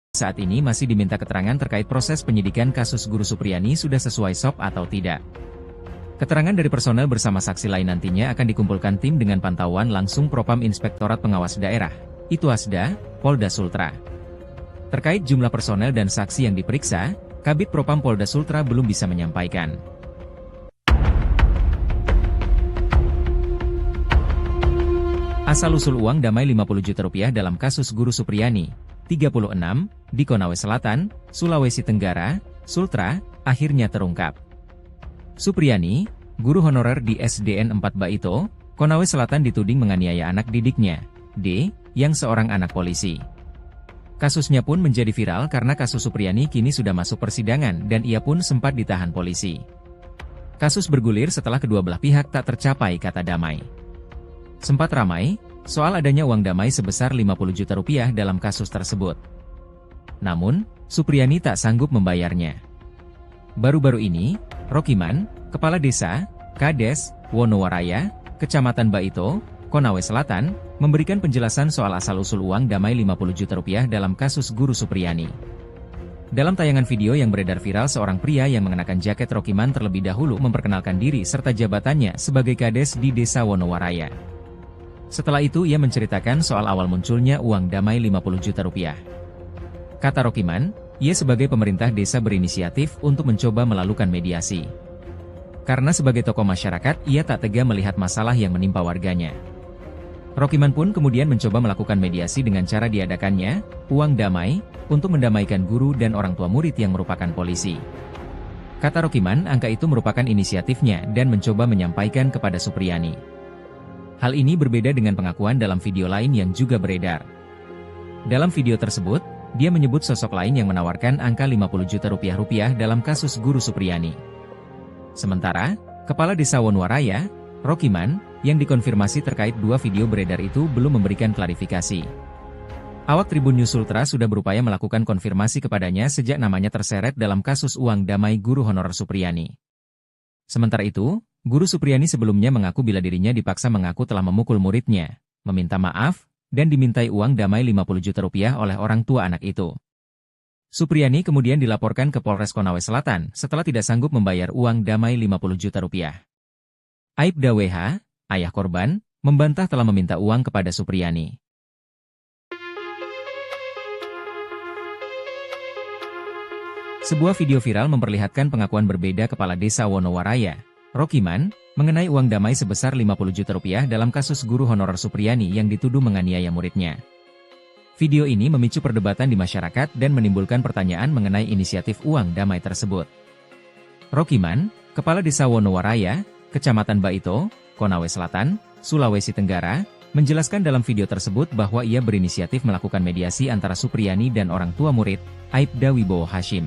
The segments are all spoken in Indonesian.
saat ini masih diminta keterangan terkait proses penyidikan kasus Guru Supriyani sudah sesuai SOP atau tidak. Keterangan dari personel bersama saksi lain nantinya akan dikumpulkan tim dengan pantauan langsung Propam Inspektorat Pengawas Daerah, Itwasda, Polda Sultra. Terkait jumlah personel dan saksi yang diperiksa, Kabid Propam Polda Sultra belum bisa menyampaikan. Asal-usul uang damai Rp50 juta dalam kasus Guru Supriyani, 36, di Konawe Selatan, Sulawesi Tenggara, Sultra, akhirnya terungkap. Supriyani, guru honorer di SDN 4 Baito, Konawe Selatan dituding menganiaya anak didiknya, D, yang seorang anak polisi. Kasusnya pun menjadi viral karena kasus Supriyani kini sudah masuk persidangan dan ia pun sempat ditahan polisi. Kasus bergulir setelah kedua belah pihak tak tercapai kata damai. Sempat ramai soal adanya uang damai sebesar Rp50 juta dalam kasus tersebut. Namun, Supriyani tak sanggup membayarnya. Baru-baru ini, Rokiman, Kepala Desa, Kades, Wonowaraya, Kecamatan Baito, Konawe Selatan, memberikan penjelasan soal asal-usul uang damai Rp50 juta dalam kasus Guru Supriyani. Dalam tayangan video yang beredar viral, seorang pria yang mengenakan jaket Rokiman terlebih dahulu memperkenalkan diri serta jabatannya sebagai Kades di Desa Wonowaraya. Setelah itu ia menceritakan soal awal munculnya uang damai Rp50 juta. Kata Rokiman, ia sebagai pemerintah desa berinisiatif untuk mencoba melakukan mediasi. Karena sebagai tokoh masyarakat, ia tak tega melihat masalah yang menimpa warganya. Rokiman pun kemudian mencoba melakukan mediasi dengan cara diadakannya uang damai untuk mendamaikan guru dan orang tua murid yang merupakan polisi. Kata Rokiman, angka itu merupakan inisiatifnya dan mencoba menyampaikan kepada Supriyani. Hal ini berbeda dengan pengakuan dalam video lain yang juga beredar. Dalam video tersebut, dia menyebut sosok lain yang menawarkan angka Rp50 juta dalam kasus Guru Supriyani. Sementara, Kepala Desa Wonowaraya, Rokiman, yang dikonfirmasi terkait dua video beredar itu belum memberikan klarifikasi. Awak Tribun News Sultra sudah berupaya melakukan konfirmasi kepadanya sejak namanya terseret dalam kasus uang damai guru honorer Supriyani. Sementara itu, Guru Supriyani sebelumnya mengaku bila dirinya dipaksa mengaku telah memukul muridnya, meminta maaf, dan dimintai uang damai Rp50 juta oleh orang tua anak itu. Supriyani kemudian dilaporkan ke Polres Konawe Selatan setelah tidak sanggup membayar uang damai Rp50 juta. Aibda WH, ayah korban, membantah telah meminta uang kepada Supriyani. Sebuah video viral memperlihatkan pengakuan berbeda Kepala Desa Wonowaraya, Rokiman, mengenai uang damai sebesar Rp50 juta dalam kasus guru honorer Supriyani yang dituduh menganiaya muridnya. Video ini memicu perdebatan di masyarakat dan menimbulkan pertanyaan mengenai inisiatif uang damai tersebut. Rokiman, Kepala Desa Wonowaraya, Kecamatan Baito, Konawe Selatan, Sulawesi Tenggara, menjelaskan dalam video tersebut bahwa ia berinisiatif melakukan mediasi antara Supriyani dan orang tua murid, Aibda Wibowo Hashim.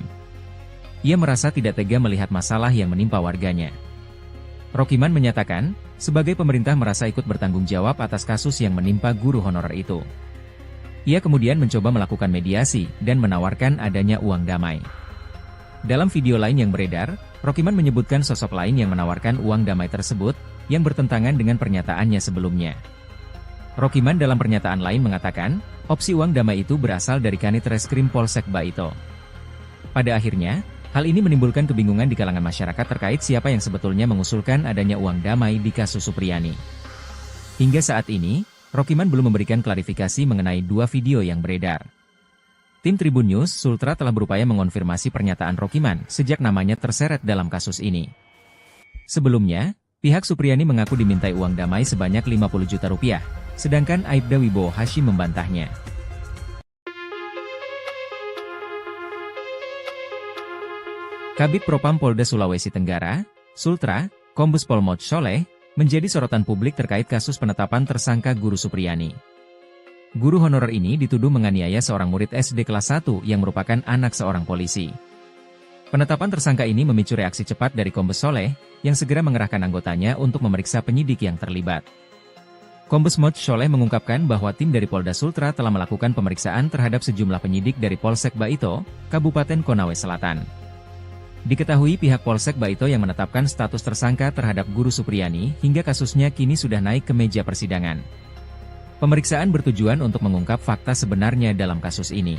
Ia merasa tidak tega melihat masalah yang menimpa warganya. Rokiman menyatakan, sebagai pemerintah merasa ikut bertanggung jawab atas kasus yang menimpa guru honorer itu. Ia kemudian mencoba melakukan mediasi dan menawarkan adanya uang damai. Dalam video lain yang beredar, Rokiman menyebutkan sosok lain yang menawarkan uang damai tersebut, yang bertentangan dengan pernyataannya sebelumnya. Rokiman dalam pernyataan lain mengatakan, opsi uang damai itu berasal dari Kanit Reskrim Polsek Baito. Pada akhirnya, hal ini menimbulkan kebingungan di kalangan masyarakat terkait siapa yang sebetulnya mengusulkan adanya uang damai di kasus Supriyani. Hingga saat ini, Rokiman belum memberikan klarifikasi mengenai dua video yang beredar. Tim Tribun News Sultra telah berupaya mengonfirmasi pernyataan Rokiman sejak namanya terseret dalam kasus ini. Sebelumnya, pihak Supriyani mengaku dimintai uang damai sebanyak Rp50 juta, sedangkan Aibda Wibowo Hashim membantahnya. Kabid Propam Polda Sulawesi Tenggara, Sultra, Kombes Pol Mot Soleh, menjadi sorotan publik terkait kasus penetapan tersangka Guru Supriyani. Guru honorer ini dituduh menganiaya seorang murid SD kelas 1 yang merupakan anak seorang polisi. Penetapan tersangka ini memicu reaksi cepat dari Kombes Soleh, yang segera mengerahkan anggotanya untuk memeriksa penyidik yang terlibat. Kombes Mot Soleh mengungkapkan bahwa tim dari Polda Sultra telah melakukan pemeriksaan terhadap sejumlah penyidik dari Polsek Baito, Kabupaten Konawe Selatan. Diketahui pihak Polsek Baito yang menetapkan status tersangka terhadap Guru Supriyani hingga kasusnya kini sudah naik ke meja persidangan. Pemeriksaan bertujuan untuk mengungkap fakta sebenarnya dalam kasus ini.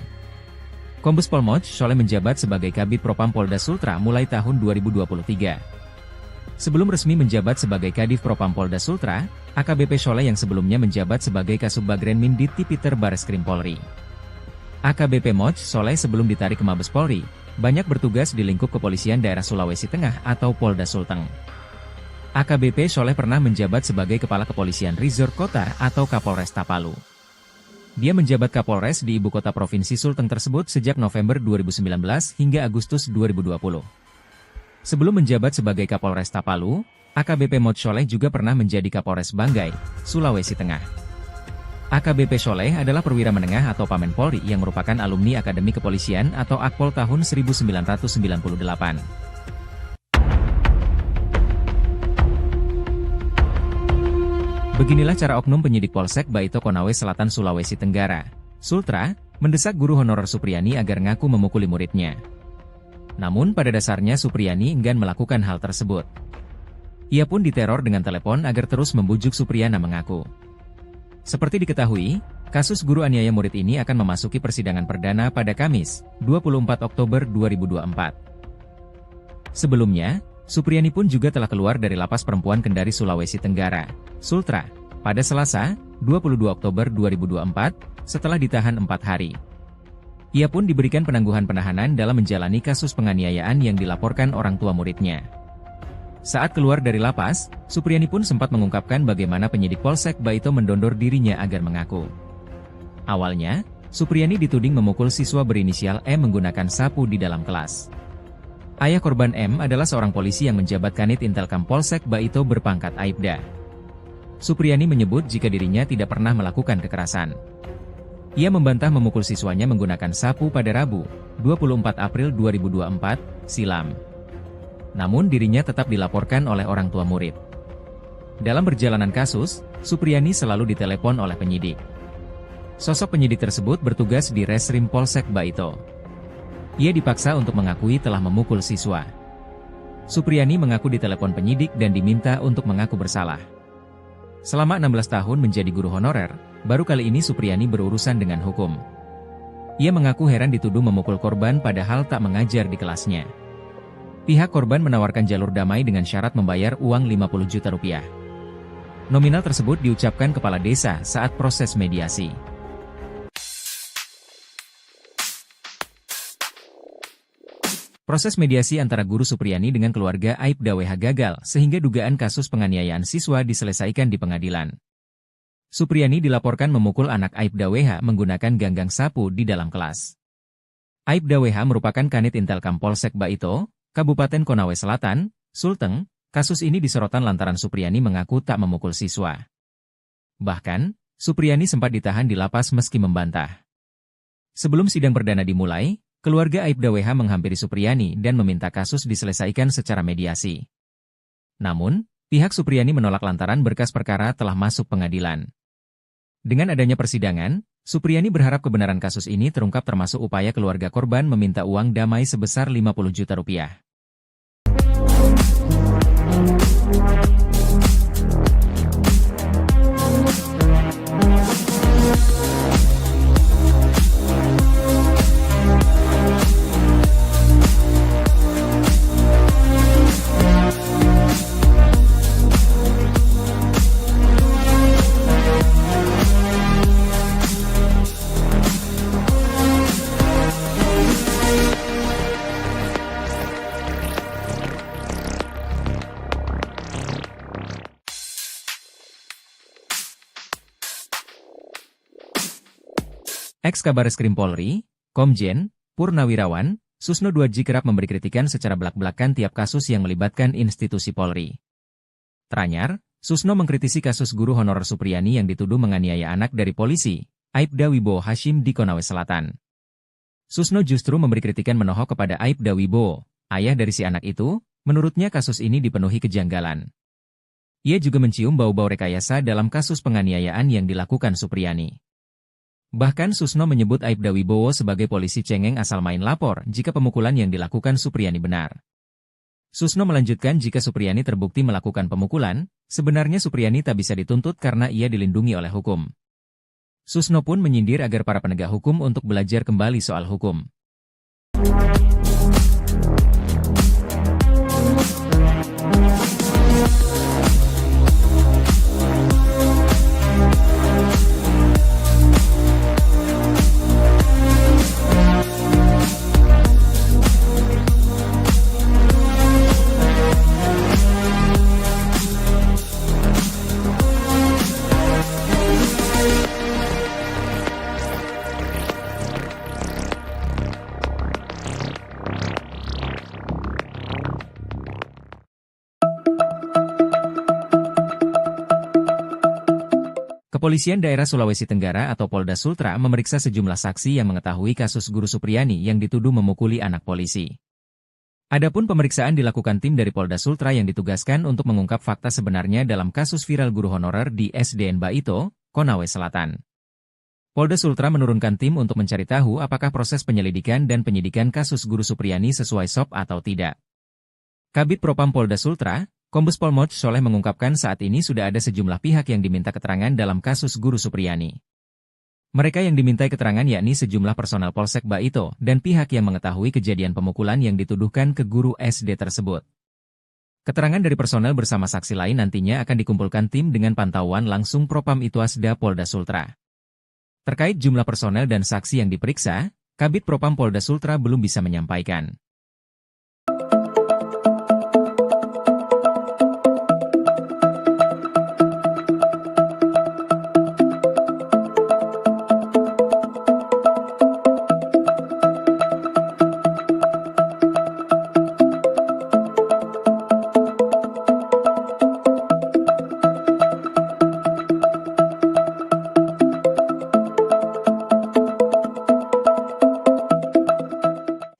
Kombes Pol Moch Sholeh menjabat sebagai Kabid Propam Polda Sultra mulai tahun 2023. Sebelum resmi menjabat sebagai Kadif Propam Polda Sultra, AKBP Sholeh yang sebelumnya menjabat sebagai Kasubagrenmin di Tipiter Bareskrim Polri. AKBP Moch Sholeh sebelum ditarik ke Mabes Polri, banyak bertugas di lingkup kepolisian daerah Sulawesi Tengah atau Polda Sulteng. AKBP Sholeh pernah menjabat sebagai Kepala Kepolisian Resort Kota atau Kapolresta Palu. Dia menjabat Kapolres di ibu kota provinsi Sulteng tersebut sejak November 2019 hingga Agustus 2020. Sebelum menjabat sebagai Kapolresta Palu, AKBP Moch Sholeh juga pernah menjadi Kapolres Banggai, Sulawesi Tengah. AKBP Sholeh adalah perwira menengah atau Pamen Polri yang merupakan alumni Akademi Kepolisian atau Akpol tahun 1998. Beginilah cara oknum penyidik Polsek Baito Konawe Selatan Sulawesi Tenggara, Sultra, mendesak guru honorer Supriyani agar ngaku memukuli muridnya. Namun pada dasarnya Supriyani enggan melakukan hal tersebut. Ia pun diteror dengan telepon agar terus membujuk Supriyana mengaku. Seperti diketahui, kasus guru aniaya murid ini akan memasuki persidangan perdana pada Kamis, 24 Oktober 2024. Sebelumnya, Supriyani pun juga telah keluar dari Lapas Perempuan Kendari Sulawesi Tenggara, Sultra, pada Selasa, 22 Oktober 2024, setelah ditahan 4 hari. Ia pun diberikan penangguhan penahanan dalam menjalani kasus penganiayaan yang dilaporkan orang tua muridnya. Saat keluar dari lapas, Supriyani pun sempat mengungkapkan bagaimana penyidik Polsek Baito mendondor dirinya agar mengaku. Awalnya, Supriyani dituding memukul siswa berinisial M menggunakan sapu di dalam kelas. Ayah korban M adalah seorang polisi yang menjabat Kanit Intelkam Polsek Baito berpangkat Aibda. Supriyani menyebut jika dirinya tidak pernah melakukan kekerasan. Ia membantah memukul siswanya menggunakan sapu pada Rabu, 24 April 2024, silam. Namun dirinya tetap dilaporkan oleh orang tua murid. Dalam perjalanan kasus, Supriyani selalu ditelepon oleh penyidik. Sosok penyidik tersebut bertugas di Reskrim Polsek Baito. Ia dipaksa untuk mengakui telah memukul siswa. Supriyani mengaku ditelepon penyidik dan diminta untuk mengaku bersalah. Selama 16 tahun menjadi guru honorer, baru kali ini Supriyani berurusan dengan hukum. Ia mengaku heran dituduh memukul korban padahal tak mengajar di kelasnya. Pihak korban menawarkan jalur damai dengan syarat membayar uang 50 juta rupiah. Nominal tersebut diucapkan kepala desa saat proses mediasi. Proses mediasi antara guru Supriyani dengan keluarga Aibda WH gagal sehingga dugaan kasus penganiayaan siswa diselesaikan di pengadilan. Supriyani dilaporkan memukul anak Aibda WH menggunakan ganggang sapu di dalam kelas. Aibda WH merupakan Kanit Intelkam Polsek Baito, Kabupaten Konawe Selatan, Sulteng. Kasus ini disorotan lantaran Supriyani mengaku tak memukul siswa. Bahkan, Supriyani sempat ditahan di lapas meski membantah. Sebelum sidang perdana dimulai, keluarga Aibda WH menghampiri Supriyani dan meminta kasus diselesaikan secara mediasi. Namun, pihak Supriyani menolak lantaran berkas perkara telah masuk pengadilan. Dengan adanya persidangan, Supriyani berharap kebenaran kasus ini terungkap termasuk upaya keluarga korban meminta uang damai sebesar 50 juta rupiah. Ex-Kabareskrim Polri, Komjen, Purnawirawan, Susno Duadji kerap memberi kritikan secara belak-belakan tiap kasus yang melibatkan institusi Polri. Teranyar, Susno mengkritisi kasus guru honorer Supriyani yang dituduh menganiaya anak dari polisi, Aibda Wibowo Hashim di Konawe Selatan. Susno justru memberi kritikan menohok kepada Aibda Wibowo, ayah dari si anak itu. Menurutnya kasus ini dipenuhi kejanggalan. Ia juga mencium bau-bau rekayasa dalam kasus penganiayaan yang dilakukan Supriyani. Bahkan Susno menyebut Aibda Wibowo sebagai polisi cengeng asal main lapor jika pemukulan yang dilakukan Supriyani benar. Susno melanjutkan jika Supriyani terbukti melakukan pemukulan, sebenarnya Supriyani tak bisa dituntut karena ia dilindungi oleh hukum. Susno pun menyindir agar para penegak hukum untuk belajar kembali soal hukum. Kepolisian Daerah Sulawesi Tenggara atau Polda Sultra memeriksa sejumlah saksi yang mengetahui kasus guru Supriyani yang dituduh memukuli anak polisi. Adapun pemeriksaan dilakukan tim dari Polda Sultra yang ditugaskan untuk mengungkap fakta sebenarnya dalam kasus viral guru honorer di SDN Baito, Konawe Selatan. Polda Sultra menurunkan tim untuk mencari tahu apakah proses penyelidikan dan penyidikan kasus guru Supriyani sesuai SOP atau tidak. Kabid Propam Polda Sultra, Kombes Pol Moch Sholeh mengungkapkan saat ini sudah ada sejumlah pihak yang diminta keterangan dalam kasus guru Supriyani. Mereka yang dimintai keterangan yakni sejumlah personel Polsek Baito dan pihak yang mengetahui kejadian pemukulan yang dituduhkan ke guru SD tersebut. Keterangan dari personel bersama saksi lain nantinya akan dikumpulkan tim dengan pantauan langsung Propam Itwasda Polda Sultra. Terkait jumlah personel dan saksi yang diperiksa, Kabid Propam Polda Sultra belum bisa menyampaikan.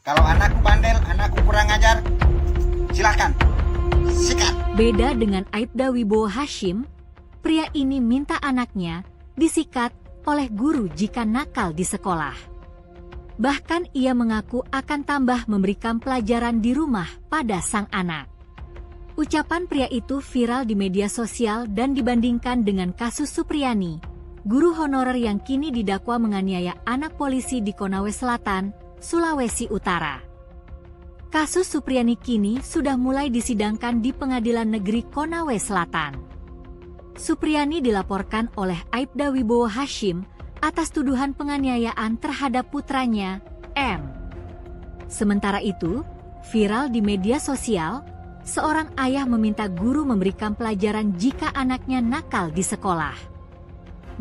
Kalau anakku bandel, anakku kurang ajar, silakan, sikat. Beda dengan Aibda Wibowo Hashim, pria ini minta anaknya disikat oleh guru jika nakal di sekolah. Bahkan ia mengaku akan tambah memberikan pelajaran di rumah pada sang anak. Ucapan pria itu viral di media sosial dan dibandingkan dengan kasus Supriyani, guru honorer yang kini didakwa menganiaya anak polisi di Konawe Selatan, Sulawesi Utara. Kasus Supriyani kini sudah mulai disidangkan di Pengadilan Negeri Konawe Selatan. Supriyani dilaporkan oleh Aibda Wibowo Hashim atas tuduhan penganiayaan terhadap putranya, M. Sementara itu, viral di media sosial, seorang ayah meminta guru memberikan pelajaran jika anaknya nakal di sekolah.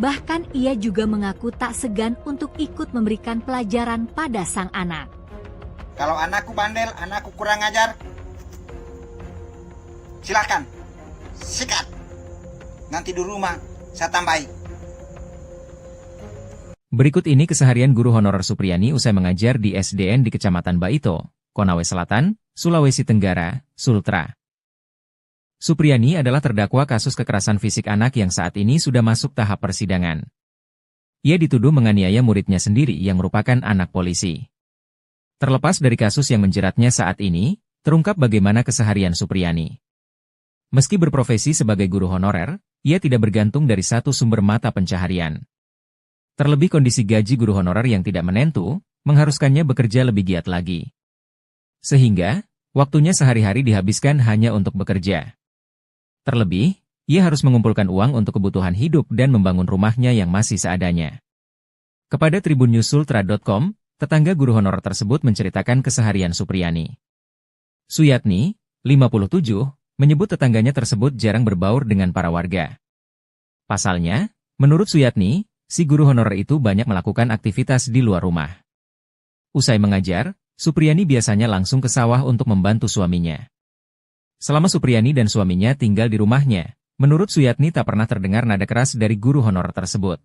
Bahkan ia juga mengaku tak segan untuk ikut memberikan pelajaran pada sang anak. Kalau anakku bandel, anakku kurang ajar, silakan, sikat. Nanti di rumah saya tambahi. Berikut ini keseharian guru honorer Supriyani usai mengajar di SDN di Kecamatan Baito, Konawe Selatan, Sulawesi Tenggara, Sultra. Supriyani adalah terdakwa kasus kekerasan fisik anak yang saat ini sudah masuk tahap persidangan. Ia dituduh menganiaya muridnya sendiri yang merupakan anak polisi. Terlepas dari kasus yang menjeratnya saat ini, terungkap bagaimana keseharian Supriyani. Meski berprofesi sebagai guru honorer, ia tidak bergantung dari satu sumber mata pencaharian. Terlebih kondisi gaji guru honorer yang tidak menentu, mengharuskannya bekerja lebih giat lagi. Sehingga, waktunya sehari-hari dihabiskan hanya untuk bekerja. Terlebih, ia harus mengumpulkan uang untuk kebutuhan hidup dan membangun rumahnya yang masih seadanya. Kepada tribunnews.sultra.com, tetangga guru honorer tersebut menceritakan keseharian Supriyani. Suyatni, 57, menyebut tetangganya tersebut jarang berbaur dengan para warga. Pasalnya, menurut Suyatni, si guru honorer itu banyak melakukan aktivitas di luar rumah. Usai mengajar, Supriyani biasanya langsung ke sawah untuk membantu suaminya. Selama Supriyani dan suaminya tinggal di rumahnya, menurut Suyatni tak pernah terdengar nada keras dari guru honorer tersebut.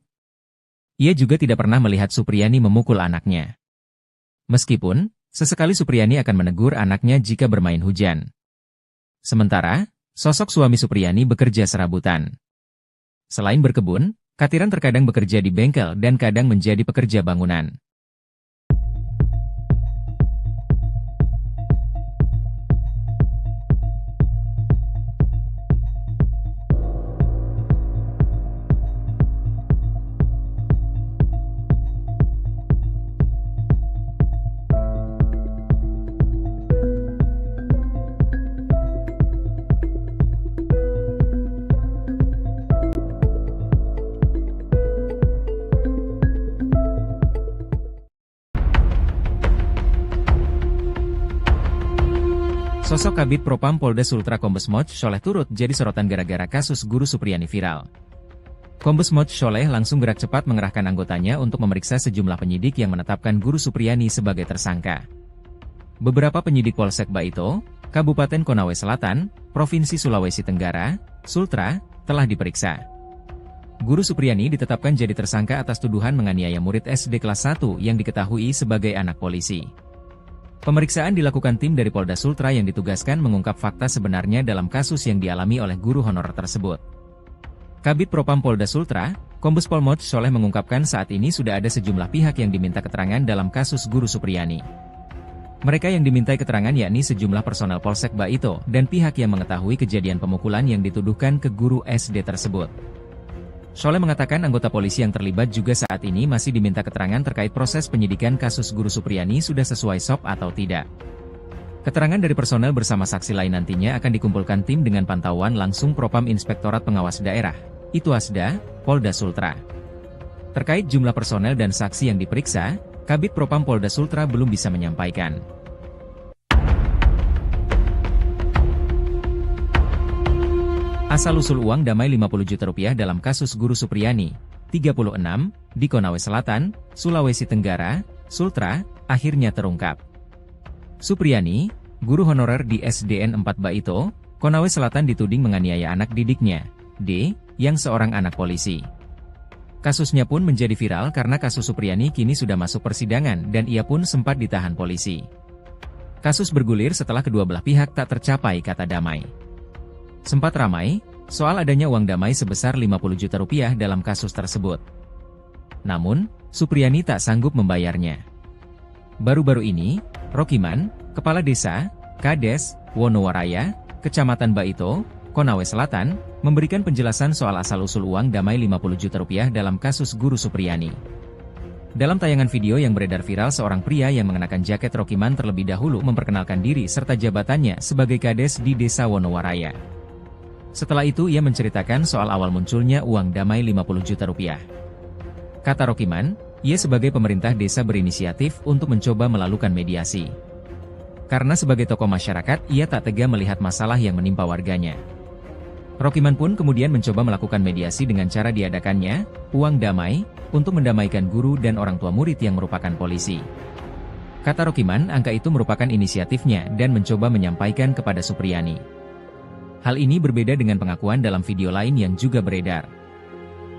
Ia juga tidak pernah melihat Supriyani memukul anaknya. Meskipun, sesekali Supriyani akan menegur anaknya jika bermain hujan. Sementara, sosok suami Supriyani bekerja serabutan. Selain berkebun, Katiran terkadang bekerja di bengkel dan kadang menjadi pekerja bangunan. Sosok Kabid Propam Polda Sultra Kombes Moch Sholeh turut jadi sorotan gara-gara kasus guru Supriyani viral. Kombes Moch Sholeh langsung gerak cepat mengerahkan anggotanya untuk memeriksa sejumlah penyidik yang menetapkan guru Supriyani sebagai tersangka. Beberapa penyidik Polsek Baito, Kabupaten Konawe Selatan, Provinsi Sulawesi Tenggara, Sultra, telah diperiksa. Guru Supriyani ditetapkan jadi tersangka atas tuduhan menganiaya murid SD kelas 1 yang diketahui sebagai anak polisi. Pemeriksaan dilakukan tim dari Polda Sultra yang ditugaskan mengungkap fakta sebenarnya dalam kasus yang dialami oleh guru honorer tersebut. Kabid Propam Polda Sultra, Kombes Pol Mod Sholeh mengungkapkan saat ini sudah ada sejumlah pihak yang diminta keterangan dalam kasus Guru Supriyani. Mereka yang dimintai keterangan yakni sejumlah personel Polsek Baito dan pihak yang mengetahui kejadian pemukulan yang dituduhkan ke guru SD tersebut. Sholeh mengatakan anggota polisi yang terlibat juga saat ini masih diminta keterangan terkait proses penyidikan kasus Guru Supriyani sudah sesuai SOP atau tidak. Keterangan dari personel bersama saksi lain nantinya akan dikumpulkan tim dengan pantauan langsung Propam Inspektorat Pengawas Daerah, Ituasda, Polda Sultra. Terkait jumlah personel dan saksi yang diperiksa, Kabid Propam Polda Sultra belum bisa menyampaikan. Asal-usul uang damai Rp50 juta dalam kasus Guru Supriyani, 36, di Konawe Selatan, Sulawesi Tenggara, Sultra, akhirnya terungkap. Supriyani, guru honorer di SDN 4 Baito, Konawe Selatan dituding menganiaya anak didiknya, D, yang seorang anak polisi. Kasusnya pun menjadi viral karena kasus Supriyani kini sudah masuk persidangan dan ia pun sempat ditahan polisi. Kasus bergulir setelah kedua belah pihak tak tercapai kata damai. Sempat ramai soal adanya uang damai sebesar Rp50 juta dalam kasus tersebut. Namun, Supriyani tak sanggup membayarnya. Baru-baru ini, Rokiman, Kepala Desa, Kades, Wonowaraya, Kecamatan Baito, Konawe Selatan, memberikan penjelasan soal asal-usul uang damai Rp50 juta dalam kasus Guru Supriyani. Dalam tayangan video yang beredar viral, seorang pria yang mengenakan jaket Rokiman terlebih dahulu memperkenalkan diri serta jabatannya sebagai Kades di Desa Wonowaraya. Setelah itu ia menceritakan soal awal munculnya uang damai Rp50 juta. Kata Rokiman, ia sebagai pemerintah desa berinisiatif untuk mencoba melakukan mediasi. Karena sebagai tokoh masyarakat, ia tak tega melihat masalah yang menimpa warganya. Rokiman pun kemudian mencoba melakukan mediasi dengan cara diadakannya uang damai untuk mendamaikan guru dan orang tua murid yang merupakan polisi. Kata Rokiman, angka itu merupakan inisiatifnya dan mencoba menyampaikan kepada Supriyani. Hal ini berbeda dengan pengakuan dalam video lain yang juga beredar.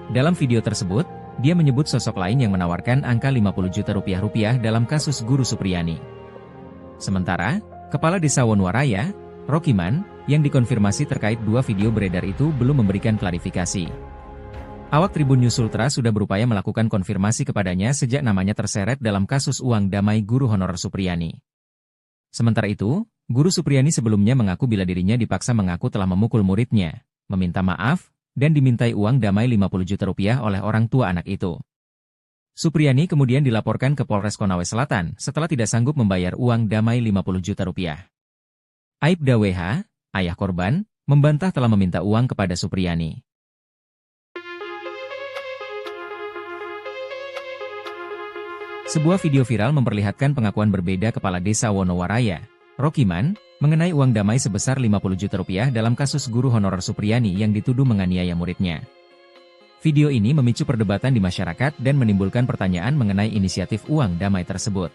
Dalam video tersebut, dia menyebut sosok lain yang menawarkan angka Rp50 juta dalam kasus Guru Supriyani. Sementara, Kepala Desa Wonowaraya, Rokiman, yang dikonfirmasi terkait dua video beredar itu belum memberikan klarifikasi. Awak Tribun News Sultra sudah berupaya melakukan konfirmasi kepadanya sejak namanya terseret dalam kasus uang damai guru honorer Supriyani. Sementara itu, Guru Supriyani sebelumnya mengaku bila dirinya dipaksa mengaku telah memukul muridnya, meminta maaf, dan dimintai uang damai Rp50 juta oleh orang tua anak itu. Supriyani kemudian dilaporkan ke Polres Konawe Selatan setelah tidak sanggup membayar uang damai Rp50 juta. Aibda WH, ayah korban, membantah telah meminta uang kepada Supriyani. Sebuah video viral memperlihatkan pengakuan berbeda Kepala Desa Wonowaraya, Rokiman, mengenai uang damai sebesar Rp50 juta dalam kasus guru honorer Supriyani yang dituduh menganiaya muridnya. Video ini memicu perdebatan di masyarakat dan menimbulkan pertanyaan mengenai inisiatif uang damai tersebut.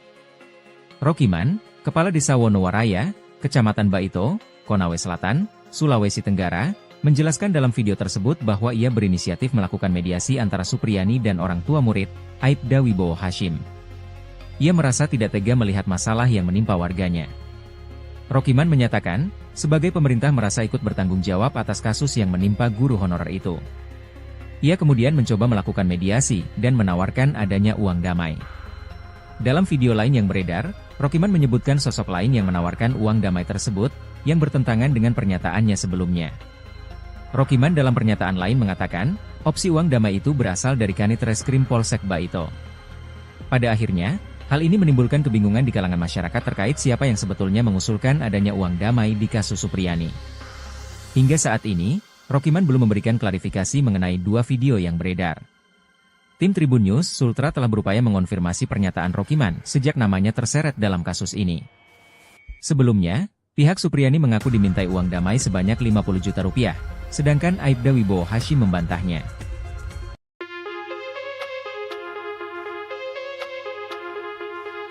Rokiman, Kepala Desa Wonowaraya, Kecamatan Baito, Konawe Selatan, Sulawesi Tenggara, menjelaskan dalam video tersebut bahwa ia berinisiatif melakukan mediasi antara Supriyani dan orang tua murid, Aibda Wibowo Hashim. Ia merasa tidak tega melihat masalah yang menimpa warganya. Rokiman menyatakan, sebagai pemerintah merasa ikut bertanggung jawab atas kasus yang menimpa guru honorer itu. Ia kemudian mencoba melakukan mediasi dan menawarkan adanya uang damai. Dalam video lain yang beredar, Rokiman menyebutkan sosok lain yang menawarkan uang damai tersebut, yang bertentangan dengan pernyataannya sebelumnya. Rokiman dalam pernyataan lain mengatakan, opsi uang damai itu berasal dari Kanit Reskrim Polsek Baito. Pada akhirnya, hal ini menimbulkan kebingungan di kalangan masyarakat terkait siapa yang sebetulnya mengusulkan adanya uang damai di kasus Supriyani. Hingga saat ini, Rokiman belum memberikan klarifikasi mengenai dua video yang beredar. Tim Tribun News Sultra telah berupaya mengonfirmasi pernyataan Rokiman sejak namanya terseret dalam kasus ini. Sebelumnya, pihak Supriyani mengaku dimintai uang damai sebanyak Rp50 juta, sedangkan Aibda Wibowo Hashim membantahnya.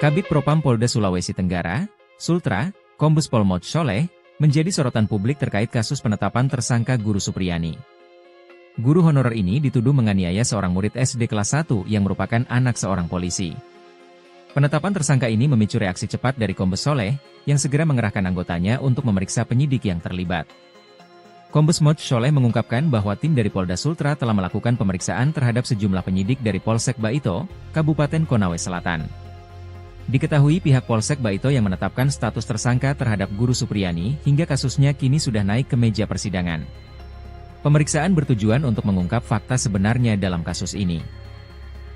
Kabid Propam Polda Sulawesi Tenggara, Sultra, Kombes Pol Mod Sholeh, menjadi sorotan publik terkait kasus penetapan tersangka Guru Supriyani. guru honorer ini dituduh menganiaya seorang murid SD kelas 1 yang merupakan anak seorang polisi. Penetapan tersangka ini memicu reaksi cepat dari Kombes Soleh, yang segera mengerahkan anggotanya untuk memeriksa penyidik yang terlibat. Kombes Moj Soleh mengungkapkan bahwa tim dari Polda Sultra telah melakukan pemeriksaan terhadap sejumlah penyidik dari Polsek Baito, Kabupaten Konawe Selatan. Diketahui pihak Polsek Baito yang menetapkan status tersangka terhadap Guru Supriyani hingga kasusnya kini sudah naik ke meja persidangan. Pemeriksaan bertujuan untuk mengungkap fakta sebenarnya dalam kasus ini.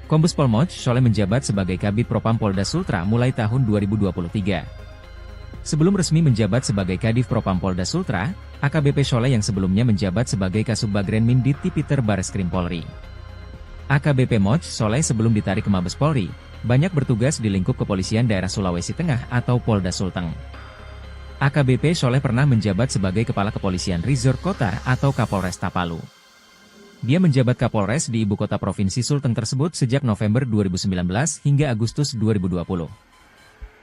Kombes Pol Moj Soleh menjabat sebagai Kabid Propam Polda Sultra mulai tahun 2023. Sebelum resmi menjabat sebagai Kadif Propam Polda Sultra, AKBP Soleh yang sebelumnya menjabat sebagai Kasubagren Mindit Tipiter Bareskrim Polri. AKBP Moj Soleh sebelum ditarik ke Mabes Polri, banyak bertugas di lingkup kepolisian daerah Sulawesi Tengah atau Polda Sulteng. AKBP Soleh pernah menjabat sebagai Kepala Kepolisian Resort Kota atau Kapolres Tapalu. Dia menjabat Kapolres di ibu kota Provinsi Sulteng tersebut sejak November 2019 hingga Agustus 2020.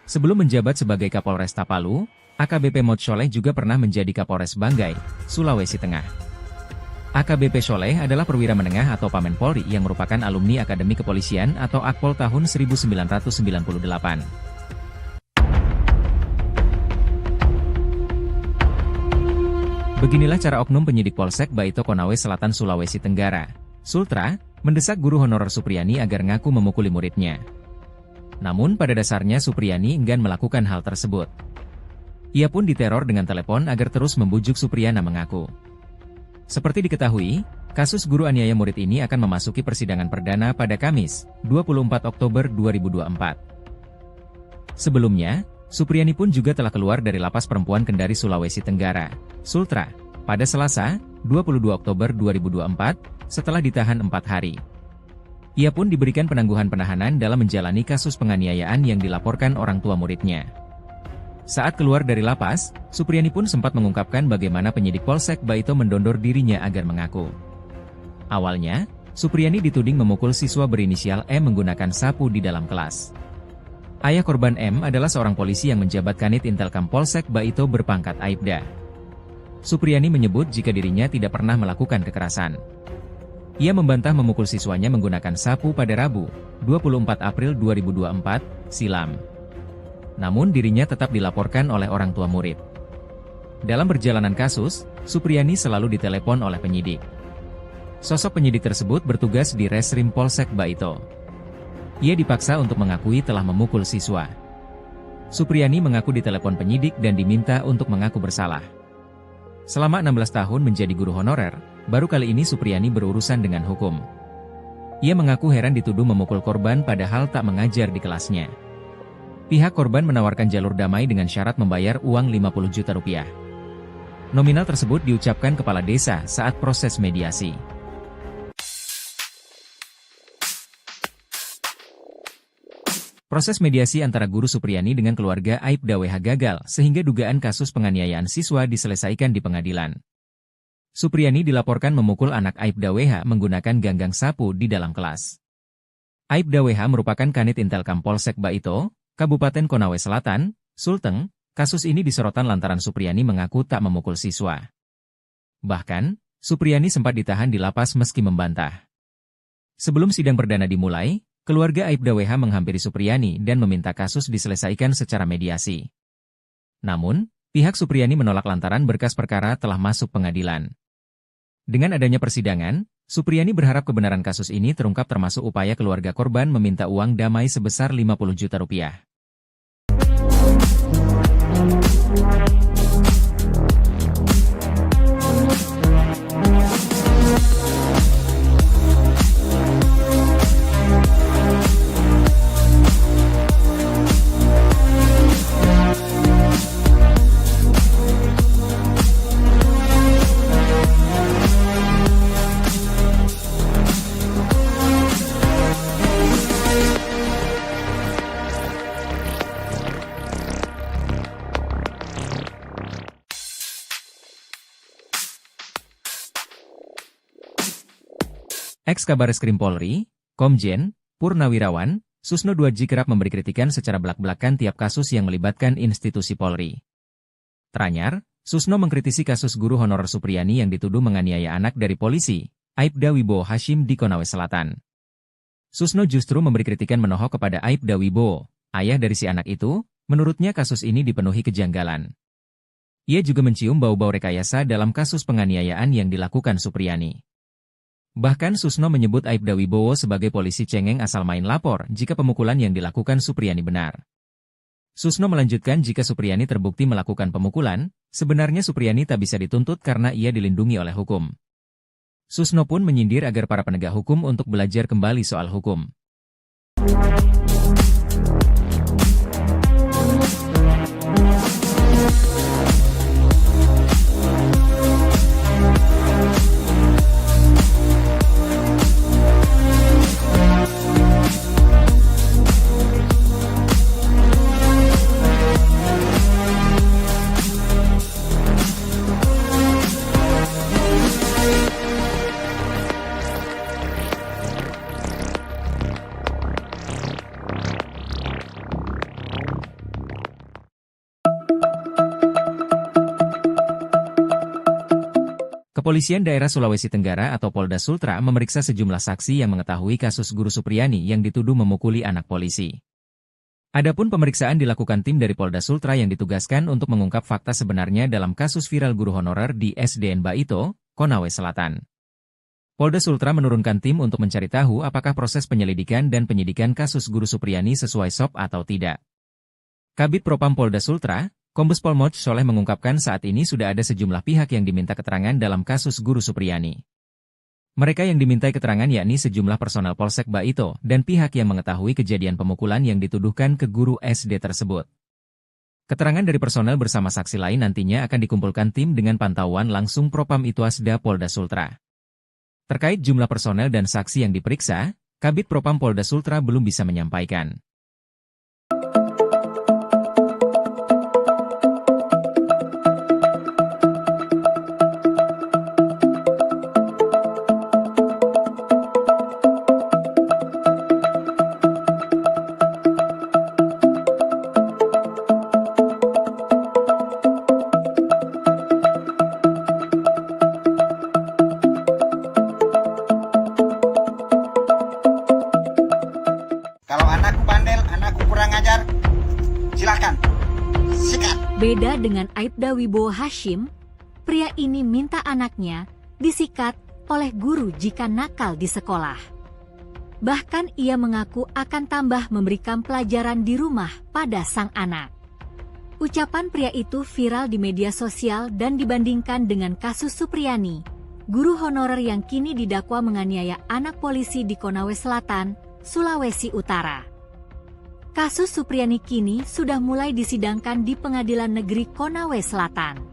Sebelum menjabat sebagai Kapolres Tapalu, AKBP Moj Soleh juga pernah menjadi Kapolres Banggai, Sulawesi Tengah. AKBP Soleh adalah perwira menengah atau Pamen Polri yang merupakan alumni Akademi Kepolisian atau Akpol tahun 1998. Beginilah cara oknum penyidik Polsek Baito Konawe Selatan Sulawesi Tenggara, Sultra, mendesak guru honorer Supriyani agar ngaku memukuli muridnya. Namun pada dasarnya Supriyani enggan melakukan hal tersebut. Ia pun diteror dengan telepon agar terus membujuk Supriyana mengaku. Seperti diketahui, kasus guru aniaya murid ini akan memasuki persidangan perdana pada Kamis, 24 Oktober 2024. Sebelumnya, Supriyani pun juga telah keluar dari Lapas Perempuan Kendari Sulawesi Tenggara, Sultra, pada Selasa, 22 Oktober 2024, setelah ditahan 4 hari. Ia pun diberikan penangguhan penahanan dalam menjalani kasus penganiayaan yang dilaporkan orang tua muridnya. Saat keluar dari lapas, Supriyani pun sempat mengungkapkan bagaimana penyidik Polsek Baito mendondor dirinya agar mengaku. Awalnya, Supriyani dituding memukul siswa berinisial M menggunakan sapu di dalam kelas. Ayah korban M adalah seorang polisi yang menjabat Kanit Intelkam Polsek Baito berpangkat Aibda. Supriyani menyebut jika dirinya tidak pernah melakukan kekerasan. Ia membantah memukul siswanya menggunakan sapu pada Rabu, 24 April 2024, silam. Namun dirinya tetap dilaporkan oleh orang tua murid. Dalam perjalanan kasus, Supriyani selalu ditelepon oleh penyidik. Sosok penyidik tersebut bertugas di Reskrim Polsek Baito. Ia dipaksa untuk mengakui telah memukul siswa. Supriyani mengaku ditelepon penyidik dan diminta untuk mengaku bersalah. Selama 16 tahun menjadi guru honorer, baru kali ini Supriyani berurusan dengan hukum. Ia mengaku heran dituduh memukul korban padahal tak mengajar di kelasnya. Pihak korban menawarkan jalur damai dengan syarat membayar uang 50 juta rupiah. Nominal tersebut diucapkan kepala desa saat proses mediasi. Proses mediasi antara guru Supriyani dengan keluarga Aibda WH gagal sehingga dugaan kasus penganiayaan siswa diselesaikan di pengadilan. Supriyani dilaporkan memukul anak Aibda WH menggunakan ganggang sapu di dalam kelas. Aibda WH merupakan Kanit Intelkam Polsek Baito, Kabupaten Konawe Selatan, Sulteng. Kasus ini disorotan lantaran Supriyani mengaku tak memukul siswa. Bahkan, Supriyani sempat ditahan di lapas meski membantah. Sebelum sidang perdana dimulai, keluarga Aibda WH menghampiri Supriyani dan meminta kasus diselesaikan secara mediasi. Namun, pihak Supriyani menolak lantaran berkas perkara telah masuk pengadilan. Dengan adanya persidangan, Supriyani berharap kebenaran kasus ini terungkap termasuk upaya keluarga korban meminta uang damai sebesar 50 juta rupiah. Ex-Kabar Reskrim Polri, Komjen, Purnawirawan, Susno Duaji kerap memberi kritikan secara belak-belakan tiap kasus yang melibatkan institusi Polri. Teranyar, Susno mengkritisi kasus guru honorer Supriyani yang dituduh menganiaya anak dari polisi, Aibda Wibowo Hashim di Konawe Selatan. Susno justru memberi kritikan menohok kepada Aibda Wibowo, ayah dari si anak itu. Menurutnya kasus ini dipenuhi kejanggalan. Ia juga mencium bau-bau rekayasa dalam kasus penganiayaan yang dilakukan Supriyani. Bahkan Susno menyebut Aibda Wibowo sebagai polisi cengeng asal main lapor jika pemukulan yang dilakukan Supriyani benar. Susno melanjutkan jika Supriyani terbukti melakukan pemukulan, sebenarnya Supriyani tak bisa dituntut karena ia dilindungi oleh hukum. Susno pun menyindir agar para penegak hukum untuk belajar kembali soal hukum. Kepolisian Daerah Sulawesi Tenggara atau Polda Sultra memeriksa sejumlah saksi yang mengetahui kasus guru Supriyani yang dituduh memukuli anak polisi. Adapun pemeriksaan dilakukan tim dari Polda Sultra yang ditugaskan untuk mengungkap fakta sebenarnya dalam kasus viral guru honorer di SDN Baito, Konawe Selatan. Polda Sultra menurunkan tim untuk mencari tahu apakah proses penyelidikan dan penyidikan kasus guru Supriyani sesuai SOP atau tidak. Kabid Propam Polda Sultra, Kombes Pol Moch Soleh mengungkapkan saat ini sudah ada sejumlah pihak yang diminta keterangan dalam kasus guru Supriyani. Mereka yang dimintai keterangan yakni sejumlah personel Polsek Baito dan pihak yang mengetahui kejadian pemukulan yang dituduhkan ke guru SD tersebut. Keterangan dari personel bersama saksi lain nantinya akan dikumpulkan tim dengan pantauan langsung Propam Itwasda Polda Sultra. Terkait jumlah personel dan saksi yang diperiksa, Kabid Propam Polda Sultra belum bisa menyampaikan. Kalau anakku bandel, anakku kurang ajar, silahkan, sikat. Beda dengan Aibda Wibowo Hashim, pria ini minta anaknya disikat oleh guru jika nakal di sekolah. Bahkan ia mengaku akan tambah memberikan pelajaran di rumah pada sang anak. Ucapan pria itu viral di media sosial dan dibandingkan dengan kasus Supriyani, guru honorer yang kini didakwa menganiaya anak polisi di Konawe Selatan, Sulawesi Utara. Kasus Supriyani kini sudah mulai disidangkan di Pengadilan Negeri Konawe Selatan.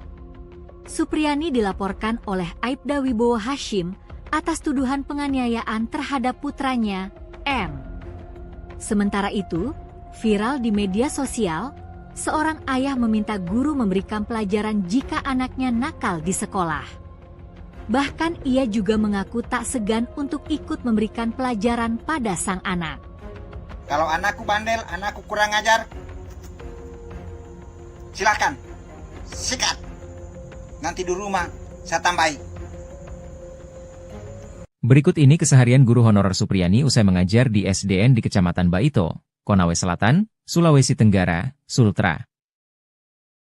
Supriyani dilaporkan oleh Aibda Wibowo Hashim atas tuduhan penganiayaan terhadap putranya, M. Sementara itu, viral di media sosial, seorang ayah meminta guru memberikan pelajaran jika anaknya nakal di sekolah. Bahkan ia juga mengaku tak segan untuk ikut memberikan pelajaran pada sang anak. Kalau anakku bandel, anakku kurang ajar, silahkan, sikat. Nanti di rumah saya tambahi. Berikut ini keseharian guru honorer Supriyani usai mengajar di SDN di Kecamatan Baito, Konawe Selatan, Sulawesi Tenggara, Sultra.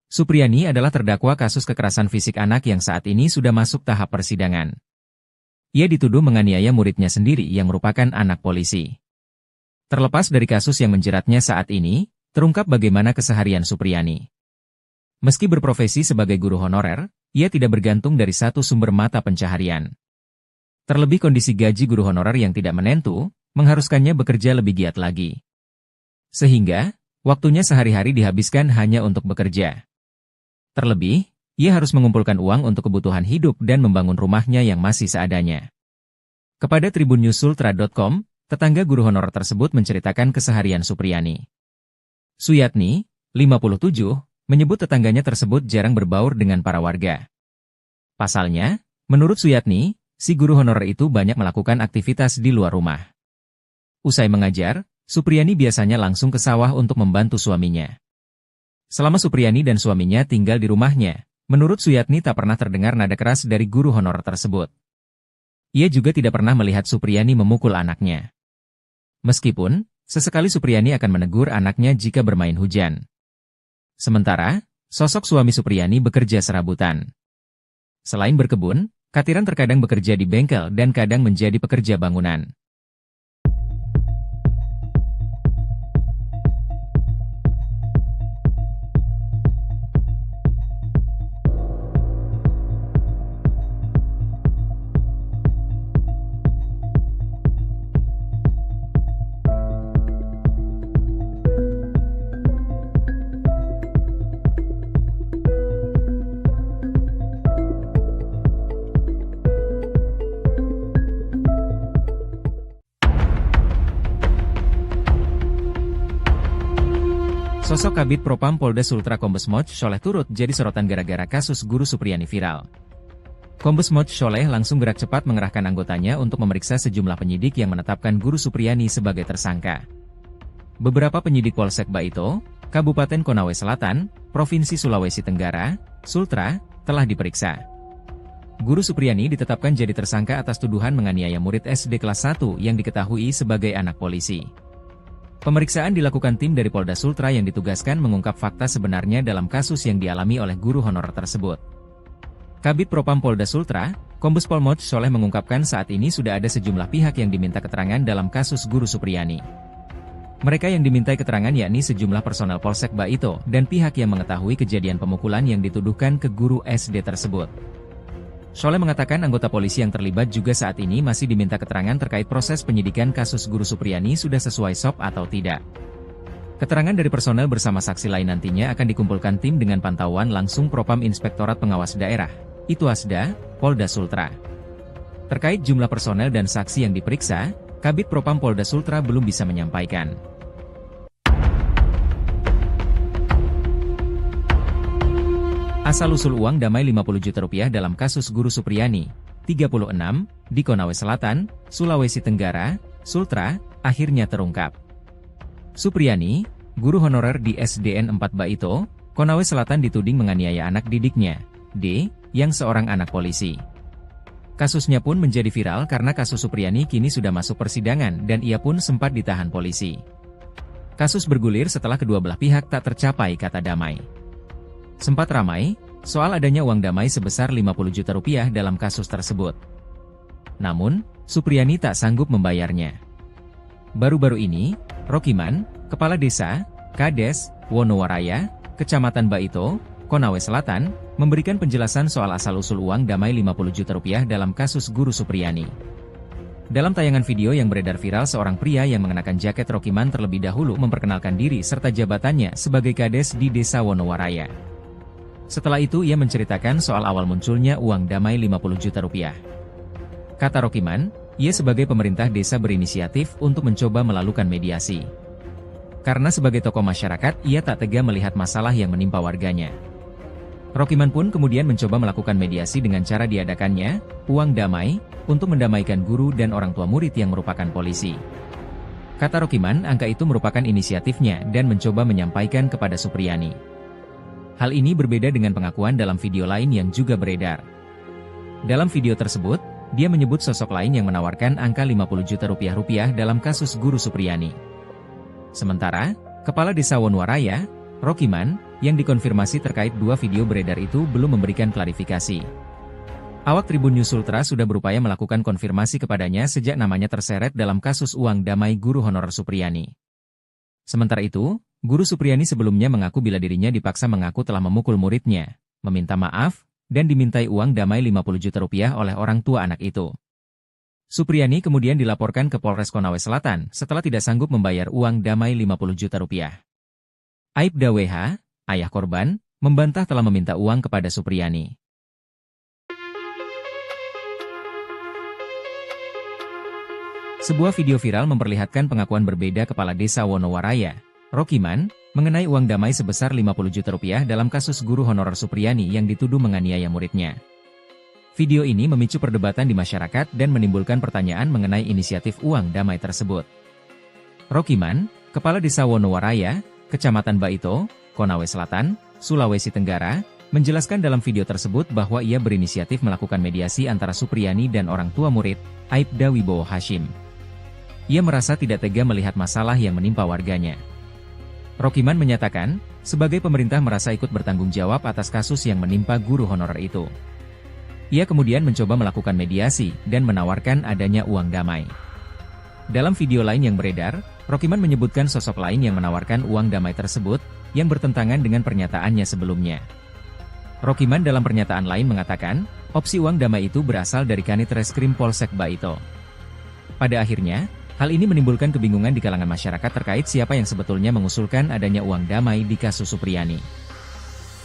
Supriyani adalah terdakwa kasus kekerasan fisik anak yang saat ini sudah masuk tahap persidangan. Ia dituduh menganiaya muridnya sendiri yang merupakan anak polisi. Terlepas dari kasus yang menjeratnya saat ini, terungkap bagaimana keseharian Supriyani. Meski berprofesi sebagai guru honorer, ia tidak bergantung dari satu sumber mata pencaharian. Terlebih kondisi gaji guru honorer yang tidak menentu, mengharuskannya bekerja lebih giat lagi. Sehingga, waktunya sehari-hari dihabiskan hanya untuk bekerja. Terlebih, ia harus mengumpulkan uang untuk kebutuhan hidup dan membangun rumahnya yang masih seadanya. Kepada tribunnews.sultra.com, tetangga guru honorer tersebut menceritakan keseharian Supriyani. Suyatni, 57, menyebut tetangganya tersebut jarang berbaur dengan para warga. Pasalnya, menurut Suyatni, si guru honorer itu banyak melakukan aktivitas di luar rumah. Usai mengajar, Supriyani biasanya langsung ke sawah untuk membantu suaminya. Selama Supriyani dan suaminya tinggal di rumahnya, menurut Suyatni tak pernah terdengar nada keras dari guru honorer tersebut. Ia juga tidak pernah melihat Supriyani memukul anaknya. Meskipun, sesekali Supriyani akan menegur anaknya jika bermain hujan. Sementara, sosok suami Supriyani bekerja serabutan. Selain berkebun, Katiran terkadang bekerja di bengkel dan kadang menjadi pekerja bangunan. Sosok Kabid Propam Polda Sultra Kombes Moch Sholeh turut jadi sorotan gara-gara kasus guru Supriyani viral. Kombes Moch Sholeh langsung gerak cepat mengerahkan anggotanya untuk memeriksa sejumlah penyidik yang menetapkan guru Supriyani sebagai tersangka. Beberapa penyidik Polsek Baito, Kabupaten Konawe Selatan, Provinsi Sulawesi Tenggara, Sultra, telah diperiksa. Guru Supriyani ditetapkan jadi tersangka atas tuduhan menganiaya murid SD kelas 1 yang diketahui sebagai anak polisi. Pemeriksaan dilakukan tim dari Polda Sultra yang ditugaskan mengungkap fakta sebenarnya dalam kasus yang dialami oleh guru honorer tersebut. Kabid Propam Polda Sultra, Kombes Pol Moch Sholeh mengungkapkan saat ini sudah ada sejumlah pihak yang diminta keterangan dalam kasus guru Supriyani. Mereka yang dimintai keterangan yakni sejumlah personel Polsek Baito dan pihak yang mengetahui kejadian pemukulan yang dituduhkan ke guru SD tersebut. Sholeh mengatakan anggota polisi yang terlibat juga saat ini masih diminta keterangan terkait proses penyidikan kasus guru Supriyani sudah sesuai SOP atau tidak. Keterangan dari personel bersama saksi lain nantinya akan dikumpulkan tim dengan pantauan langsung Propam Inspektorat Pengawas Daerah, Ituasda, Polda Sultra. Terkait jumlah personel dan saksi yang diperiksa, Kabid Propam Polda Sultra belum bisa menyampaikan. Asal-usul uang damai Rp50 juta dalam kasus guru Supriyani, 36, di Konawe Selatan, Sulawesi Tenggara, Sultra, akhirnya terungkap. Supriyani, guru honorer di SDN 4 Baito, Konawe Selatan dituding menganiaya anak didiknya, D, yang seorang anak polisi. Kasusnya pun menjadi viral karena kasus Supriyani kini sudah masuk persidangan dan ia pun sempat ditahan polisi. Kasus bergulir setelah kedua belah pihak tak tercapai kata damai. Sempat ramai soal adanya uang damai sebesar Rp50 juta dalam kasus tersebut. Namun, Supriyani tak sanggup membayarnya. Baru-baru ini, Rokiman, Kepala Desa, Kades, Wonowaraya, Kecamatan Baito, Konawe Selatan, memberikan penjelasan soal asal-usul uang damai Rp50 juta dalam kasus guru Supriyani. Dalam tayangan video yang beredar viral, seorang pria yang mengenakan jaket Rokiman terlebih dahulu memperkenalkan diri serta jabatannya sebagai Kades di Desa Wonowaraya. Setelah itu ia menceritakan soal awal munculnya uang damai Rp50 juta. Kata Rokiman, ia sebagai pemerintah desa berinisiatif untuk mencoba melakukan mediasi. Karena sebagai tokoh masyarakat, ia tak tega melihat masalah yang menimpa warganya. Rokiman pun kemudian mencoba melakukan mediasi dengan cara diadakannya uang damai untuk mendamaikan guru dan orang tua murid yang merupakan polisi. Kata Rokiman, angka itu merupakan inisiatifnya dan mencoba menyampaikan kepada Supriyani. Hal ini berbeda dengan pengakuan dalam video lain yang juga beredar. Dalam video tersebut, dia menyebut sosok lain yang menawarkan angka Rp50 juta dalam kasus guru Supriyani. Sementara, Kepala Desa Wonowaraya, Rokiman, yang dikonfirmasi terkait dua video beredar itu belum memberikan klarifikasi. Awak Tribun News Sultra sudah berupaya melakukan konfirmasi kepadanya sejak namanya terseret dalam kasus uang damai guru honorer Supriyani. Sementara itu, guru Supriyani sebelumnya mengaku bila dirinya dipaksa mengaku telah memukul muridnya, meminta maaf, dan dimintai uang damai Rp50 juta oleh orang tua anak itu. Supriyani kemudian dilaporkan ke Polres Konawe Selatan setelah tidak sanggup membayar uang damai Rp50 juta. Aibda WH, ayah korban, membantah telah meminta uang kepada Supriyani. Sebuah video viral memperlihatkan pengakuan berbeda Kepala Desa Wonowaraya, Rokiman, mengenai uang damai sebesar Rp50 juta dalam kasus guru honorer Supriyani yang dituduh menganiaya muridnya. Video ini memicu perdebatan di masyarakat dan menimbulkan pertanyaan mengenai inisiatif uang damai tersebut. Rokiman, Kepala Desa Wonowaraya, Kecamatan Baito, Konawe Selatan, Sulawesi Tenggara, menjelaskan dalam video tersebut bahwa ia berinisiatif melakukan mediasi antara Supriyani dan orang tua murid, Aibda Wibowo Hashim. Ia merasa tidak tega melihat masalah yang menimpa warganya. Rokiman menyatakan, sebagai pemerintah merasa ikut bertanggung jawab atas kasus yang menimpa guru honorer itu. Ia kemudian mencoba melakukan mediasi dan menawarkan adanya uang damai. Dalam video lain yang beredar, Rokiman menyebutkan sosok lain yang menawarkan uang damai tersebut, yang bertentangan dengan pernyataannya sebelumnya. Rokiman dalam pernyataan lain mengatakan, opsi uang damai itu berasal dari Kanit Reskrim Polsek Baito. Pada akhirnya, hal ini menimbulkan kebingungan di kalangan masyarakat terkait siapa yang sebetulnya mengusulkan adanya uang damai di kasus Supriyani.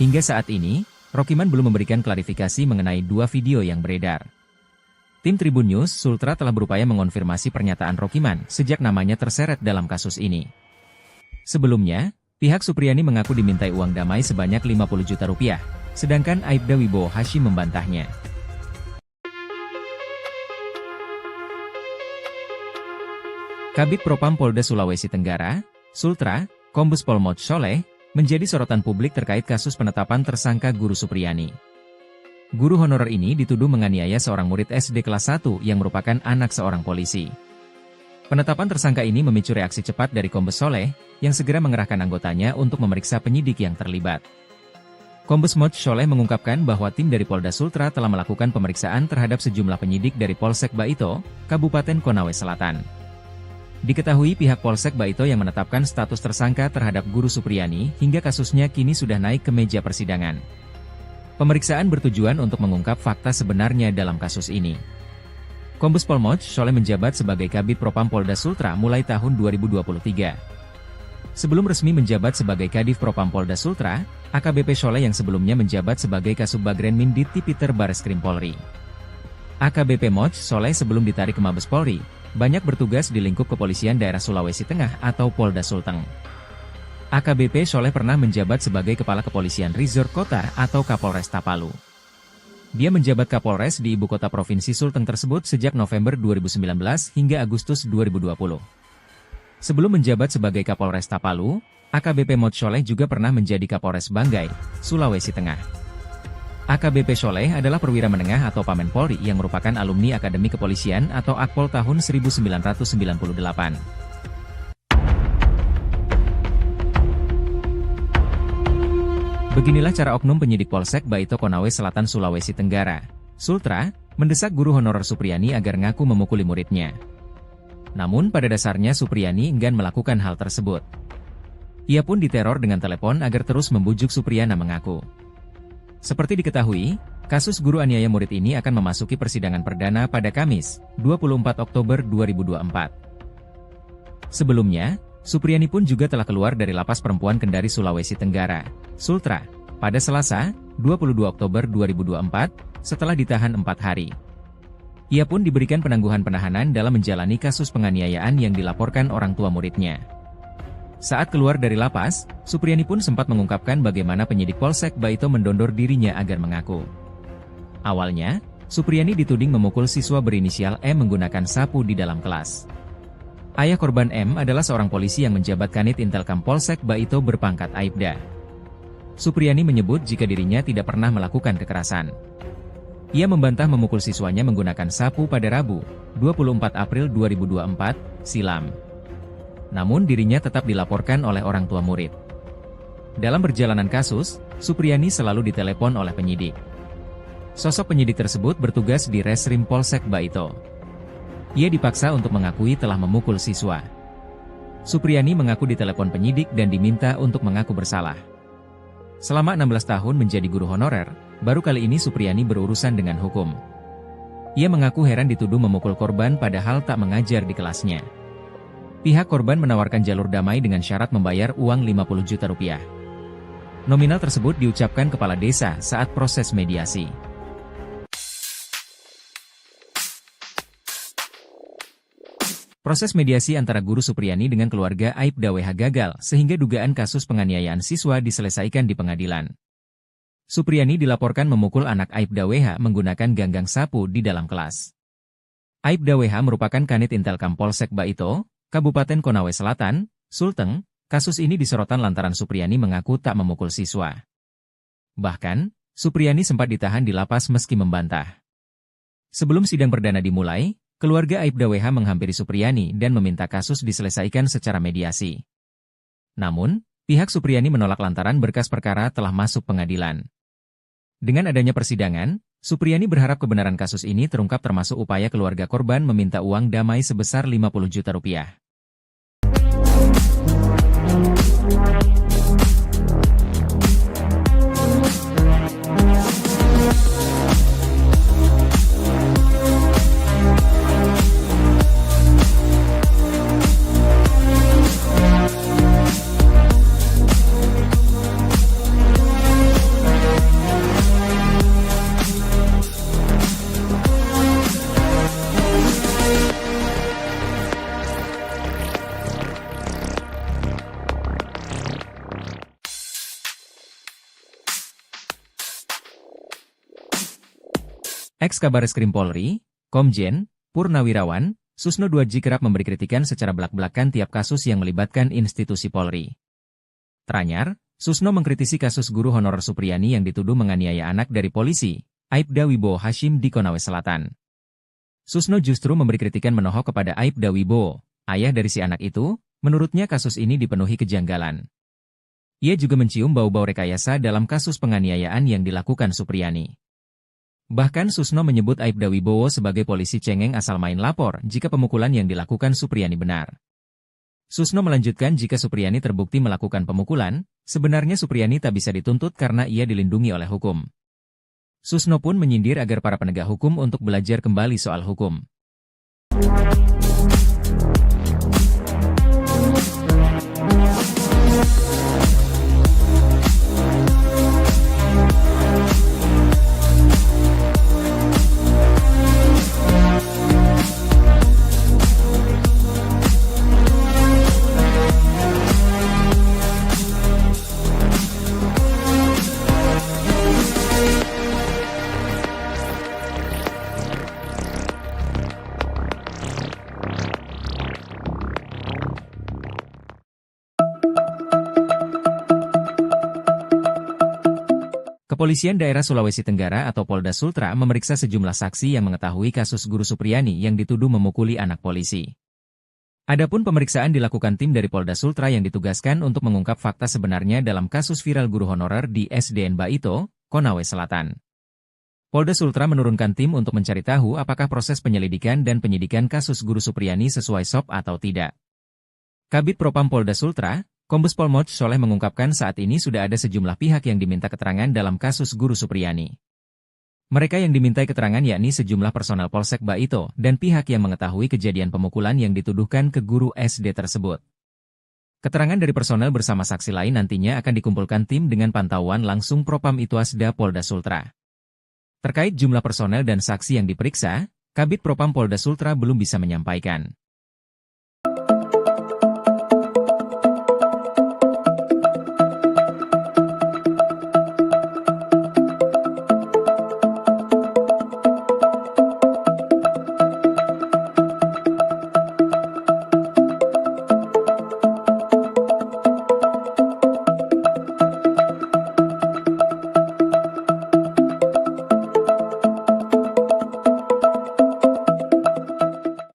Hingga saat ini, Rokiman belum memberikan klarifikasi mengenai dua video yang beredar. Tim Tribun News Sultra telah berupaya mengonfirmasi pernyataan Rokiman sejak namanya terseret dalam kasus ini. Sebelumnya, pihak Supriyani mengaku dimintai uang damai sebanyak 50 juta rupiah, sedangkan Aibda Wibowo Hashim membantahnya. Kabid Propam Polda Sulawesi Tenggara, Sultra, Kombes Pol Mot Soleh, menjadi sorotan publik terkait kasus penetapan tersangka guru Supriyani. Guru honorer ini dituduh menganiaya seorang murid SD kelas 1 yang merupakan anak seorang polisi. Penetapan tersangka ini memicu reaksi cepat dari Kombes Soleh, yang segera mengerahkan anggotanya untuk memeriksa penyidik yang terlibat. Kombes Mot Soleh mengungkapkan bahwa tim dari Polda Sultra telah melakukan pemeriksaan terhadap sejumlah penyidik dari Polsek Baito, Kabupaten Konawe Selatan. Diketahui pihak Polsek Baito yang menetapkan status tersangka terhadap guru Supriyani hingga kasusnya kini sudah naik ke meja persidangan. Pemeriksaan bertujuan untuk mengungkap fakta sebenarnya dalam kasus ini. Kombes Pol Mot Soleh menjabat sebagai Kabid Propam Polda Sultra mulai tahun 2023. Sebelum resmi menjabat sebagai Kadif Propam Polda Sultra, AKBP Soleh yang sebelumnya menjabat sebagai Kasubagren Mindit Tipiter Bareskrim Polri. AKBP Mot Soleh sebelum ditarik ke Mabes Polri, banyak bertugas di lingkup kepolisian daerah Sulawesi Tengah atau Polda Sulteng. AKBP Soleh pernah menjabat sebagai Kepala Kepolisian Resort Kota atau Kapolres Tapalu. Dia menjabat Kapolres di ibu kota Provinsi Sulteng tersebut sejak November 2019 hingga Agustus 2020. Sebelum menjabat sebagai Kapolres Tapalu, AKBP Mot Soleh juga pernah menjadi Kapolres Banggai, Sulawesi Tengah. AKBP Soleh adalah perwira menengah atau Pamen Polri yang merupakan alumni Akademi Kepolisian atau Akpol tahun 1998. Beginilah cara oknum penyidik Polsek Baito Konawe Selatan Sulawesi Tenggara, Sultra, mendesak guru honorer Supriyani agar ngaku memukuli muridnya. Namun pada dasarnya Supriyani enggan melakukan hal tersebut. Ia pun diteror dengan telepon agar terus membujuk Supriyana mengaku. Seperti diketahui, kasus guru aniaya murid ini akan memasuki persidangan perdana pada Kamis, 24 Oktober 2024. Sebelumnya, Supriyani pun juga telah keluar dari Lapas Perempuan Kendari Sulawesi Tenggara, Sultra, pada Selasa, 22 Oktober 2024, setelah ditahan 4 hari. Ia pun diberikan penangguhan penahanan dalam menjalani kasus penganiayaan yang dilaporkan orang tua muridnya. Saat keluar dari lapas, Supriyani pun sempat mengungkapkan bagaimana penyidik Polsek Baito mendondor dirinya agar mengaku. Awalnya, Supriyani dituding memukul siswa berinisial M menggunakan sapu di dalam kelas. Ayah korban M adalah seorang polisi yang menjabat Kanit Intelkam Polsek Baito berpangkat Aibda. Supriyani menyebut jika dirinya tidak pernah melakukan kekerasan. Ia membantah memukul siswanya menggunakan sapu pada Rabu, 24 April 2024, silam. Namun dirinya tetap dilaporkan oleh orang tua murid. Dalam perjalanan kasus, Supriyani selalu ditelepon oleh penyidik. Sosok penyidik tersebut bertugas di Reskrim Polsek Baito. Ia dipaksa untuk mengakui telah memukul siswa. Supriyani mengaku ditelepon penyidik dan diminta untuk mengaku bersalah. Selama 16 tahun menjadi guru honorer, baru kali ini Supriyani berurusan dengan hukum. Ia mengaku heran dituduh memukul korban padahal tak mengajar di kelasnya. Pihak korban menawarkan jalur damai dengan syarat membayar uang 50 juta rupiah. Nominal tersebut diucapkan kepala desa saat proses mediasi. Proses mediasi antara guru Supriyani dengan keluarga Aibda WH gagal sehingga dugaan kasus penganiayaan siswa diselesaikan di pengadilan. Supriyani dilaporkan memukul anak Aibda WH menggunakan ganggang sapu di dalam kelas. Aibda WH merupakan Kanit Intelkam Polsek Baito, Kabupaten Konawe Selatan, Sulteng. Kasus ini disorotan lantaran Supriyani mengaku tak memukul siswa. Bahkan, Supriyani sempat ditahan di lapas meski membantah. Sebelum sidang perdana dimulai, keluarga Aibda WH menghampiri Supriyani dan meminta kasus diselesaikan secara mediasi. Namun, pihak Supriyani menolak lantaran berkas perkara telah masuk pengadilan. Dengan adanya persidangan, Supriyani berharap kebenaran kasus ini terungkap termasuk upaya keluarga korban meminta uang damai sebesar 50 juta rupiah. Ex-Kabareskrim Polri, Komjen, Purnawirawan, Susno Duadji kerap memberi kritikan secara belak-belakan tiap kasus yang melibatkan institusi Polri. Teranyar, Susno mengkritisi kasus guru honorer Supriyani yang dituduh menganiaya anak dari polisi, Aibda Wibowo Hashim di Konawe Selatan. Susno justru memberi kritikan menohok kepada Aibda Wibowo, ayah dari si anak itu. Menurutnya kasus ini dipenuhi kejanggalan. Ia juga mencium bau-bau rekayasa dalam kasus penganiayaan yang dilakukan Supriyani. Bahkan Susno menyebut Aibda Wibowo sebagai polisi cengeng asal main lapor jika pemukulan yang dilakukan Supriyani benar. Susno melanjutkan jika Supriyani terbukti melakukan pemukulan, sebenarnya Supriyani tak bisa dituntut karena ia dilindungi oleh hukum. Susno pun menyindir agar para penegak hukum untuk belajar kembali soal hukum. Kepolisian Daerah Sulawesi Tenggara atau Polda Sultra memeriksa sejumlah saksi yang mengetahui kasus guru Supriyani yang dituduh memukuli anak polisi. Adapun pemeriksaan dilakukan tim dari Polda Sultra yang ditugaskan untuk mengungkap fakta sebenarnya dalam kasus viral guru honorer di SDN Baito, Konawe Selatan. Polda Sultra menurunkan tim untuk mencari tahu apakah proses penyelidikan dan penyidikan kasus guru Supriyani sesuai SOP atau tidak. Kabid Propam Polda Sultra, Kombes Pol Moch Soleh mengungkapkan saat ini sudah ada sejumlah pihak yang diminta keterangan dalam kasus guru Supriyani. Mereka yang dimintai keterangan yakni sejumlah personel Polsek Baito dan pihak yang mengetahui kejadian pemukulan yang dituduhkan ke guru SD tersebut. Keterangan dari personel bersama saksi lain nantinya akan dikumpulkan tim dengan pantauan langsung Propam Itwasda Polda Sultra. Terkait jumlah personel dan saksi yang diperiksa, Kabid Propam Polda Sultra belum bisa menyampaikan.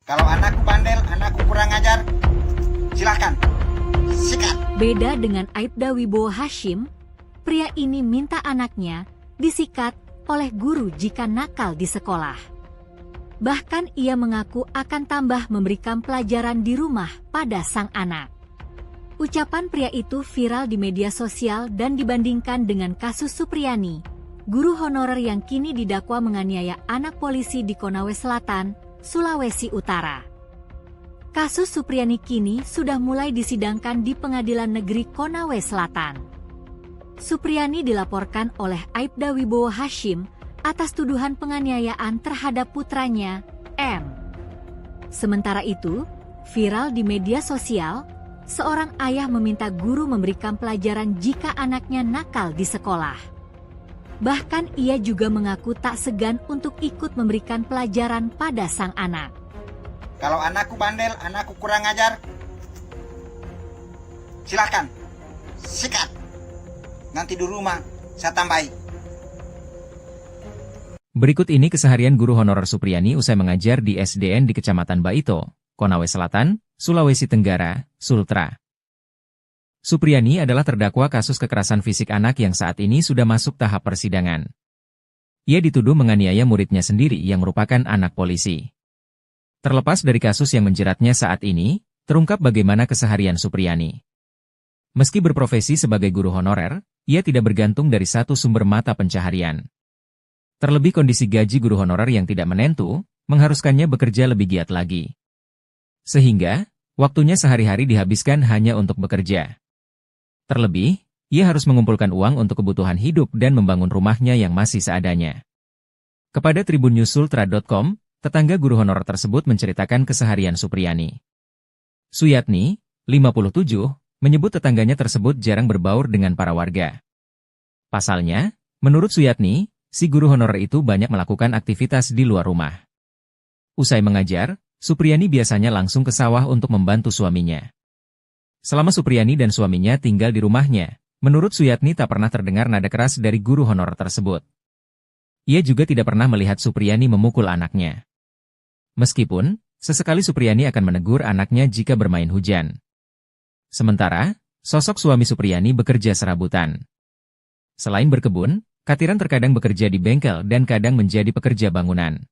Kalau anakku bandel, anakku kurang ajar, silahkan, sikat. Beda dengan Aibda Wibowo Hashim, pria ini minta anaknya disikat oleh guru jika nakal di sekolah. Bahkan ia mengaku akan tambah memberikan pelajaran di rumah pada sang anak. Ucapan pria itu viral di media sosial dan dibandingkan dengan kasus Supriyani, guru honorer yang kini didakwa menganiaya anak polisi di Konawe Selatan, Sulawesi Utara. Kasus Supriyani kini sudah mulai disidangkan di Pengadilan Negeri Konawe Selatan. Supriyani dilaporkan oleh Aibda Wibowo Hashim atas tuduhan penganiayaan terhadap putranya, M. Sementara itu, viral di media sosial, seorang ayah meminta guru memberikan pelajaran jika anaknya nakal di sekolah. Bahkan ia juga mengaku tak segan untuk ikut memberikan pelajaran pada sang anak. Kalau anakku bandel, anakku kurang ajar, silahkan, sikat. Nanti di rumah saya tambahi. Berikut ini keseharian guru honorer Supriyani usai mengajar di SDN di Kecamatan Baito, Konawe Selatan, Sulawesi Tenggara, Sultra. Supriyani adalah terdakwa kasus kekerasan fisik anak yang saat ini sudah masuk tahap persidangan. Ia dituduh menganiaya muridnya sendiri yang merupakan anak polisi. Terlepas dari kasus yang menjeratnya saat ini, terungkap bagaimana keseharian Supriyani. Meski berprofesi sebagai guru honorer, ia tidak bergantung dari satu sumber mata pencaharian. Terlebih kondisi gaji guru honorer yang tidak menentu, mengharuskannya bekerja lebih giat lagi. Sehingga, waktunya sehari-hari dihabiskan hanya untuk bekerja. Terlebih, ia harus mengumpulkan uang untuk kebutuhan hidup dan membangun rumahnya yang masih seadanya. Kepada tribunnews.sultra.com, tetangga guru honorer tersebut menceritakan keseharian Supriyani. Suyatni, 57, menyebut tetangganya tersebut jarang berbaur dengan para warga. Pasalnya, menurut Suyatni, si guru honorer itu banyak melakukan aktivitas di luar rumah. Usai mengajar, Supriyani biasanya langsung ke sawah untuk membantu suaminya. Selama Supriyani dan suaminya tinggal di rumahnya, menurut Suyatni tak pernah terdengar nada keras dari guru honorer tersebut. Ia juga tidak pernah melihat Supriyani memukul anaknya. Meskipun, sesekali Supriyani akan menegur anaknya jika bermain hujan. Sementara, sosok suami Supriyani bekerja serabutan. Selain berkebun, Katiran terkadang bekerja di bengkel dan kadang menjadi pekerja bangunan.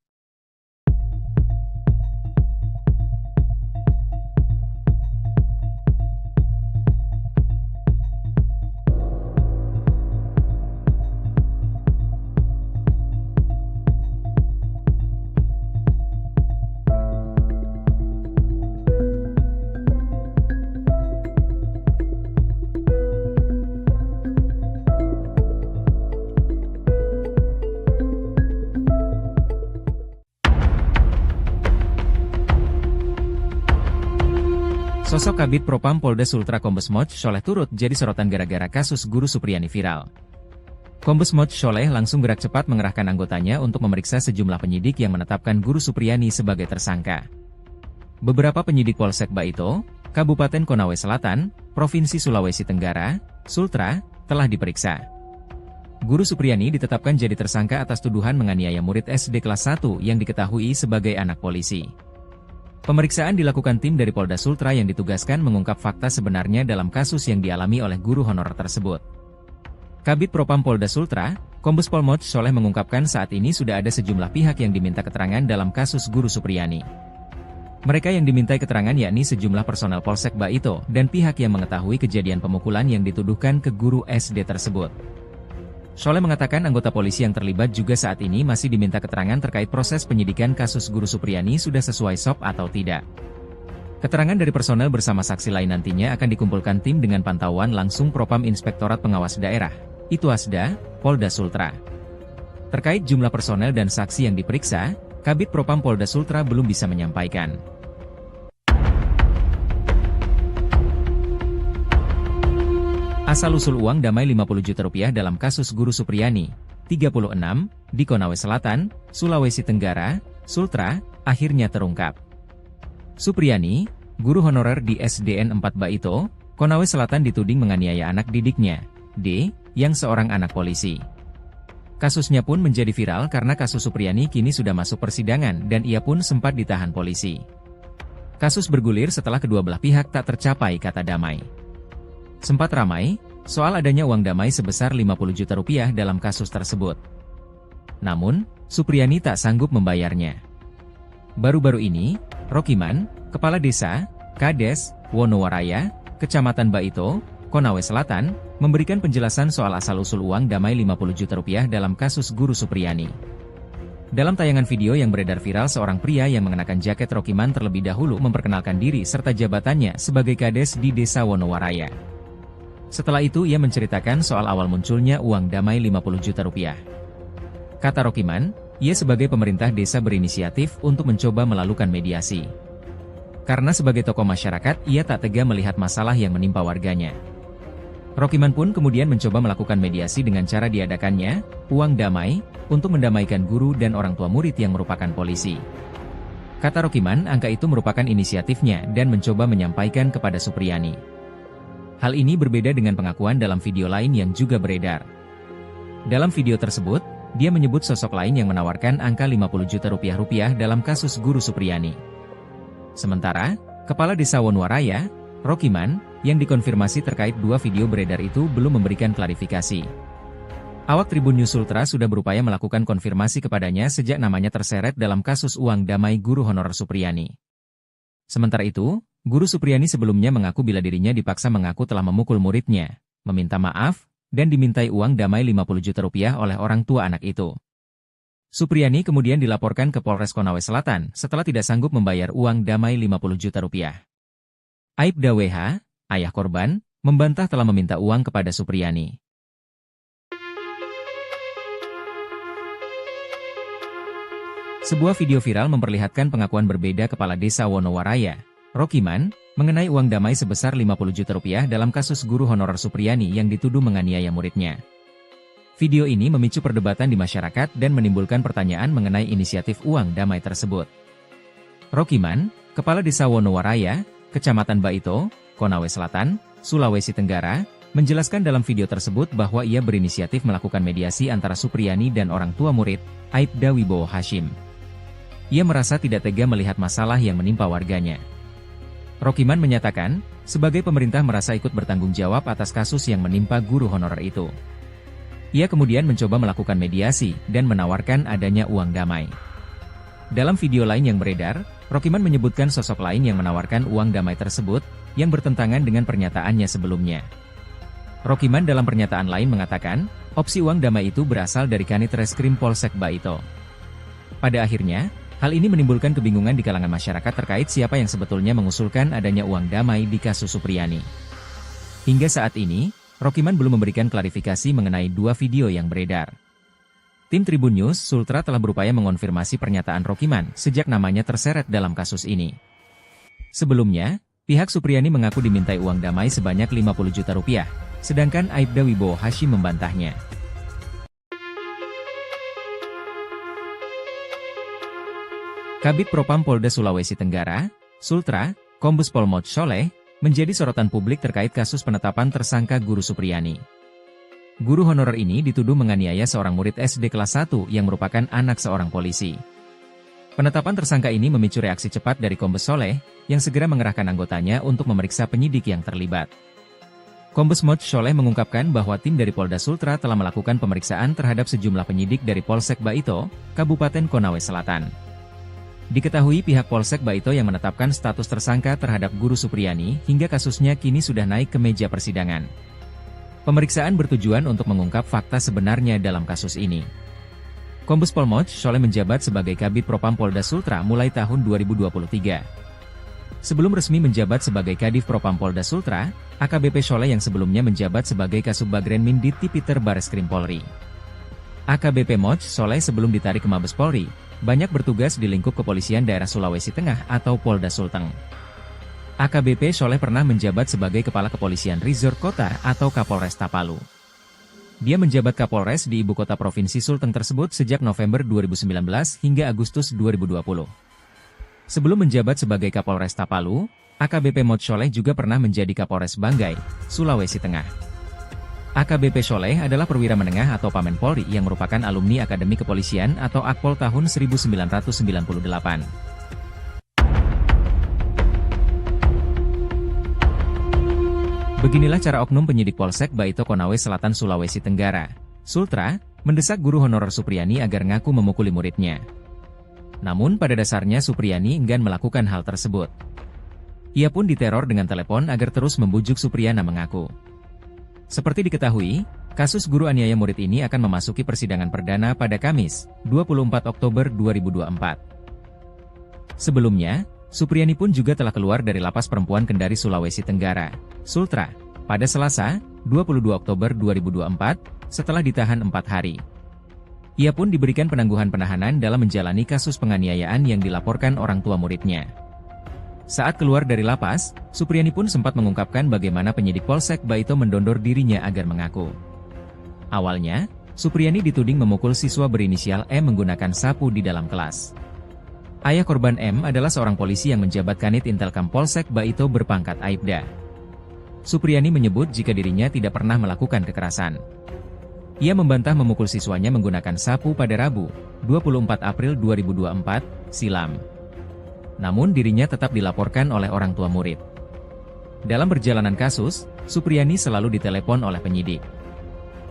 Sosok Kabid Propam Polda Sultra Kombes Moch Sholeh turut jadi sorotan gara-gara kasus guru Supriyani viral. Kombes Moch Sholeh langsung gerak cepat mengerahkan anggotanya untuk memeriksa sejumlah penyidik yang menetapkan guru Supriyani sebagai tersangka. Beberapa penyidik Polsek Baito, Kabupaten Konawe Selatan, Provinsi Sulawesi Tenggara, Sultra, telah diperiksa. Guru Supriyani ditetapkan jadi tersangka atas tuduhan menganiaya murid SD kelas 1 yang diketahui sebagai anak polisi. Pemeriksaan dilakukan tim dari Polda Sultra yang ditugaskan mengungkap fakta sebenarnya dalam kasus yang dialami oleh guru honorer tersebut. Kabid Propam Polda Sultra, Kombes Pol Moch Sholeh mengungkapkan saat ini sudah ada sejumlah pihak yang diminta keterangan dalam kasus guru Supriyani. Mereka yang dimintai keterangan yakni sejumlah personel Polsek Baito dan pihak yang mengetahui kejadian pemukulan yang dituduhkan ke guru SD tersebut. Sholeh mengatakan anggota polisi yang terlibat juga saat ini masih diminta keterangan terkait proses penyidikan kasus guru Supriyani sudah sesuai SOP atau tidak. Keterangan dari personel bersama saksi lain nantinya akan dikumpulkan tim dengan pantauan langsung Propam Inspektorat Pengawas Daerah, Ituasda, Polda Sultra. Terkait jumlah personel dan saksi yang diperiksa, Kabid Propam Polda Sultra belum bisa menyampaikan. Asal-usul uang damai Rp50 juta dalam kasus guru Supriyani, 36, di Konawe Selatan, Sulawesi Tenggara, Sultra, akhirnya terungkap. Supriyani, guru honorer di SDN 4 Baito, Konawe Selatan dituding menganiaya anak didiknya, D, yang seorang anak polisi. Kasusnya pun menjadi viral karena kasus Supriyani kini sudah masuk persidangan dan ia pun sempat ditahan polisi. Kasus bergulir setelah kedua belah pihak tak tercapai kata damai. Sempat ramai soal adanya uang damai sebesar Rp50 juta dalam kasus tersebut. Namun, Supriyani tak sanggup membayarnya. Baru-baru ini, Rokiman, Kepala Desa, Kades, Wonowaraya, Kecamatan Baito, Konawe Selatan, memberikan penjelasan soal asal-usul uang damai Rp50 juta dalam kasus guru Supriyani. Dalam tayangan video yang beredar viral, seorang pria yang mengenakan jaket Rokiman terlebih dahulu memperkenalkan diri serta jabatannya sebagai Kades di Desa Wonowaraya. Setelah itu ia menceritakan soal awal munculnya uang damai Rp50 juta. Kata Rokiman, ia sebagai pemerintah desa berinisiatif untuk mencoba melakukan mediasi. Karena sebagai tokoh masyarakat, ia tak tega melihat masalah yang menimpa warganya. Rokiman pun kemudian mencoba melakukan mediasi dengan cara diadakannya uang damai untuk mendamaikan guru dan orang tua murid yang merupakan polisi. Kata Rokiman, angka itu merupakan inisiatifnya dan mencoba menyampaikan kepada Supriyani. Hal ini berbeda dengan pengakuan dalam video lain yang juga beredar. Dalam video tersebut, dia menyebut sosok lain yang menawarkan angka 50 juta rupiah dalam kasus Guru Supriyani. Sementara, Kepala Desa Wonowaraya, Rokiman, yang dikonfirmasi terkait dua video beredar itu belum memberikan klarifikasi. Awak Tribun News Sultra sudah berupaya melakukan konfirmasi kepadanya sejak namanya terseret dalam kasus uang damai guru honorer Supriyani. Sementara itu, Guru Supriyani sebelumnya mengaku bila dirinya dipaksa mengaku telah memukul muridnya, meminta maaf, dan dimintai uang damai 50 juta rupiah oleh orang tua anak itu. Supriyani kemudian dilaporkan ke Polres Konawe Selatan setelah tidak sanggup membayar uang damai 50 juta rupiah. Aibda WH, ayah korban, membantah telah meminta uang kepada Supriyani. Sebuah video viral memperlihatkan pengakuan berbeda Kepala Desa Wonowaraya, Rokiman, mengenai uang damai sebesar 50 juta rupiah dalam kasus guru honorer Supriyani yang dituduh menganiaya muridnya. Video ini memicu perdebatan di masyarakat dan menimbulkan pertanyaan mengenai inisiatif uang damai tersebut. Rokiman, Kepala Desa Wonowaraya, Kecamatan Baito, Konawe Selatan, Sulawesi Tenggara, menjelaskan dalam video tersebut bahwa ia berinisiatif melakukan mediasi antara Supriyani dan orang tua murid, Aibda Wibowo Hashim. Ia merasa tidak tega melihat masalah yang menimpa warganya. Rokiman menyatakan, sebagai pemerintah merasa ikut bertanggung jawab atas kasus yang menimpa guru honorer itu. Ia kemudian mencoba melakukan mediasi dan menawarkan adanya uang damai. Dalam video lain yang beredar, Rokiman menyebutkan sosok lain yang menawarkan uang damai tersebut, yang bertentangan dengan pernyataannya sebelumnya. Rokiman dalam pernyataan lain mengatakan, opsi uang damai itu berasal dari Kanit Reskrim Polsek Baito. Pada akhirnya, hal ini menimbulkan kebingungan di kalangan masyarakat terkait siapa yang sebetulnya mengusulkan adanya uang damai di kasus Supriyani. Hingga saat ini, Rokiman belum memberikan klarifikasi mengenai dua video yang beredar. Tim Tribun News Sultra telah berupaya mengonfirmasi pernyataan Rokiman sejak namanya terseret dalam kasus ini. Sebelumnya, pihak Supriyani mengaku dimintai uang damai sebanyak 50 juta rupiah, sedangkan Aibda Wibowo Hashim membantahnya. Kabid Propam Polda Sulawesi Tenggara, Sultra, Kombes Pol Moj Soleh, menjadi sorotan publik terkait kasus penetapan tersangka Guru Supriyani. Guru honorer ini dituduh menganiaya seorang murid SD kelas 1 yang merupakan anak seorang polisi. Penetapan tersangka ini memicu reaksi cepat dari Kombes Soleh, yang segera mengerahkan anggotanya untuk memeriksa penyidik yang terlibat. Kombes Moj Soleh mengungkapkan bahwa tim dari Polda Sultra telah melakukan pemeriksaan terhadap sejumlah penyidik dari Polsek Baito, Kabupaten Konawe Selatan. Diketahui pihak Polsek Baito yang menetapkan status tersangka terhadap Guru Supriyani hingga kasusnya kini sudah naik ke meja persidangan. Pemeriksaan bertujuan untuk mengungkap fakta sebenarnya dalam kasus ini. Kombes Pol Moj Soleh menjabat sebagai Kabid Propam Polda Sultra mulai tahun 2023. Sebelum resmi menjabat sebagai Kadif Propam Polda Sultra, AKBP Soleh yang sebelumnya menjabat sebagai Kasubagren Mindit Tipiter Bareskrim Polri. AKBP Moj Soleh sebelum ditarik ke Mabes Polri, banyak bertugas di lingkup kepolisian daerah Sulawesi Tengah atau Polda Sulteng. AKBP Soleh pernah menjabat sebagai Kepala Kepolisian Resort Kota atau Kapolres Palu. Dia menjabat Kapolres di ibu kota provinsi Sulteng tersebut sejak November 2019 hingga Agustus 2020. Sebelum menjabat sebagai Kapolres Palu, AKBP Moj Soleh juga pernah menjadi Kapolres Banggai, Sulawesi Tengah. AKBP Soleh adalah perwira menengah atau Pamen Polri yang merupakan alumni Akademi Kepolisian atau Akpol tahun 1998. Beginilah cara oknum penyidik Polsek Baito Konawe Selatan Sulawesi Tenggara, Sultra, mendesak guru honorer Supriyani agar ngaku memukuli muridnya. Namun pada dasarnya Supriyani enggan melakukan hal tersebut. Ia pun diteror dengan telepon agar terus membujuk Supriyana mengaku. Seperti diketahui, kasus guru aniaya murid ini akan memasuki persidangan perdana pada Kamis, 24 Oktober 2024. Sebelumnya, Supriyani pun juga telah keluar dari Lapas Perempuan Kendari Sulawesi Tenggara, Sultra, pada Selasa, 22 Oktober 2024, setelah ditahan 4 hari. Ia pun diberikan penangguhan penahanan dalam menjalani kasus penganiayaan yang dilaporkan orang tua muridnya. Saat keluar dari lapas, Supriyani pun sempat mengungkapkan bagaimana penyidik Polsek Baito mendondor dirinya agar mengaku. Awalnya, Supriyani dituding memukul siswa berinisial M menggunakan sapu di dalam kelas. Ayah korban M adalah seorang polisi yang menjabat Kanit Intelkam Polsek Baito berpangkat Aibda. Supriyani menyebut jika dirinya tidak pernah melakukan kekerasan. Ia membantah memukul siswanya menggunakan sapu pada Rabu, 24 April 2024, silam. Namun dirinya tetap dilaporkan oleh orang tua murid. Dalam perjalanan kasus, Supriyani selalu ditelepon oleh penyidik.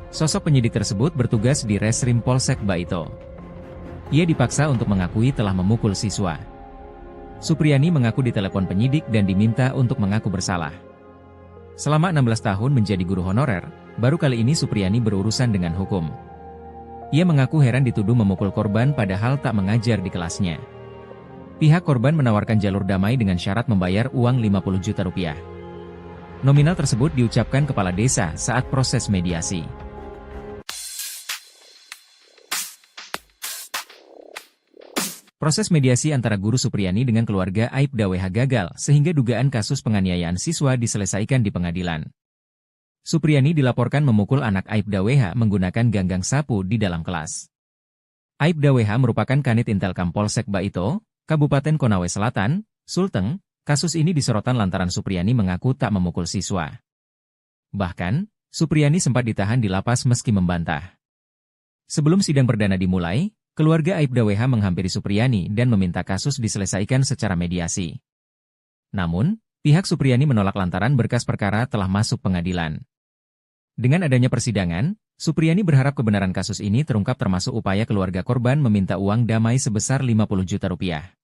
Sosok penyidik tersebut bertugas di Reskrim Polsek Baito. Ia dipaksa untuk mengakui telah memukul siswa. Supriyani mengaku ditelepon penyidik dan diminta untuk mengaku bersalah. Selama 16 tahun menjadi guru honorer, baru kali ini Supriyani berurusan dengan hukum. Ia mengaku heran dituduh memukul korban padahal tak mengajar di kelasnya. Pihak korban menawarkan jalur damai dengan syarat membayar uang 50 juta rupiah. Nominal tersebut diucapkan kepala desa saat proses mediasi. Proses mediasi antara guru Supriyani dengan keluarga Aibda WH gagal sehingga dugaan kasus penganiayaan siswa diselesaikan di pengadilan. Supriyani dilaporkan memukul anak Aibda WH menggunakan ganggang sapu di dalam kelas. Aibda WH merupakan Kanit Intelkam Polsek Baito, Kabupaten Konawe Selatan, Sulteng. Kasus ini disorotan lantaran Supriyani mengaku tak memukul siswa. Bahkan, Supriyani sempat ditahan di lapas meski membantah. Sebelum sidang perdana dimulai, keluarga Aibda WH menghampiri Supriyani dan meminta kasus diselesaikan secara mediasi. Namun, pihak Supriyani menolak lantaran berkas perkara telah masuk pengadilan. Dengan adanya persidangan, Supriyani berharap kebenaran kasus ini terungkap termasuk upaya keluarga korban meminta uang damai sebesar 50 juta rupiah.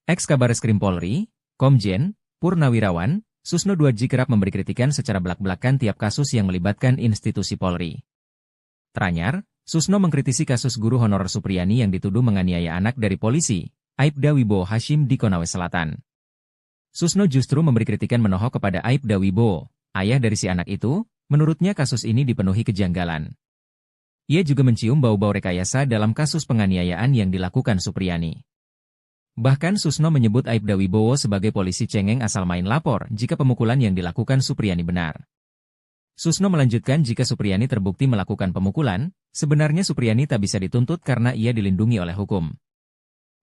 Ex-Kabareskrim Polri, Komjen, Purnawirawan, Susno Duadji kerap memberi kritikan secara belak-belakan tiap kasus yang melibatkan institusi Polri. Teranyar, Susno mengkritisi kasus guru honorer Supriyani yang dituduh menganiaya anak dari polisi, Aibda Wibowo Hashim di Konawe Selatan. Susno justru memberi kritikan menohok kepada Aibda Wibowo, ayah dari si anak itu. Menurutnya kasus ini dipenuhi kejanggalan. Ia juga mencium bau-bau rekayasa dalam kasus penganiayaan yang dilakukan Supriyani. Bahkan Susno menyebut Aibda Wibowo sebagai polisi cengeng asal main lapor jika pemukulan yang dilakukan Supriyani benar. Susno melanjutkan jika Supriyani terbukti melakukan pemukulan, sebenarnya Supriyani tak bisa dituntut karena ia dilindungi oleh hukum.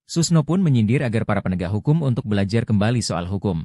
Susno pun menyindir agar para penegak hukum untuk belajar kembali soal hukum.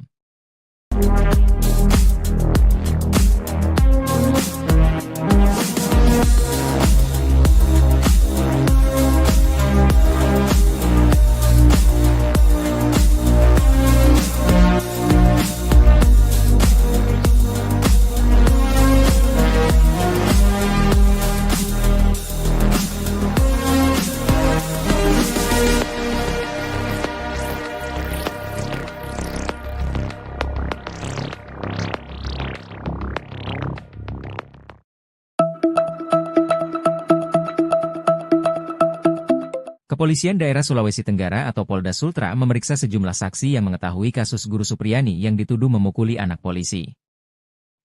Kepolisian Daerah Sulawesi Tenggara atau Polda Sultra memeriksa sejumlah saksi yang mengetahui kasus guru Supriyani yang dituduh memukuli anak polisi.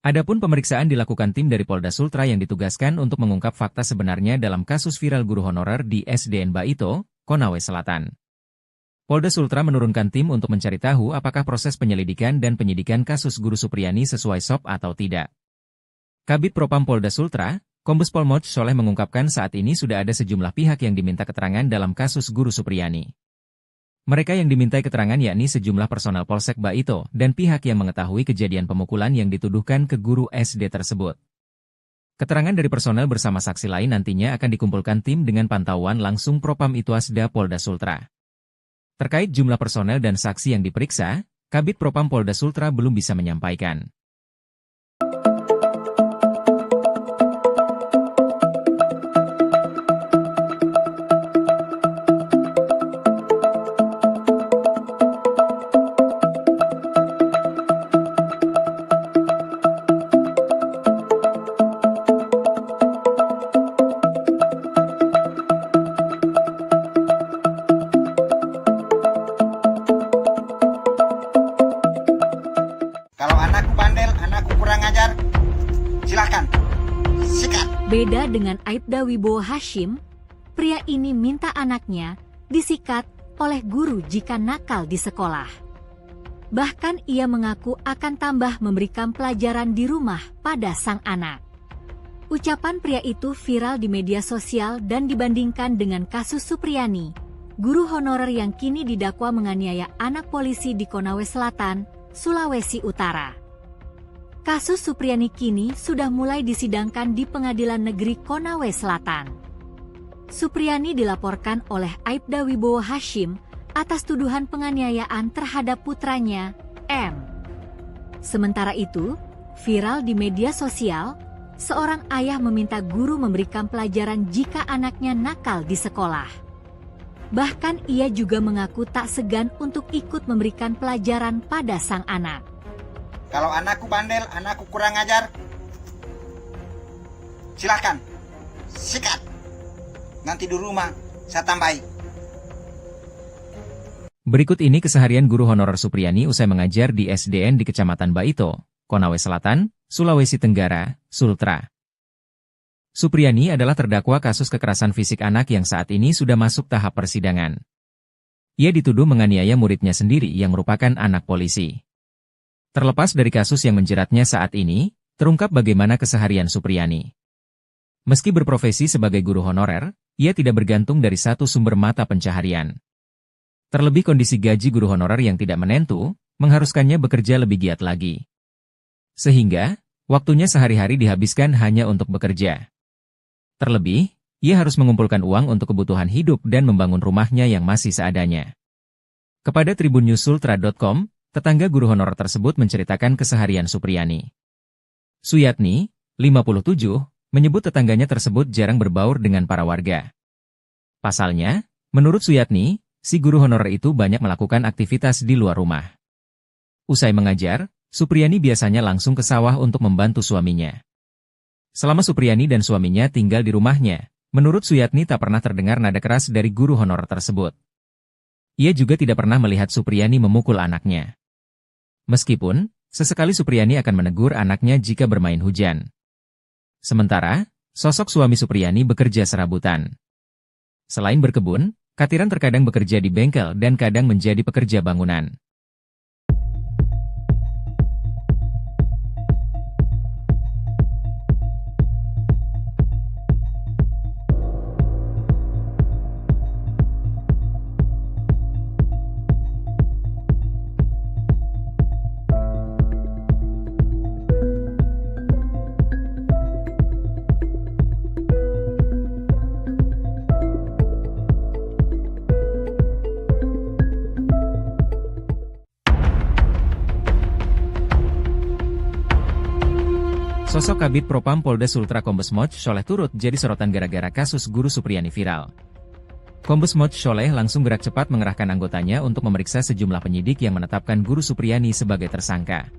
Adapun pemeriksaan dilakukan tim dari Polda Sultra yang ditugaskan untuk mengungkap fakta sebenarnya dalam kasus viral guru honorer di SDN Baito, Konawe Selatan. Polda Sultra menurunkan tim untuk mencari tahu apakah proses penyelidikan dan penyidikan kasus guru Supriyani sesuai SOP atau tidak. Kabid Propam Polda Sultra, Kombes Pol Moch Soleh mengungkapkan saat ini sudah ada sejumlah pihak yang diminta keterangan dalam kasus guru Supriyani. Mereka yang dimintai keterangan yakni sejumlah personel Polsek Baito dan pihak yang mengetahui kejadian pemukulan yang dituduhkan ke guru SD tersebut. Keterangan dari personel bersama saksi lain nantinya akan dikumpulkan tim dengan pantauan langsung Propam Itwasda Polda Sultra. Terkait jumlah personel dan saksi yang diperiksa, Kabid Propam Polda Sultra belum bisa menyampaikan. Beda dengan Aibda Wibowo Hashim, pria ini minta anaknya disikat oleh guru jika nakal di sekolah. Bahkan ia mengaku akan tambah memberikan pelajaran di rumah pada sang anak. Ucapan pria itu viral di media sosial dan dibandingkan dengan kasus Supriyani, guru honorer yang kini didakwa menganiaya anak polisi di Konawe Selatan, Sulawesi Utara. Kasus Supriyani kini sudah mulai disidangkan di Pengadilan Negeri Konawe Selatan. Supriyani dilaporkan oleh Aibda Wibowo Hashim atas tuduhan penganiayaan terhadap putranya, M. Sementara itu, viral di media sosial, seorang ayah meminta guru memberikan pelajaran jika anaknya nakal di sekolah. Bahkan ia juga mengaku tak segan untuk ikut memberikan pelajaran pada sang anak. Kalau anakku bandel, anakku kurang ajar, silakan sikat. Nanti di rumah saya tambahi. Berikut ini keseharian guru honorer Supriyani usai mengajar di SDN di Kecamatan Baito, Konawe Selatan, Sulawesi Tenggara, Sultra. Supriyani adalah terdakwa kasus kekerasan fisik anak yang saat ini sudah masuk tahap persidangan. Ia dituduh menganiaya muridnya sendiri yang merupakan anak polisi. Terlepas dari kasus yang menjeratnya saat ini, terungkap bagaimana keseharian Supriyani. Meski berprofesi sebagai guru honorer, ia tidak bergantung dari satu sumber mata pencaharian. Terlebih kondisi gaji guru honorer yang tidak menentu, mengharuskannya bekerja lebih giat lagi. Sehingga, waktunya sehari-hari dihabiskan hanya untuk bekerja. Terlebih, ia harus mengumpulkan uang untuk kebutuhan hidup dan membangun rumahnya yang masih seadanya. Kepada tribunnews.sultra.com, tetangga guru honorer tersebut menceritakan keseharian Supriyani. Suyatni, 57, menyebut tetangganya tersebut jarang berbaur dengan para warga. Pasalnya, menurut Suyatni, si guru honorer itu banyak melakukan aktivitas di luar rumah. Usai mengajar, Supriyani biasanya langsung ke sawah untuk membantu suaminya. Selama Supriyani dan suaminya tinggal di rumahnya, menurut Suyatni tak pernah terdengar nada keras dari guru honorer tersebut. Ia juga tidak pernah melihat Supriyani memukul anaknya. Meskipun, sesekali Supriyani akan menegur anaknya jika bermain hujan. Sementara, sosok suami Supriyani bekerja serabutan. Selain berkebun, Katiran terkadang bekerja di bengkel dan kadang menjadi pekerja bangunan. Sosok Kabid Propam Polda Sultra Kombes Moch Sholeh turut jadi sorotan gara-gara kasus guru Supriyani viral. Kombes Moch Sholeh langsung gerak cepat mengerahkan anggotanya untuk memeriksa sejumlah penyidik yang menetapkan guru Supriyani sebagai tersangka.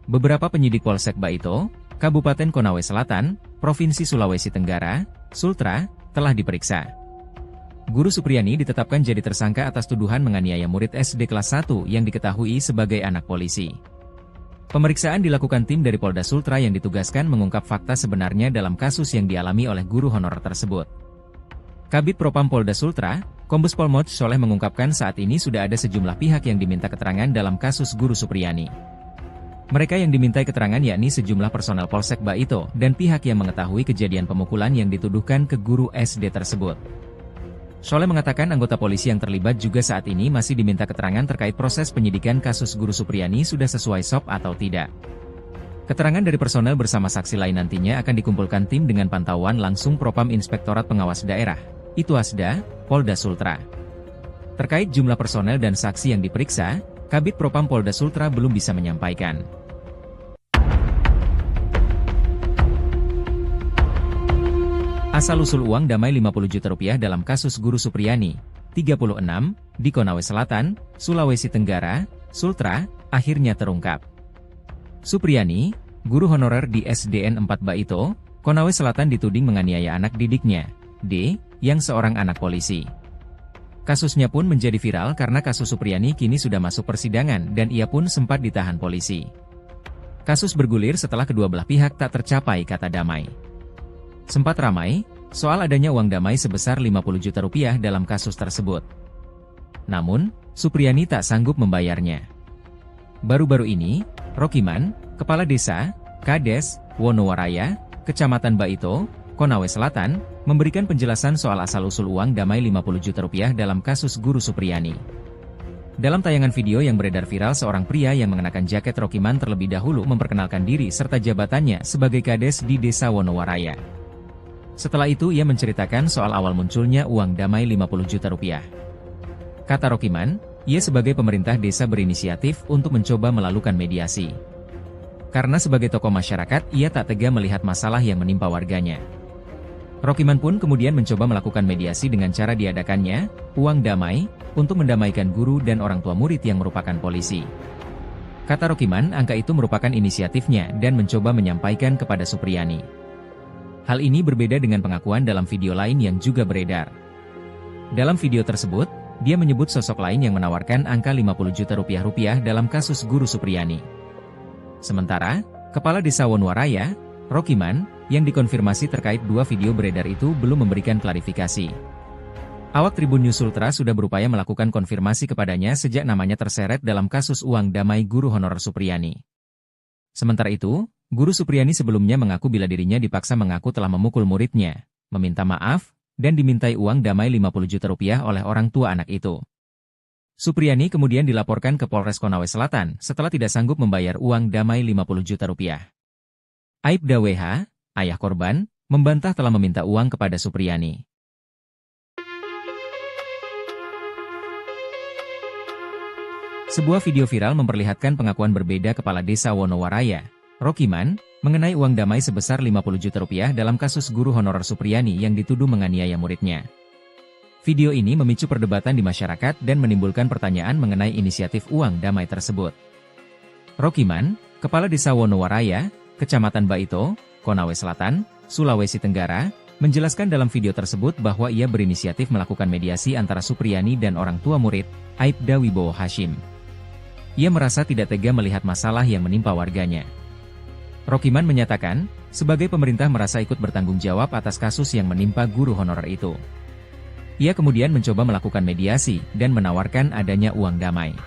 Beberapa penyidik Polsek Baito, Kabupaten Konawe Selatan, Provinsi Sulawesi Tenggara, Sultra, telah diperiksa. Guru Supriyani ditetapkan jadi tersangka atas tuduhan menganiaya murid SD kelas 1 yang diketahui sebagai anak polisi. Pemeriksaan dilakukan tim dari Polda Sultra yang ditugaskan mengungkap fakta sebenarnya dalam kasus yang dialami oleh guru honorer tersebut. Kabid Propam Polda Sultra, Kombes Pol Moch Sholeh mengungkapkan saat ini sudah ada sejumlah pihak yang diminta keterangan dalam kasus guru Supriyani. Mereka yang dimintai keterangan yakni sejumlah personel Polsek Baito dan pihak yang mengetahui kejadian pemukulan yang dituduhkan ke guru SD tersebut. Sholeh mengatakan anggota polisi yang terlibat juga saat ini masih diminta keterangan terkait proses penyidikan kasus guru Supriyani sudah sesuai SOP atau tidak. Keterangan dari personel bersama saksi lain nantinya akan dikumpulkan tim dengan pantauan langsung Propam Inspektorat Pengawas Daerah, Ituasda, Polda Sultra. Terkait jumlah personel dan saksi yang diperiksa, Kabid Propam Polda Sultra belum bisa menyampaikan. Asal-usul uang damai Rp50 juta dalam kasus guru Supriyani, 36, di Konawe Selatan, Sulawesi Tenggara, Sultra, akhirnya terungkap. Supriyani, guru honorer di SDN 4 Baito, Konawe Selatan dituding menganiaya anak didiknya, D, yang seorang anak polisi. Kasusnya pun menjadi viral karena kasus Supriyani kini sudah masuk persidangan dan ia pun sempat ditahan polisi. Kasus bergulir setelah kedua belah pihak tak tercapai kata damai. Sempat ramai soal adanya uang damai sebesar 50 juta rupiah dalam kasus tersebut. Namun, Supriyani tak sanggup membayarnya. Baru-baru ini, Rokiman, Kepala Desa, Kades, Wonowaraya, Kecamatan Baito, Konawe Selatan, memberikan penjelasan soal asal-usul uang damai 50 juta rupiah dalam kasus Guru Supriyani. Dalam tayangan video yang beredar viral, seorang pria yang mengenakan jaket Rokiman terlebih dahulu memperkenalkan diri serta jabatannya sebagai Kades di Desa Wonowaraya. Setelah itu ia menceritakan soal awal munculnya uang damai 50 juta rupiah. Kata Rokiman, ia sebagai pemerintah desa berinisiatif untuk mencoba melakukan mediasi. Karena sebagai tokoh masyarakat, ia tak tega melihat masalah yang menimpa warganya. Rokiman pun kemudian mencoba melakukan mediasi dengan cara diadakannya uang damai untuk mendamaikan guru dan orang tua murid yang merupakan polisi. Kata Rokiman, angka itu merupakan inisiatifnya dan mencoba menyampaikan kepada Supriyani. Hal ini berbeda dengan pengakuan dalam video lain yang juga beredar. Dalam video tersebut, dia menyebut sosok lain yang menawarkan angka 50 juta rupiah dalam kasus Guru Supriyani. Sementara, Kepala Desa Wonowaraya, Rokiman, yang dikonfirmasi terkait dua video beredar itu belum memberikan klarifikasi. Awak Tribun News Sultra sudah berupaya melakukan konfirmasi kepadanya sejak namanya terseret dalam kasus uang damai guru honorer Supriyani. Sementara itu, Guru Supriyani sebelumnya mengaku bila dirinya dipaksa mengaku telah memukul muridnya, meminta maaf, dan dimintai uang damai 50 juta rupiah oleh orang tua anak itu. Supriyani kemudian dilaporkan ke Polres Konawe Selatan setelah tidak sanggup membayar uang damai 50 juta rupiah. Aibda WH, ayah korban, membantah telah meminta uang kepada Supriyani. Sebuah video viral memperlihatkan pengakuan berbeda Kepala Desa Wonowaraya, Rokiman, mengenai uang damai sebesar 50 juta rupiah dalam kasus guru honorer Supriyani yang dituduh menganiaya muridnya. Video ini memicu perdebatan di masyarakat dan menimbulkan pertanyaan mengenai inisiatif uang damai tersebut. Rokiman, Kepala Desa Wonowaraya, Kecamatan Baito, Konawe Selatan, Sulawesi Tenggara, menjelaskan dalam video tersebut bahwa ia berinisiatif melakukan mediasi antara Supriyani dan orang tua murid, Aibda Wibowo Hashim. Ia merasa tidak tega melihat masalah yang menimpa warganya. Rokiman menyatakan, sebagai pemerintah merasa ikut bertanggung jawab atas kasus yang menimpa guru honorer itu. Ia kemudian mencoba melakukan mediasi dan menawarkan adanya uang damai.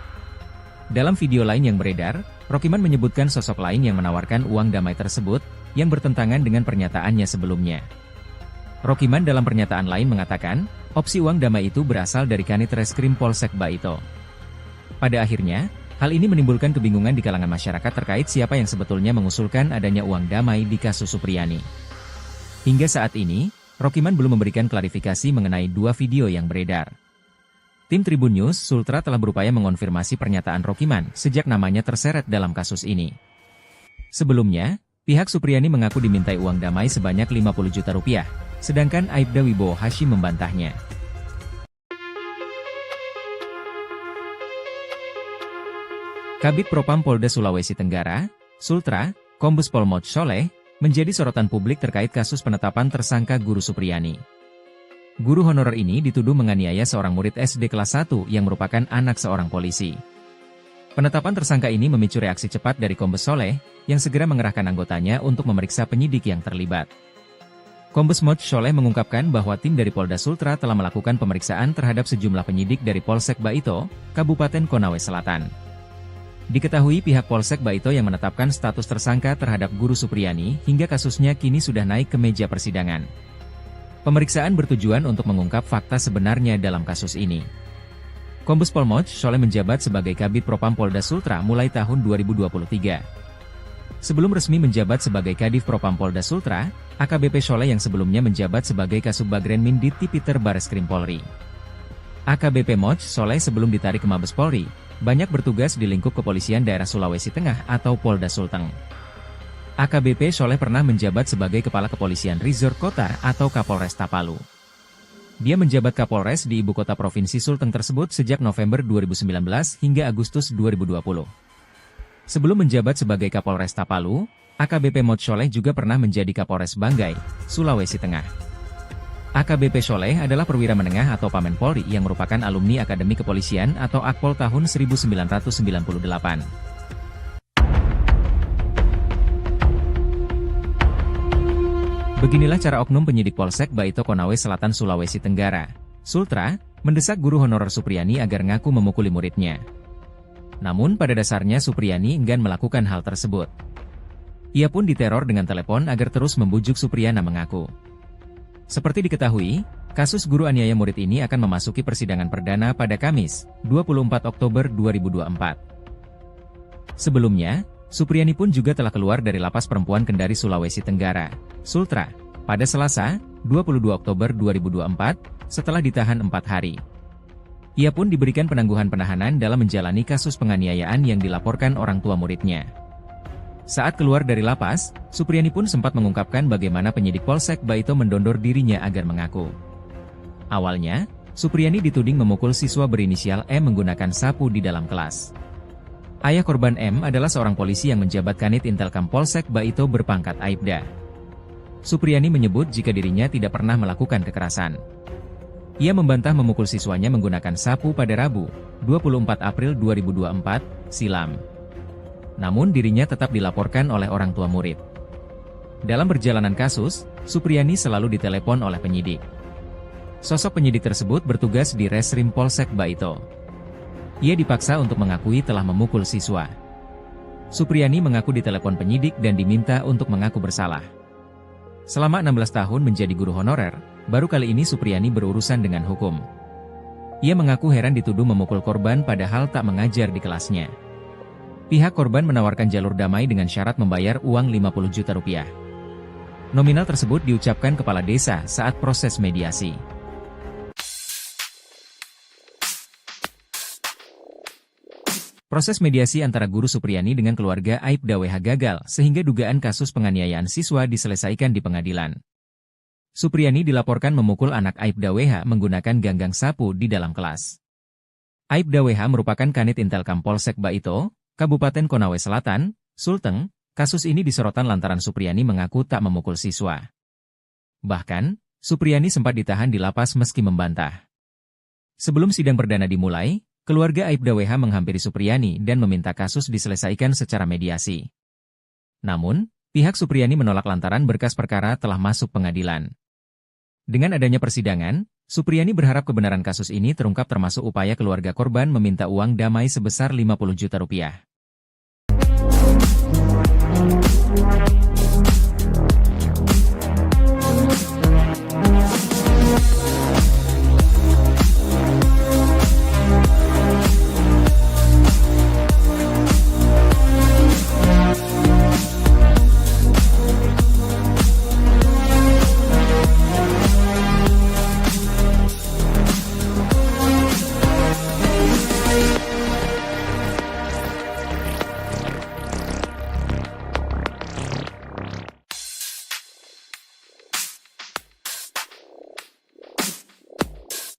Dalam video lain yang beredar, Rokiman menyebutkan sosok lain yang menawarkan uang damai tersebut, yang bertentangan dengan pernyataannya sebelumnya. Rokiman dalam pernyataan lain mengatakan, opsi uang damai itu berasal dari Kanit Reskrim Polsek Baito. Pada akhirnya, hal ini menimbulkan kebingungan di kalangan masyarakat terkait siapa yang sebetulnya mengusulkan adanya uang damai di kasus Supriyani. Hingga saat ini, Rokiman belum memberikan klarifikasi mengenai dua video yang beredar. Tim Tribun News Sultra telah berupaya mengonfirmasi pernyataan Rokiman sejak namanya terseret dalam kasus ini. Sebelumnya, pihak Supriyani mengaku dimintai uang damai sebanyak 50 juta rupiah, sedangkan Aibda Wibowo Hashim membantahnya. Kabid Propam Polda Sulawesi Tenggara, Sultra, Kombes Pol Mod Soleh, menjadi sorotan publik terkait kasus penetapan tersangka Guru Supriyani. Guru honorer ini dituduh menganiaya seorang murid SD kelas 1 yang merupakan anak seorang polisi. Penetapan tersangka ini memicu reaksi cepat dari Kombes Soleh, yang segera mengerahkan anggotanya untuk memeriksa penyidik yang terlibat. Kombes Mod Soleh mengungkapkan bahwa tim dari Polda Sultra telah melakukan pemeriksaan terhadap sejumlah penyidik dari Polsek Baito, Kabupaten Konawe Selatan. Diketahui pihak Polsek Baito yang menetapkan status tersangka terhadap Guru Supriyani hingga kasusnya kini sudah naik ke meja persidangan. Pemeriksaan bertujuan untuk mengungkap fakta sebenarnya dalam kasus ini. Kombes Pol Mod Soleh menjabat sebagai Kabid Propam Polda Sultra mulai tahun 2023. Sebelum resmi menjabat sebagai Kadif Propam Polda Sultra, AKBP Soleh yang sebelumnya menjabat sebagai Kasubagren Mindit Tipiter Bareskrim Polri. AKBP Mod Soleh sebelum ditarik ke Mabes Polri, banyak bertugas di lingkup kepolisian daerah Sulawesi Tengah atau Polda Sulteng. AKBP Soleh pernah menjabat sebagai Kepala Kepolisian Resort Kota atau Kapolres Tapalu. Dia menjabat Kapolres di ibu kota Provinsi Sulteng tersebut sejak November 2019 hingga Agustus 2020. Sebelum menjabat sebagai Kapolres Tapalu, AKBP Mod Soleh juga pernah menjadi Kapolres Banggai, Sulawesi Tengah. AKBP Soleh adalah perwira menengah atau Pamen Polri yang merupakan alumni Akademi Kepolisian atau Akpol tahun 1998. Beginilah cara oknum penyidik Polsek Baito Konawe Selatan Sulawesi Tenggara, Sultra, mendesak guru honorer Supriyani agar ngaku memukuli muridnya. Namun pada dasarnya Supriyani enggan melakukan hal tersebut. Ia pun diteror dengan telepon agar terus membujuk Supriyana mengaku. Seperti diketahui, kasus guru aniaya murid ini akan memasuki persidangan perdana pada Kamis, 24 Oktober 2024. Sebelumnya, Supriyani pun juga telah keluar dari Lapas Perempuan Kendari Sulawesi Tenggara, Sultra, pada Selasa, 22 Oktober 2024, setelah ditahan 4 hari. Ia pun diberikan penangguhan penahanan dalam menjalani kasus penganiayaan yang dilaporkan orang tua muridnya. Saat keluar dari lapas, Supriyani pun sempat mengungkapkan bagaimana penyidik Polsek Baito mendondor dirinya agar mengaku. Awalnya, Supriyani dituding memukul siswa berinisial M menggunakan sapu di dalam kelas. Ayah korban M adalah seorang polisi yang menjabat Kanit Intelkam Polsek Baito berpangkat Aibda. Supriyani menyebut jika dirinya tidak pernah melakukan kekerasan. Ia membantah memukul siswanya menggunakan sapu pada Rabu, 24 April 2024, silam. Namun dirinya tetap dilaporkan oleh orang tua murid. Dalam perjalanan kasus, Supriyani selalu ditelepon oleh penyidik. Sosok penyidik tersebut bertugas di Reskrim Polsek Baito. Ia dipaksa untuk mengakui telah memukul siswa. Supriyani mengaku ditelepon penyidik dan diminta untuk mengaku bersalah. Selama 16 tahun menjadi guru honorer, baru kali ini Supriyani berurusan dengan hukum. Ia mengaku heran dituduh memukul korban padahal tak mengajar di kelasnya. Pihak korban menawarkan jalur damai dengan syarat membayar uang 50 juta rupiah. Nominal tersebut diucapkan kepala desa saat proses mediasi. Proses mediasi antara guru Supriyani dengan keluarga Aibda WH gagal sehingga dugaan kasus penganiayaan siswa diselesaikan di pengadilan. Supriyani dilaporkan memukul anak Aibda WH menggunakan ganggang sapu di dalam kelas. Aibda WH merupakan Kanit Intelkam Polsek Baito, Kabupaten Konawe Selatan, Sulteng. Kasus ini disorotan lantaran Supriyani mengaku tak memukul siswa. Bahkan, Supriyani sempat ditahan di lapas meski membantah. Sebelum sidang perdana dimulai, keluarga Aibda WH menghampiri Supriyani dan meminta kasus diselesaikan secara mediasi. Namun, pihak Supriyani menolak lantaran berkas perkara telah masuk pengadilan. Dengan adanya persidangan, Supriyani berharap kebenaran kasus ini terungkap termasuk upaya keluarga korban meminta uang damai sebesar 50 juta rupiah.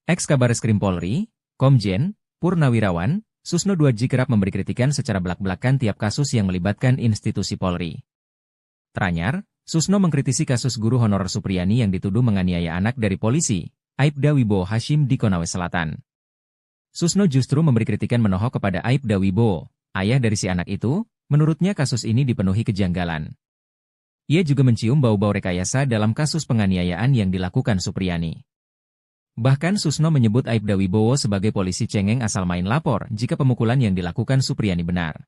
Ex-Kabareskrim Polri, Komjen, Purnawirawan, Susno Duaji kerap memberi kritikan secara belak-belakan tiap kasus yang melibatkan institusi Polri. Teranyar, Susno mengkritisi kasus guru honorer Supriyani yang dituduh menganiaya anak dari polisi, Aibda Wibowo Hashim di Konawe Selatan. Susno justru memberi kritikan menohok kepada Aibda Wibowo, ayah dari si anak itu. Menurutnya kasus ini dipenuhi kejanggalan. Ia juga mencium bau-bau rekayasa dalam kasus penganiayaan yang dilakukan Supriyani. Bahkan Susno menyebut Aibda Wibowo sebagai polisi cengeng asal main lapor jika pemukulan yang dilakukan Supriyani benar.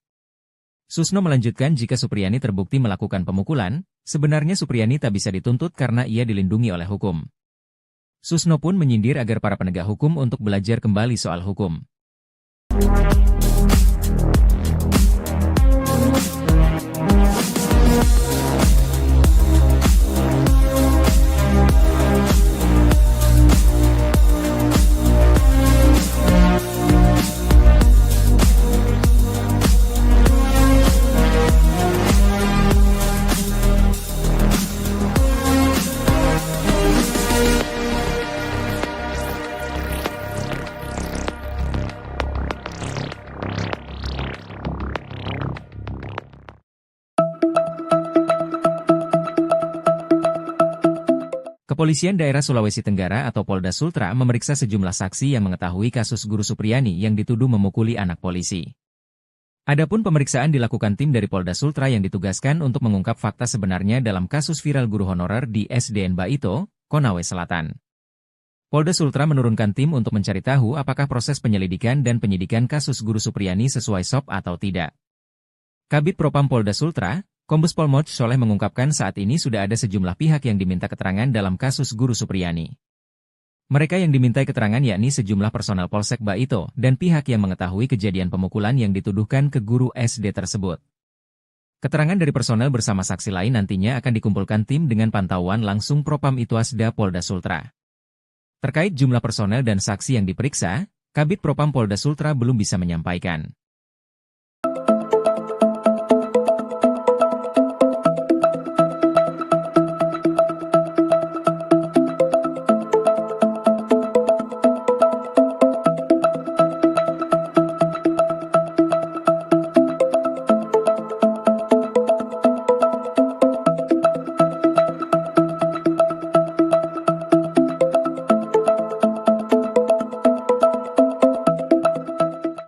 Susno melanjutkan jika Supriyani terbukti melakukan pemukulan, sebenarnya Supriyani tak bisa dituntut karena ia dilindungi oleh hukum. Susno pun menyindir agar para penegak hukum untuk belajar kembali soal hukum. Kepolisian Daerah Sulawesi Tenggara atau Polda Sultra memeriksa sejumlah saksi yang mengetahui kasus guru Supriyani yang dituduh memukuli anak polisi. Adapun pemeriksaan dilakukan tim dari Polda Sultra yang ditugaskan untuk mengungkap fakta sebenarnya dalam kasus viral guru honorer di SDN Baito, Konawe Selatan. Polda Sultra menurunkan tim untuk mencari tahu apakah proses penyelidikan dan penyidikan kasus Guru Supriyani sesuai SOP atau tidak. Kabid Propam Polda Sultra, Kombes Pol Moch Sholeh mengungkapkan saat ini sudah ada sejumlah pihak yang diminta keterangan dalam kasus Guru Supriyani. Mereka yang dimintai keterangan yakni sejumlah personel Polsek Baito dan pihak yang mengetahui kejadian pemukulan yang dituduhkan ke guru SD tersebut. Keterangan dari personel bersama saksi lain nantinya akan dikumpulkan tim dengan pantauan langsung Propam Itwasda Polda Sultra. Terkait jumlah personel dan saksi yang diperiksa, Kabid Propam Polda Sultra belum bisa menyampaikan.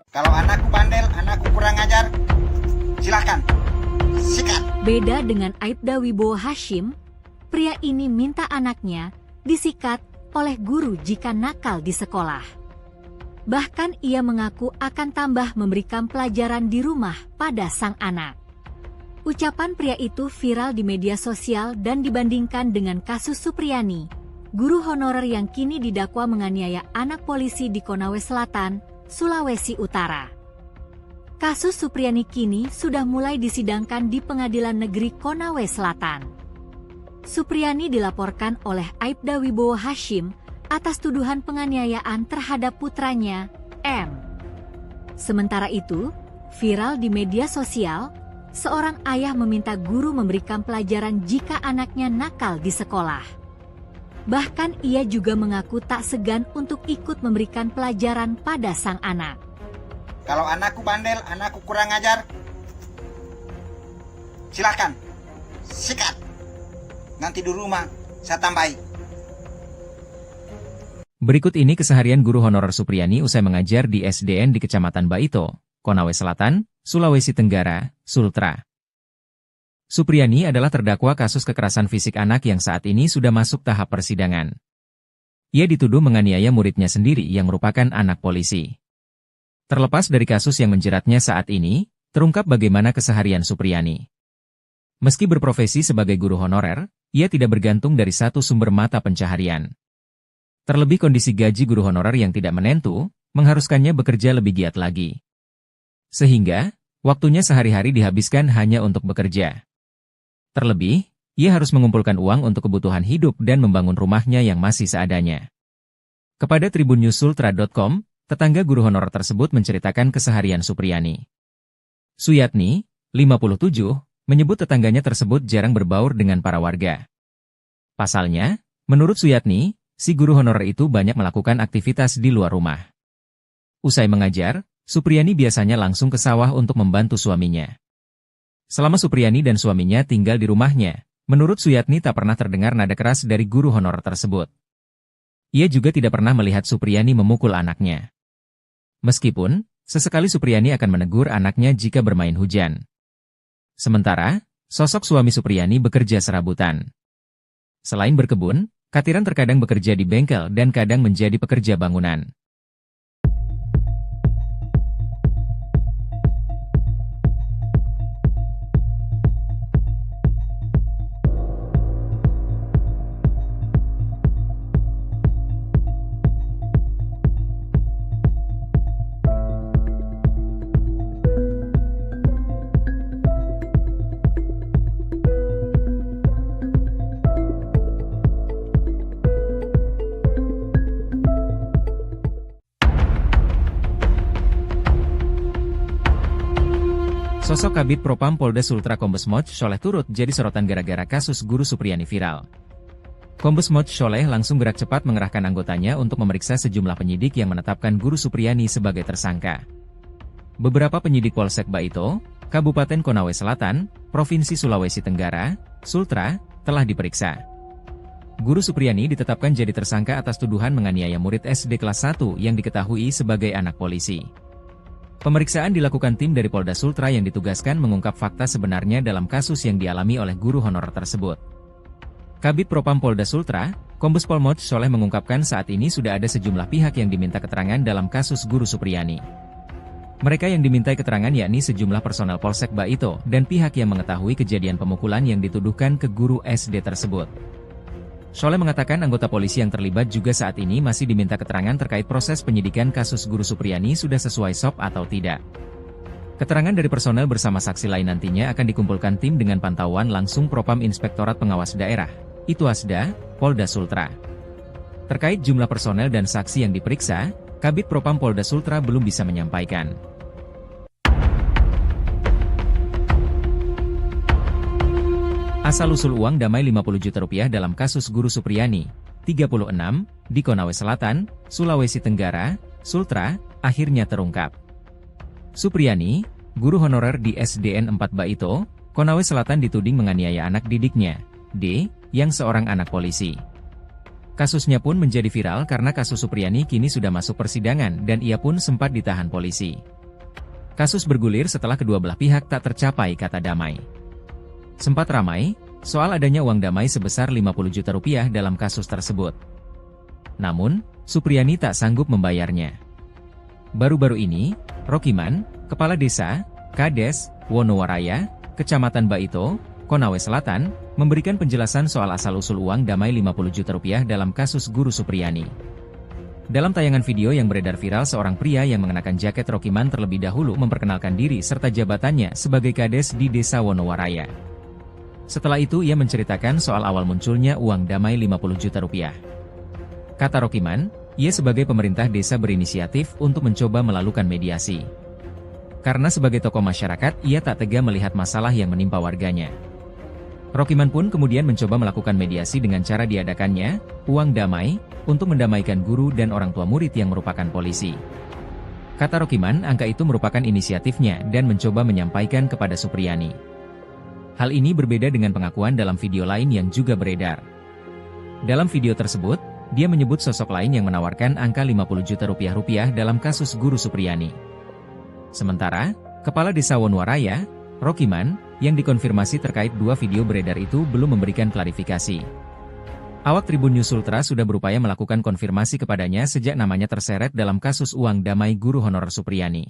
Kalau anakku bandel, anakku kurang ajar, silahkan, sikat. Beda dengan Aibda Wibowo Hashim, pria ini minta anaknya disikat oleh guru jika nakal di sekolah. Bahkan ia mengaku akan tambah memberikan pelajaran di rumah pada sang anak. Ucapan pria itu viral di media sosial dan dibandingkan dengan kasus Supriyani, guru honorer yang kini didakwa menganiaya anak polisi di Konawe Selatan, Sulawesi Utara. Kasus Supriyani kini sudah mulai disidangkan di Pengadilan Negeri Konawe Selatan. Supriyani dilaporkan oleh Aibda Wibowo Hashim atas tuduhan penganiayaan terhadap putranya, M. Sementara itu, viral di media sosial, seorang ayah meminta guru memberikan pelajaran jika anaknya nakal di sekolah. Bahkan ia juga mengaku tak segan untuk ikut memberikan pelajaran pada sang anak. Kalau anakku bandel, anakku kurang ajar, silahkan, sikat. Nanti di rumah saya tambahi. Berikut ini keseharian guru honorer Supriyani usai mengajar di SDN di Kecamatan Baito, Konawe Selatan, Sulawesi Tenggara, Sultra. Supriyani adalah terdakwa kasus kekerasan fisik anak yang saat ini sudah masuk tahap persidangan. Ia dituduh menganiaya muridnya sendiri yang merupakan anak polisi. Terlepas dari kasus yang menjeratnya saat ini, terungkap bagaimana keseharian Supriyani. Meski berprofesi sebagai guru honorer, ia tidak bergantung dari satu sumber mata pencaharian. Terlebih kondisi gaji guru honorer yang tidak menentu, mengharuskannya bekerja lebih giat lagi. Sehingga, waktunya sehari-hari dihabiskan hanya untuk bekerja. Terlebih, ia harus mengumpulkan uang untuk kebutuhan hidup dan membangun rumahnya yang masih seadanya. Kepada tribunnews.sultra.com, tetangga guru honorer tersebut menceritakan keseharian Supriyani. Suyatni, 57, menyebut tetangganya tersebut jarang berbaur dengan para warga. Pasalnya, menurut Suyatni, si guru honorer itu banyak melakukan aktivitas di luar rumah. Usai mengajar, Supriyani biasanya langsung ke sawah untuk membantu suaminya. Selama Supriyani dan suaminya tinggal di rumahnya, menurut Suyatni tak pernah terdengar nada keras dari guru honorer tersebut. Ia juga tidak pernah melihat Supriyani memukul anaknya. Meskipun, sesekali Supriyani akan menegur anaknya jika bermain hujan. Sementara, sosok suami Supriyani bekerja serabutan. Selain berkebun, Katiran terkadang bekerja di bengkel dan kadang menjadi pekerja bangunan. Sosok Kabid Propam Polda Sultra Kombes Moch Sholeh turut jadi sorotan gara-gara kasus guru Supriyani viral. Kombes Moch Sholeh langsung gerak cepat mengerahkan anggotanya untuk memeriksa sejumlah penyidik yang menetapkan guru Supriyani sebagai tersangka. Beberapa penyidik Polsek Baito, Kabupaten Konawe Selatan, Provinsi Sulawesi Tenggara, Sultra, telah diperiksa. Guru Supriyani ditetapkan jadi tersangka atas tuduhan menganiaya murid SD kelas 1 yang diketahui sebagai anak polisi. Pemeriksaan dilakukan tim dari Polda Sultra yang ditugaskan mengungkap fakta sebenarnya dalam kasus yang dialami oleh guru honorer tersebut. Kabid Propam Polda Sultra, Kombes Pol Moj Soleh mengungkapkan saat ini sudah ada sejumlah pihak yang diminta keterangan dalam kasus Guru Supriyani. Mereka yang dimintai keterangan yakni sejumlah personel Polsek Baito dan pihak yang mengetahui kejadian pemukulan yang dituduhkan ke guru SD tersebut. Soleh mengatakan anggota polisi yang terlibat juga saat ini masih diminta keterangan terkait proses penyidikan kasus Guru Supriyani sudah sesuai SOP atau tidak. Keterangan dari personel bersama saksi lain nantinya akan dikumpulkan tim dengan pantauan langsung Propam Inspektorat Pengawas Daerah, Itwasda, Polda Sultra. Terkait jumlah personel dan saksi yang diperiksa, Kabid Propam Polda Sultra belum bisa menyampaikan. Asal-usul uang damai Rp50 juta dalam kasus Guru Supriyani, 36, di Konawe Selatan, Sulawesi Tenggara, Sultra, akhirnya terungkap. Supriyani, guru honorer di SDN 4 Baito, Konawe Selatan dituding menganiaya anak didiknya, D, yang seorang anak polisi. Kasusnya pun menjadi viral karena kasus Supriyani kini sudah masuk persidangan dan ia pun sempat ditahan polisi. Kasus bergulir setelah kedua belah pihak tak tercapai kata damai. Sempat ramai soal adanya uang damai sebesar Rp50 juta dalam kasus tersebut. Namun, Supriyani tak sanggup membayarnya. Baru-baru ini, Rokiman, Kepala Desa, Kades, Wonowaraya, Kecamatan Baito, Konawe Selatan, memberikan penjelasan soal asal-usul uang damai Rp50 juta dalam kasus Guru Supriyani. Dalam tayangan video yang beredar viral, seorang pria yang mengenakan jaket Rokiman terlebih dahulu memperkenalkan diri serta jabatannya sebagai Kades di Desa Wonowaraya. Setelah itu ia menceritakan soal awal munculnya uang damai Rp50 juta. Kata Rokiman, ia sebagai pemerintah desa berinisiatif untuk mencoba melakukan mediasi. Karena sebagai tokoh masyarakat, ia tak tega melihat masalah yang menimpa warganya. Rokiman pun kemudian mencoba melakukan mediasi dengan cara diadakannya uang damai untuk mendamaikan guru dan orang tua murid yang merupakan polisi. Kata Rokiman, angka itu merupakan inisiatifnya dan mencoba menyampaikan kepada Supriyani. Hal ini berbeda dengan pengakuan dalam video lain yang juga beredar. Dalam video tersebut, dia menyebut sosok lain yang menawarkan angka Rp50 juta dalam kasus Guru Supriyani. Sementara, Kepala Desa Wonowaraya, Rokiman, yang dikonfirmasi terkait dua video beredar itu belum memberikan klarifikasi. Awak Tribun News Sultra sudah berupaya melakukan konfirmasi kepadanya sejak namanya terseret dalam kasus uang damai guru honorer Supriyani.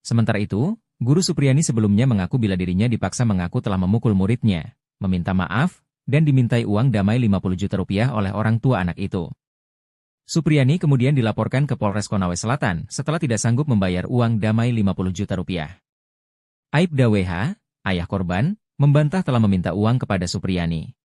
Sementara itu, Guru Supriyani sebelumnya mengaku bila dirinya dipaksa mengaku telah memukul muridnya, meminta maaf, dan dimintai uang damai Rp50 juta oleh orang tua anak itu. Supriyani kemudian dilaporkan ke Polres Konawe Selatan setelah tidak sanggup membayar uang damai Rp50 juta. Aibda WH, ayah korban, membantah telah meminta uang kepada Supriyani.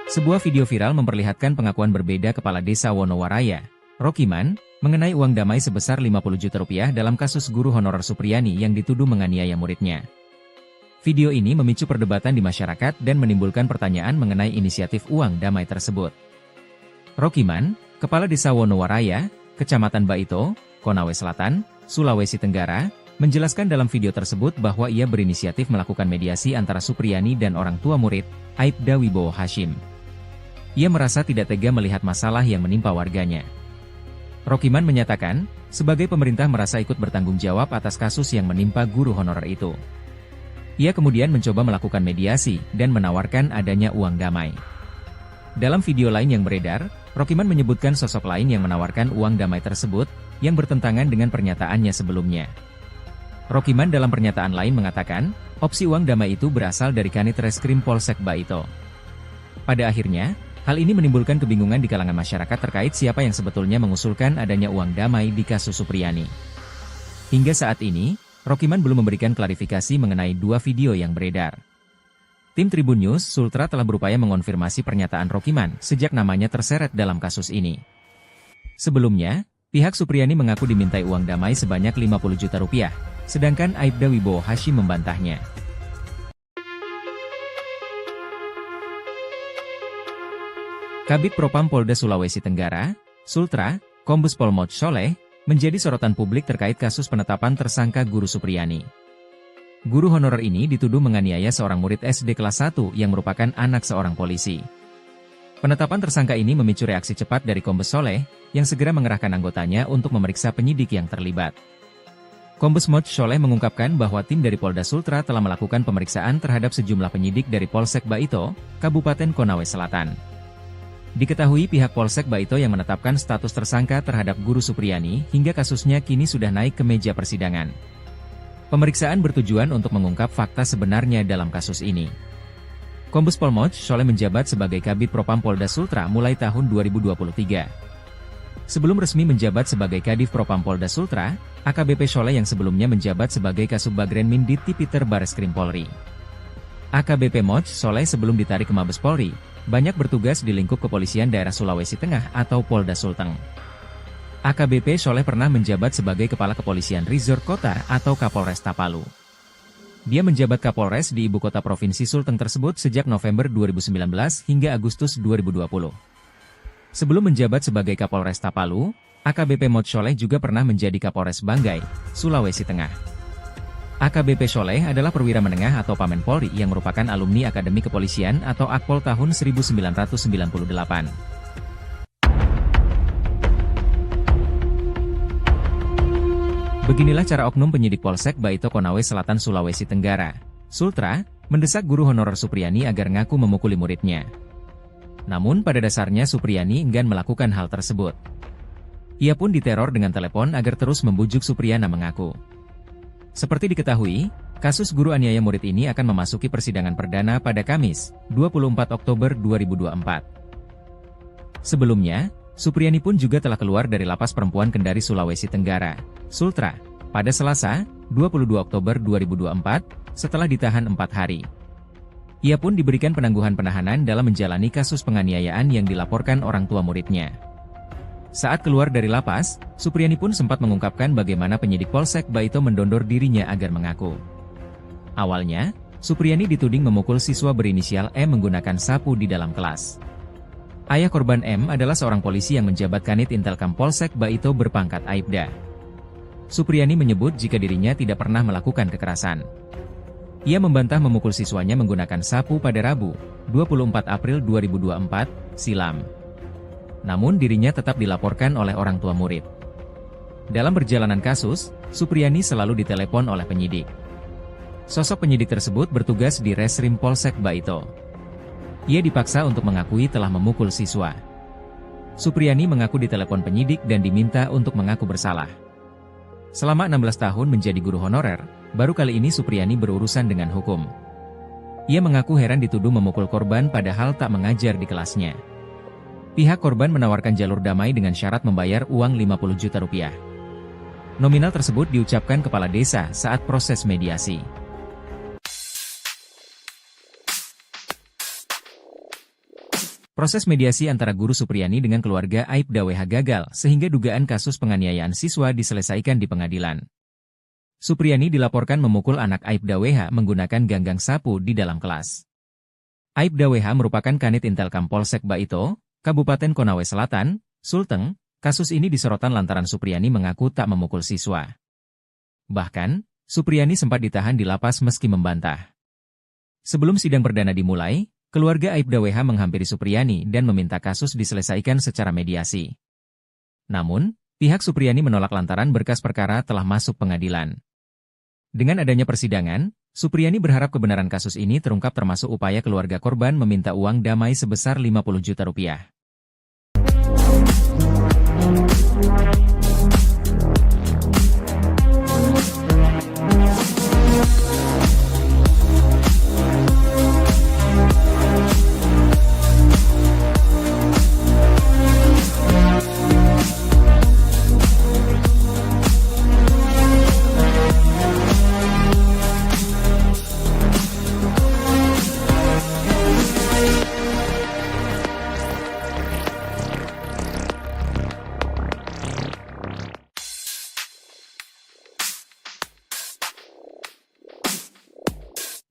Sebuah video viral memperlihatkan pengakuan berbeda Kepala Desa Wonowaraya, Rokiman, mengenai uang damai sebesar Rp50 juta dalam kasus guru honorer Supriyani yang dituduh menganiaya muridnya. Video ini memicu perdebatan di masyarakat dan menimbulkan pertanyaan mengenai inisiatif uang damai tersebut. Rokiman, Kepala Desa Wonowaraya, Kecamatan Baito, Konawe Selatan, Sulawesi Tenggara, menjelaskan dalam video tersebut bahwa ia berinisiatif melakukan mediasi antara Supriyani dan orang tua murid, Aibda Wibowo Hashim. Ia merasa tidak tega melihat masalah yang menimpa warganya. Rokiman menyatakan, sebagai pemerintah merasa ikut bertanggung jawab atas kasus yang menimpa guru honorer itu. Ia kemudian mencoba melakukan mediasi dan menawarkan adanya uang damai. Dalam video lain yang beredar, Rokiman menyebutkan sosok lain yang menawarkan uang damai tersebut, yang bertentangan dengan pernyataannya sebelumnya. Rokiman dalam pernyataan lain mengatakan, opsi uang damai itu berasal dari Kanit Reskrim Polsek Baito. Pada akhirnya, hal ini menimbulkan kebingungan di kalangan masyarakat terkait siapa yang sebetulnya mengusulkan adanya uang damai di kasus Supriyani. Hingga saat ini, Rokiman belum memberikan klarifikasi mengenai dua video yang beredar. Tim Tribun News Sultra telah berupaya mengonfirmasi pernyataan Rokiman sejak namanya terseret dalam kasus ini. Sebelumnya, pihak Supriyani mengaku dimintai uang damai sebanyak Rp50 juta, sedangkan Aibda Wibowo Hashim membantahnya. Kabid Propam Polda Sulawesi Tenggara, Sultra, Kombes Pol Moj Soleh, menjadi sorotan publik terkait kasus penetapan tersangka Guru Supriyani. Guru honorer ini dituduh menganiaya seorang murid SD kelas 1 yang merupakan anak seorang polisi. Penetapan tersangka ini memicu reaksi cepat dari Kombes Soleh, yang segera mengerahkan anggotanya untuk memeriksa penyidik yang terlibat. Kombes Moj Soleh mengungkapkan bahwa tim dari Polda Sultra telah melakukan pemeriksaan terhadap sejumlah penyidik dari Polsek Baito, Kabupaten Konawe Selatan. Diketahui pihak Polsek Baito yang menetapkan status tersangka terhadap Guru Supriyani hingga kasusnya kini sudah naik ke meja persidangan. Pemeriksaan bertujuan untuk mengungkap fakta sebenarnya dalam kasus ini. Kombes Pol Moj Soleh menjabat sebagai Kabid Propam Polda Sultra mulai tahun 2023. Sebelum resmi menjabat sebagai Kadif Propam Polda Sultra, AKBP Soleh yang sebelumnya menjabat sebagai Kasubagren Mindit Tipiter Bareskrim Polri. AKBP Moj Soleh sebelum ditarik ke Mabes Polri, banyak bertugas di lingkup kepolisian daerah Sulawesi Tengah atau Polda Sulteng. AKBP Soleh pernah menjabat sebagai Kepala Kepolisian Resort Kota atau Kapolresta Palu. Dia menjabat Kapolres di ibu kota Provinsi Sulteng tersebut sejak November 2019 hingga Agustus 2020. Sebelum menjabat sebagai Kapolresta Palu, AKBP Moj Soleh juga pernah menjadi Kapolres Banggai, Sulawesi Tengah. AKBP Soleh adalah perwira menengah atau Pamen Polri yang merupakan alumni Akademi Kepolisian atau Akpol tahun 1998. Beginilah cara oknum penyidik Polsek Baito Konawe Selatan Sulawesi Tenggara, Sultra, mendesak guru honorer Supriyani agar ngaku memukuli muridnya. Namun pada dasarnya Supriyani enggan melakukan hal tersebut. Ia pun diteror dengan telepon agar terus membujuk Supriyana mengaku. Seperti diketahui, kasus guru aniaya murid ini akan memasuki persidangan perdana pada Kamis, 24 Oktober 2024. Sebelumnya, Supriyani pun juga telah keluar dari Lapas Perempuan Kendari Sulawesi Tenggara, Sultra, pada Selasa, 22 Oktober 2024, setelah ditahan 4 hari. Ia pun diberikan penangguhan penahanan dalam menjalani kasus penganiayaan yang dilaporkan orang tua muridnya. Saat keluar dari lapas, Supriyani pun sempat mengungkapkan bagaimana penyidik Polsek Baito mendondor dirinya agar mengaku. Awalnya, Supriyani dituding memukul siswa berinisial M menggunakan sapu di dalam kelas. Ayah korban M adalah seorang polisi yang menjabat Kanit Intelkam Polsek Baito berpangkat Aibda. Supriyani menyebut jika dirinya tidak pernah melakukan kekerasan. Ia membantah memukul siswanya menggunakan sapu pada Rabu, 24 April 2024, silam. Namun dirinya tetap dilaporkan oleh orang tua murid. Dalam perjalanan kasus, Supriyani selalu ditelepon oleh penyidik. Sosok penyidik tersebut bertugas di Reskrim Polsek Baito. Ia dipaksa untuk mengakui telah memukul siswa. Supriyani mengaku ditelepon penyidik dan diminta untuk mengaku bersalah. Selama 16 tahun menjadi guru honorer, baru kali ini Supriyani berurusan dengan hukum. Ia mengaku heran dituduh memukul korban padahal tak mengajar di kelasnya. Pihak korban menawarkan jalur damai dengan syarat membayar uang 50 juta rupiah. Nominal tersebut diucapkan kepala desa saat proses mediasi. Proses mediasi antara guru Supriyani dengan keluarga Aibda WH gagal sehingga dugaan kasus penganiayaan siswa diselesaikan di pengadilan. Supriyani dilaporkan memukul anak Aibda WH menggunakan ganggang sapu di dalam kelas. Aibda WH merupakan Kanit Intelkam Polsek Baito, Kabupaten Konawe Selatan, Sulteng. Kasus ini disorotan lantaran Supriyani mengaku tak memukul siswa. Bahkan, Supriyani sempat ditahan di lapas meski membantah. Sebelum sidang perdana dimulai, keluarga Aibda WH menghampiri Supriyani dan meminta kasus diselesaikan secara mediasi. Namun, pihak Supriyani menolak lantaran berkas perkara telah masuk pengadilan. Dengan adanya persidangan, Supriyani berharap kebenaran kasus ini terungkap termasuk upaya keluarga korban meminta uang damai sebesar 50 juta rupiah.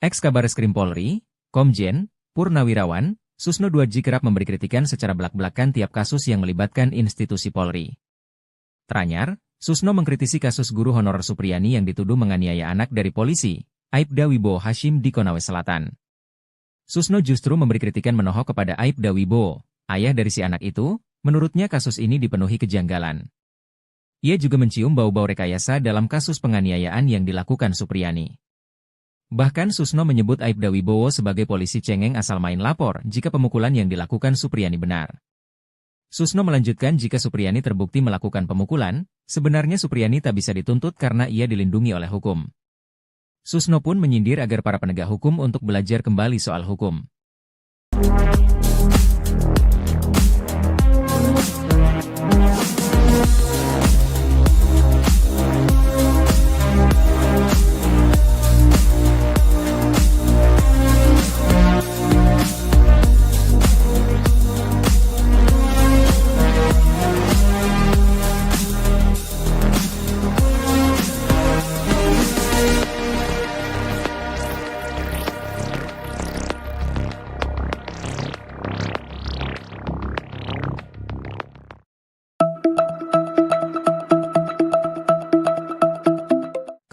Ex-Kabareskrim Polri, Komjen, Purnawirawan, Susno Duadji kerap memberi kritikan secara belak-belakan tiap kasus yang melibatkan institusi Polri. Teranyar, Susno mengkritisi kasus guru honorer Supriyani yang dituduh menganiaya anak dari polisi, Aibda Wibowo Hashim di Konawe Selatan. Susno justru memberi kritikan menohok kepada Aibda Wibowo, ayah dari si anak itu, menurutnya kasus ini dipenuhi kejanggalan. Ia juga mencium bau-bau rekayasa dalam kasus penganiayaan yang dilakukan Supriyani. Bahkan Susno menyebut Aibda Wibowo sebagai polisi cengeng asal main lapor jika pemukulan yang dilakukan Supriyani benar. Susno melanjutkan jika Supriyani terbukti melakukan pemukulan, sebenarnya Supriyani tak bisa dituntut karena ia dilindungi oleh hukum. Susno pun menyindir agar para penegak hukum untuk belajar kembali soal hukum.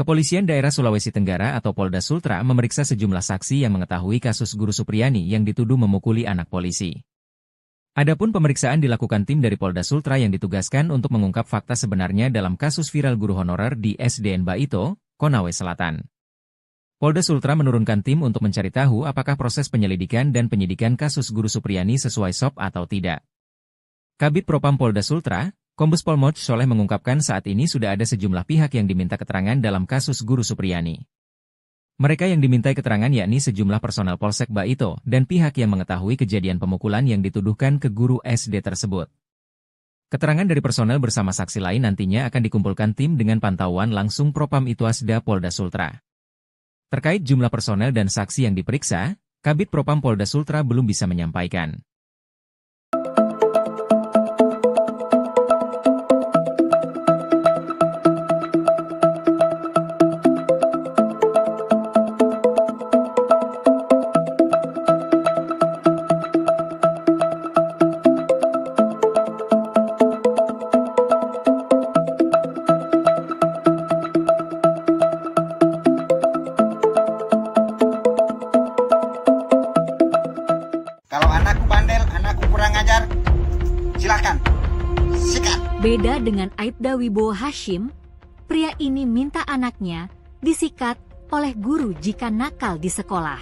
Kepolisian Daerah Sulawesi Tenggara atau Polda Sultra memeriksa sejumlah saksi yang mengetahui kasus guru Supriyani yang dituduh memukuli anak polisi. Adapun pemeriksaan dilakukan tim dari Polda Sultra yang ditugaskan untuk mengungkap fakta sebenarnya dalam kasus viral guru honorer di SDN Baito, Konawe Selatan. Polda Sultra menurunkan tim untuk mencari tahu apakah proses penyelidikan dan penyidikan kasus guru Supriyani sesuai SOP atau tidak. Kabid Propam Polda Sultra, Kombes Pol Moch Soleh mengungkapkan saat ini sudah ada sejumlah pihak yang diminta keterangan dalam kasus guru Supriyani. Mereka yang dimintai keterangan yakni sejumlah personel Polsek Baito dan pihak yang mengetahui kejadian pemukulan yang dituduhkan ke guru SD tersebut. Keterangan dari personel bersama saksi lain nantinya akan dikumpulkan tim dengan pantauan langsung Propam Itwasda Polda Sultra. Terkait jumlah personel dan saksi yang diperiksa, Kabid Propam Polda Sultra belum bisa menyampaikan. Kalau anakku bandel, anakku kurang ajar, silahkan, sikat. Beda dengan Aibda Wibowo Hashim, pria ini minta anaknya disikat oleh guru jika nakal di sekolah.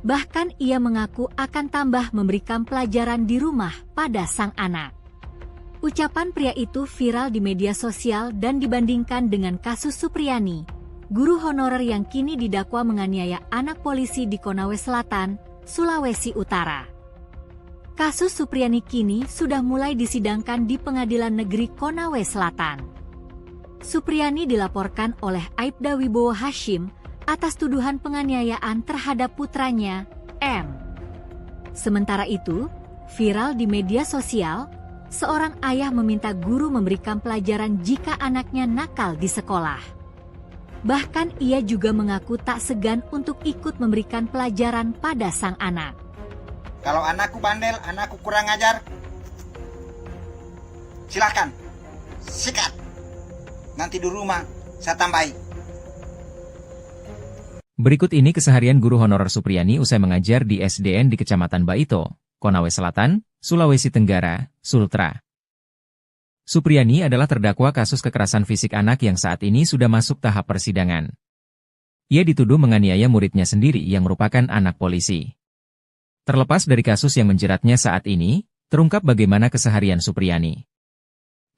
Bahkan ia mengaku akan tambah memberikan pelajaran di rumah pada sang anak. Ucapan pria itu viral di media sosial dan dibandingkan dengan kasus Supriyani, guru honorer yang kini didakwa menganiaya anak polisi di Konawe Selatan, Sulawesi Utara. Kasus Supriyani kini sudah mulai disidangkan di Pengadilan Negeri Konawe Selatan. Supriyani dilaporkan oleh Aibda Wibowo Hashim atas tuduhan penganiayaan terhadap putranya, M. Sementara itu, viral di media sosial, seorang ayah meminta guru memberikan pelajaran jika anaknya nakal di sekolah. Bahkan ia juga mengaku tak segan untuk ikut memberikan pelajaran pada sang anak. Kalau anakku bandel, anakku kurang ajar, silahkan, sikat. Nanti di rumah saya tambahi. Berikut ini keseharian guru honorer Supriyani usai mengajar di SDN di Kecamatan Baito, Konawe Selatan, Sulawesi Tenggara, Sultra. Supriyani adalah terdakwa kasus kekerasan fisik anak yang saat ini sudah masuk tahap persidangan. Ia dituduh menganiaya muridnya sendiri yang merupakan anak polisi. Terlepas dari kasus yang menjeratnya saat ini, terungkap bagaimana keseharian Supriyani.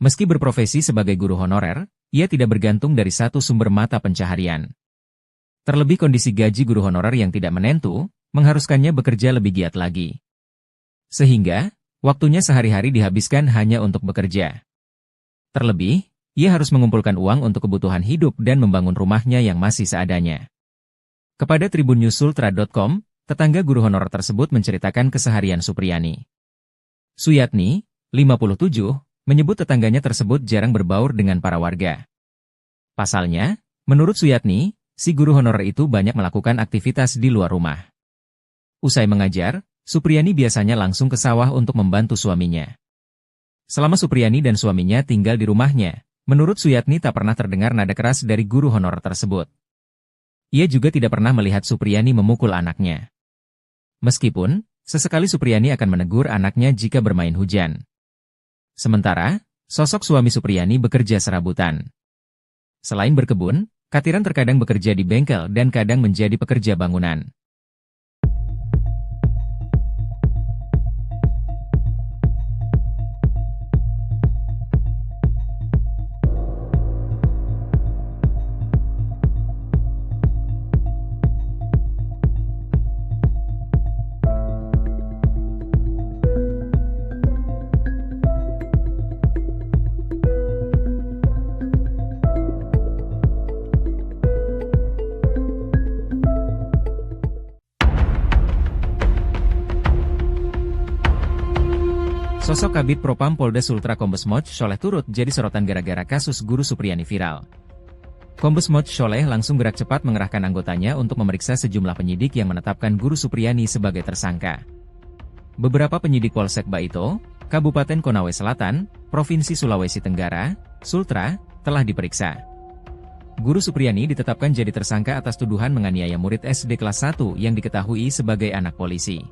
Meski berprofesi sebagai guru honorer, ia tidak bergantung dari satu sumber mata pencaharian. Terlebih kondisi gaji guru honorer yang tidak menentu, mengharuskannya bekerja lebih giat lagi. Sehingga, waktunya sehari-hari dihabiskan hanya untuk bekerja. Terlebih, ia harus mengumpulkan uang untuk kebutuhan hidup dan membangun rumahnya yang masih seadanya. Kepada tribunnews.sultra.com, tetangga guru honorer tersebut menceritakan keseharian Supriyani. Suyatni, 57, menyebut tetangganya tersebut jarang berbaur dengan para warga. Pasalnya, menurut Suyatni, si guru honorer itu banyak melakukan aktivitas di luar rumah. Usai mengajar, Supriyani biasanya langsung ke sawah untuk membantu suaminya. Selama Supriyani dan suaminya tinggal di rumahnya, menurut Suyatni tak pernah terdengar nada keras dari guru honorer tersebut. Ia juga tidak pernah melihat Supriyani memukul anaknya. Meskipun, Sesekali Supriyani akan menegur anaknya jika bermain hujan. Sementara, sosok suami Supriyani bekerja serabutan. Selain berkebun, Katiran terkadang bekerja di bengkel dan kadang menjadi pekerja bangunan. Sosok Kabid Propam Polda Sultra Kombes Moch Sholeh turut jadi sorotan gara-gara kasus guru Supriyani viral. Kombes Moch Sholeh langsung gerak cepat mengerahkan anggotanya untuk memeriksa sejumlah penyidik yang menetapkan guru Supriyani sebagai tersangka. Beberapa penyidik Polsek Baito, Kabupaten Konawe Selatan, Provinsi Sulawesi Tenggara, Sultra, telah diperiksa. Guru Supriyani ditetapkan jadi tersangka atas tuduhan menganiaya murid SD kelas 1 yang diketahui sebagai anak polisi.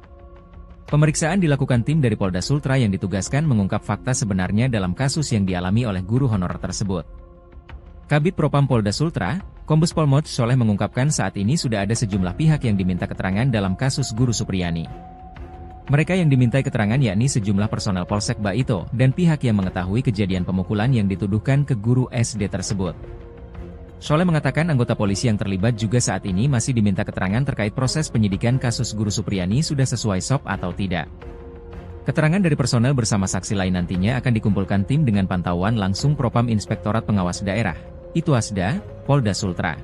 Pemeriksaan dilakukan tim dari Polda Sultra yang ditugaskan mengungkap fakta sebenarnya dalam kasus yang dialami oleh guru honorer tersebut. Kabid Propam Polda Sultra, Kombes Pol Moch Sholeh mengungkapkan saat ini sudah ada sejumlah pihak yang diminta keterangan dalam kasus guru Supriyani. Mereka yang dimintai keterangan yakni sejumlah personel Polsek Baito dan pihak yang mengetahui kejadian pemukulan yang dituduhkan ke guru SD tersebut. Sholeh mengatakan anggota polisi yang terlibat juga saat ini masih diminta keterangan terkait proses penyidikan kasus guru Supriyani sudah sesuai SOP atau tidak. Keterangan dari personel bersama saksi lain nantinya akan dikumpulkan tim dengan pantauan langsung Propam Inspektorat Pengawas Daerah, Ituasda, Polda Sultra.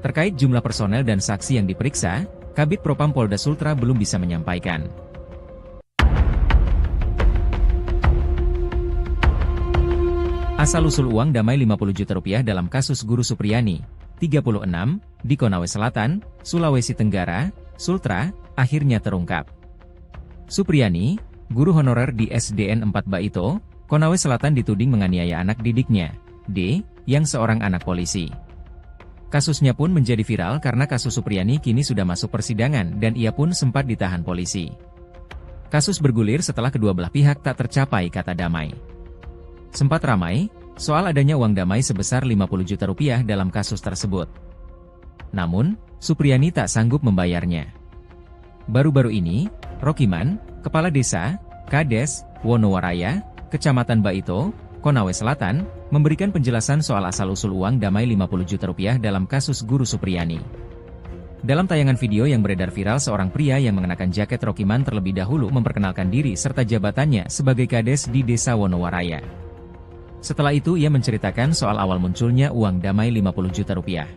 Terkait jumlah personel dan saksi yang diperiksa, Kabid Propam Polda Sultra belum bisa menyampaikan. Asal-usul uang damai 50 juta rupiah dalam kasus guru Supriyani, 36, di Konawe Selatan, Sulawesi Tenggara, Sultra, akhirnya terungkap. Supriyani, guru honorer di SDN 4 Baito, Konawe Selatan dituding menganiaya anak didiknya, D, yang seorang anak polisi. Kasusnya pun menjadi viral karena kasus Supriyani kini sudah masuk persidangan dan ia pun sempat ditahan polisi. Kasus bergulir setelah kedua belah pihak tak tercapai kata damai. Sempat ramai soal adanya uang damai sebesar 50 juta rupiah dalam kasus tersebut. Namun, Supriyani tak sanggup membayarnya. Baru-baru ini, Rokiman, Kepala Desa, Kades, Wonowaraya, Kecamatan Baito, Konawe Selatan, memberikan penjelasan soal asal-usul uang damai 50 juta rupiah dalam kasus guru Supriyani. Dalam tayangan video yang beredar viral, seorang pria yang mengenakan jaket Rokiman terlebih dahulu memperkenalkan diri serta jabatannya sebagai Kades di Desa Wonowaraya. Setelah itu ia menceritakan soal awal munculnya uang damai 50 juta rupiah.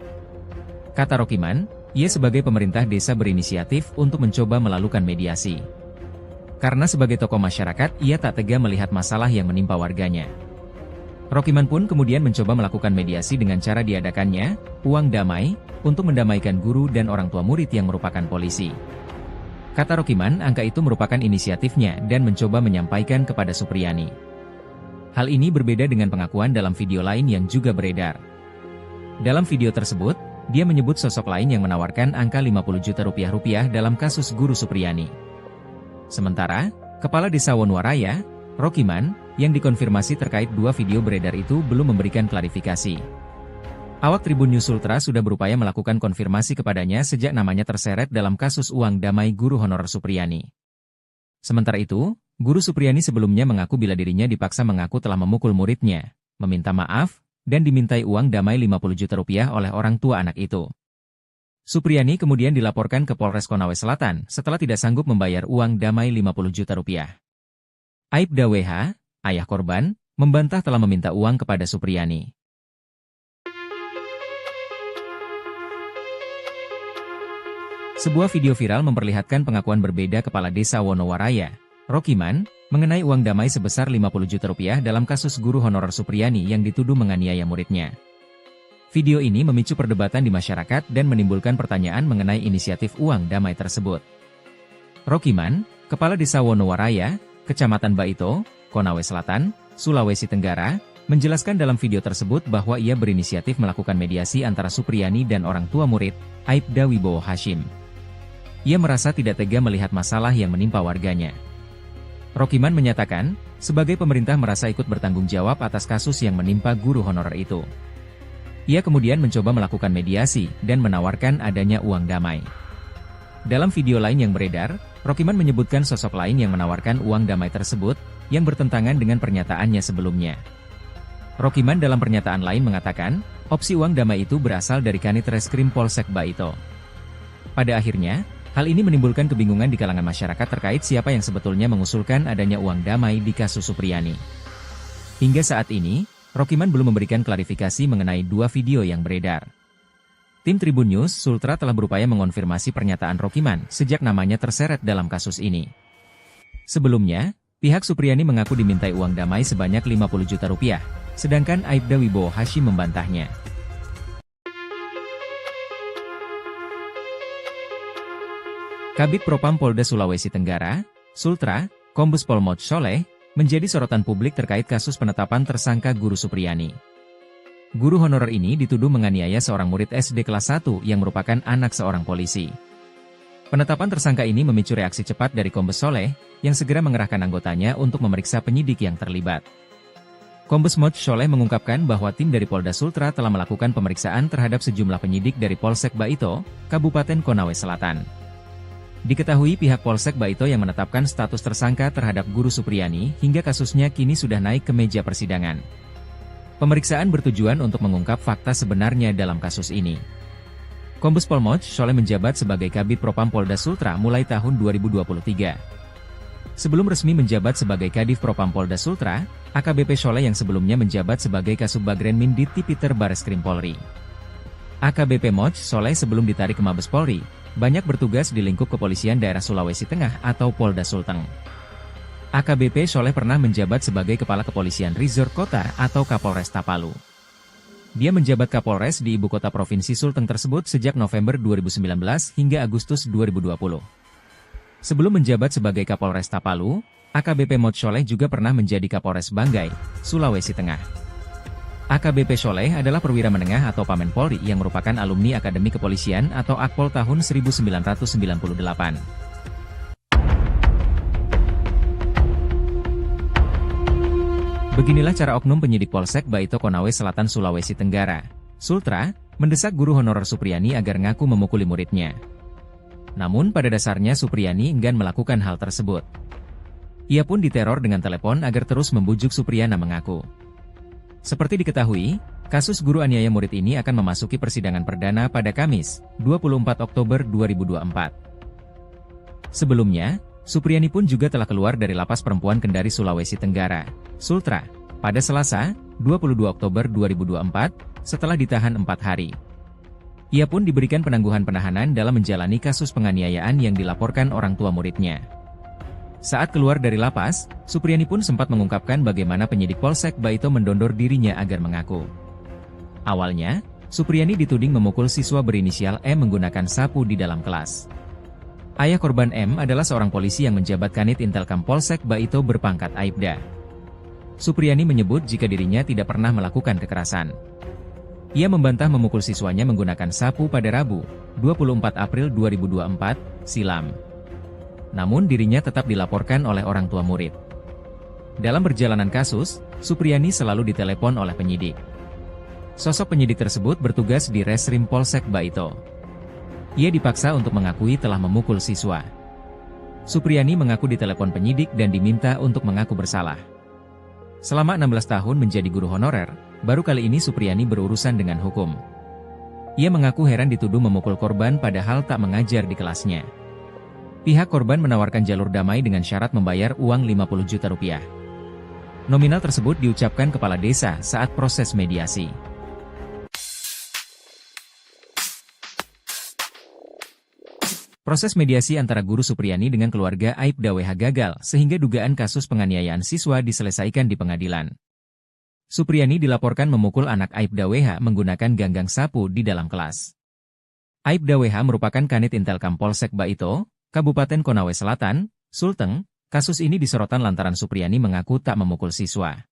Kata Rokiman, ia sebagai pemerintah desa berinisiatif untuk mencoba melakukan mediasi. Karena sebagai tokoh masyarakat, ia tak tega melihat masalah yang menimpa warganya. Rokiman pun kemudian mencoba melakukan mediasi dengan cara diadakannya uang damai untuk mendamaikan guru dan orang tua murid yang merupakan polisi. Kata Rokiman, angka itu merupakan inisiatifnya dan mencoba menyampaikan kepada Supriyani. Hal ini berbeda dengan pengakuan dalam video lain yang juga beredar. Dalam video tersebut, dia menyebut sosok lain yang menawarkan angka 50 juta rupiah dalam kasus guru Supriyani. Sementara, Kepala Desa Wonowaraya, Rokiman, yang dikonfirmasi terkait dua video beredar itu belum memberikan klarifikasi. Awak Tribun News Sultra sudah berupaya melakukan konfirmasi kepadanya sejak namanya terseret dalam kasus uang damai guru honorer Supriyani. Sementara itu, guru Supriyani sebelumnya mengaku bila dirinya dipaksa mengaku telah memukul muridnya, meminta maaf, dan dimintai uang damai 50 juta rupiah oleh orang tua anak itu. Supriyani kemudian dilaporkan ke Polres Konawe Selatan setelah tidak sanggup membayar uang damai 50 juta rupiah. Aibda WH, ayah korban, membantah telah meminta uang kepada Supriyani. Sebuah video viral memperlihatkan pengakuan berbeda Kepala Desa Wonowaraya, Rokiman, mengenai uang damai sebesar 50 juta rupiah dalam kasus guru honorer Supriyani yang dituduh menganiaya muridnya. Video ini memicu perdebatan di masyarakat dan menimbulkan pertanyaan mengenai inisiatif uang damai tersebut. Rokiman, Kepala Desa Wonowaraya, Kecamatan Baito, Konawe Selatan, Sulawesi Tenggara, menjelaskan dalam video tersebut bahwa ia berinisiatif melakukan mediasi antara Supriyani dan orang tua murid, Aibda Wibowo Hashim. Ia merasa tidak tega melihat masalah yang menimpa warganya. Rokiman menyatakan, sebagai pemerintah merasa ikut bertanggung jawab atas kasus yang menimpa guru honorer itu. Ia kemudian mencoba melakukan mediasi dan menawarkan adanya uang damai. Dalam video lain yang beredar, Rokiman menyebutkan sosok lain yang menawarkan uang damai tersebut, yang bertentangan dengan pernyataannya sebelumnya. Rokiman dalam pernyataan lain mengatakan, opsi uang damai itu berasal dari Kanit Reskrim Polsek Baito. Pada akhirnya, hal ini menimbulkan kebingungan di kalangan masyarakat terkait siapa yang sebetulnya mengusulkan adanya uang damai di kasus Supriyani. Hingga saat ini, Rokiman belum memberikan klarifikasi mengenai dua video yang beredar. Tim Tribun News Sultra telah berupaya mengonfirmasi pernyataan Rokiman sejak namanya terseret dalam kasus ini. Sebelumnya, pihak Supriyani mengaku dimintai uang damai sebanyak 50 juta rupiah, sedangkan Aibda Wibowo Hashim membantahnya. Kabid Propam Polda Sulawesi Tenggara, Sultra, Kombes Pol Moj Soleh, menjadi sorotan publik terkait kasus penetapan tersangka guru Supriyani. Guru honorer ini dituduh menganiaya seorang murid SD kelas 1 yang merupakan anak seorang polisi. Penetapan tersangka ini memicu reaksi cepat dari Kombes Soleh, yang segera mengerahkan anggotanya untuk memeriksa penyidik yang terlibat. Kombes Moj Soleh mengungkapkan bahwa tim dari Polda Sultra telah melakukan pemeriksaan terhadap sejumlah penyidik dari Polsek Baito, Kabupaten Konawe Selatan. Diketahui pihak Polsek Baito yang menetapkan status tersangka terhadap guru Supriyani hingga kasusnya kini sudah naik ke meja persidangan. Pemeriksaan bertujuan untuk mengungkap fakta sebenarnya dalam kasus ini. Kombes Pol Moj Soleh menjabat sebagai Kabid Propam Polda Sultra mulai tahun 2023. Sebelum resmi menjabat sebagai Kadif Propam Polda Sultra, AKBP Soleh yang sebelumnya menjabat sebagai Kasubagren Mindit Tipiter Bareskrim Polri. AKBP Moj Soleh sebelum ditarik ke Mabes Polri, banyak bertugas di lingkup kepolisian daerah Sulawesi Tengah atau Polda Sulteng. AKBP Soleh pernah menjabat sebagai Kepala Kepolisian Resort Kota atau Kapolresta Palu. Dia menjabat Kapolres di ibu kota Provinsi Sulteng tersebut sejak November 2019 hingga Agustus 2020. Sebelum menjabat sebagai Kapolresta Palu, AKBP Moj Soleh juga pernah menjadi Kapolres Banggai, Sulawesi Tengah. AKBP Soleh adalah perwira menengah atau Pamen Polri yang merupakan alumni Akademi Kepolisian atau Akpol tahun 1998. Beginilah cara oknum penyidik Polsek Baito Konawe Selatan Sulawesi Tenggara, Sultra, mendesak guru honorer Supriyani agar ngaku memukuli muridnya. Namun pada dasarnya Supriyani enggan melakukan hal tersebut. Ia pun diteror dengan telepon agar terus membujuk Supriyana mengaku. Seperti diketahui, kasus guru aniaya murid ini akan memasuki persidangan perdana pada Kamis, 24 Oktober 2024. Sebelumnya, Supriyani pun juga telah keluar dari Lapas Perempuan Kendari Sulawesi Tenggara, Sultra, pada Selasa, 22 Oktober 2024, setelah ditahan 4 hari. Ia pun diberikan penangguhan penahanan dalam menjalani kasus penganiayaan yang dilaporkan orang tua muridnya. Saat keluar dari lapas, Supriyani pun sempat mengungkapkan bagaimana penyidik Polsek Baito mendondor dirinya agar mengaku. Awalnya, Supriyani dituding memukul siswa berinisial M menggunakan sapu di dalam kelas. Ayah korban M adalah seorang polisi yang menjabat Kanit Intelkam Polsek Baito berpangkat Aibda. Supriyani menyebut jika dirinya tidak pernah melakukan kekerasan. Ia membantah memukul siswanya menggunakan sapu pada Rabu, 24 April 2024, silam. Namun dirinya tetap dilaporkan oleh orang tua murid. Dalam perjalanan kasus, Supriyani selalu ditelepon oleh penyidik. Sosok penyidik tersebut bertugas di Reskrim Polsek Baito. Ia dipaksa untuk mengakui telah memukul siswa. Supriyani mengaku ditelepon penyidik dan diminta untuk mengaku bersalah. Selama 16 tahun menjadi guru honorer, baru kali ini Supriyani berurusan dengan hukum. Ia mengaku heran dituduh memukul korban padahal tak mengajar di kelasnya. Pihak korban menawarkan jalur damai dengan syarat membayar uang 50 juta rupiah. Nominal tersebut diucapkan kepala desa saat proses mediasi. Proses mediasi antara guru Supriyani dengan keluarga Aibda WH gagal sehingga dugaan kasus penganiayaan siswa diselesaikan di pengadilan. Supriyani dilaporkan memukul anak Aibda WH menggunakan ganggang sapu di dalam kelas. Aibda WH merupakan Kanit Intelkam Polsek Baito, Kabupaten Konawe Selatan, Sulteng. Kasus ini disorotan lantaran Supriyani mengaku tak memukul siswa.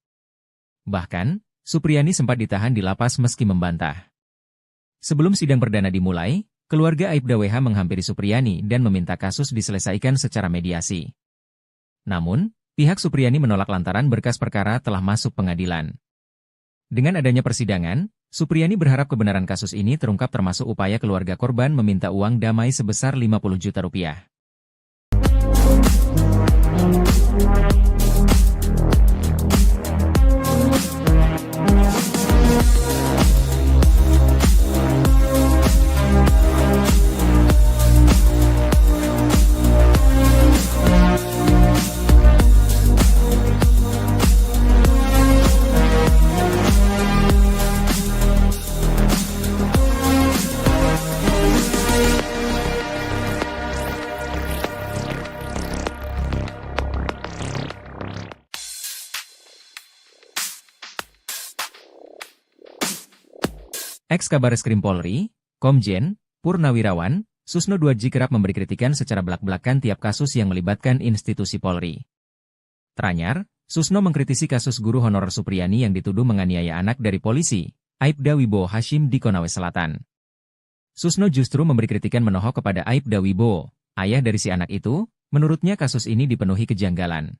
Bahkan, Supriyani sempat ditahan di lapas meski membantah. Sebelum sidang perdana dimulai, keluarga Aibda WH menghampiri Supriyani dan meminta kasus diselesaikan secara mediasi. Namun, pihak Supriyani menolak lantaran berkas perkara telah masuk pengadilan. Dengan adanya persidangan, Supriyani berharap kebenaran kasus ini terungkap termasuk upaya keluarga korban meminta uang damai sebesar 50 juta rupiah. Ex-Kabareskrim Polri, Komjen, Purnawirawan, Susno Duadji kerap memberi kritikan secara belak-belakan tiap kasus yang melibatkan institusi Polri. Teranyar, Susno mengkritisi kasus guru honorer Supriyani yang dituduh menganiaya anak dari polisi, Aibda Wibowo Hashim di Konawe Selatan. Susno justru memberi kritikan menohok kepada Aibda Wibowo, ayah dari si anak itu. Menurutnya kasus ini dipenuhi kejanggalan.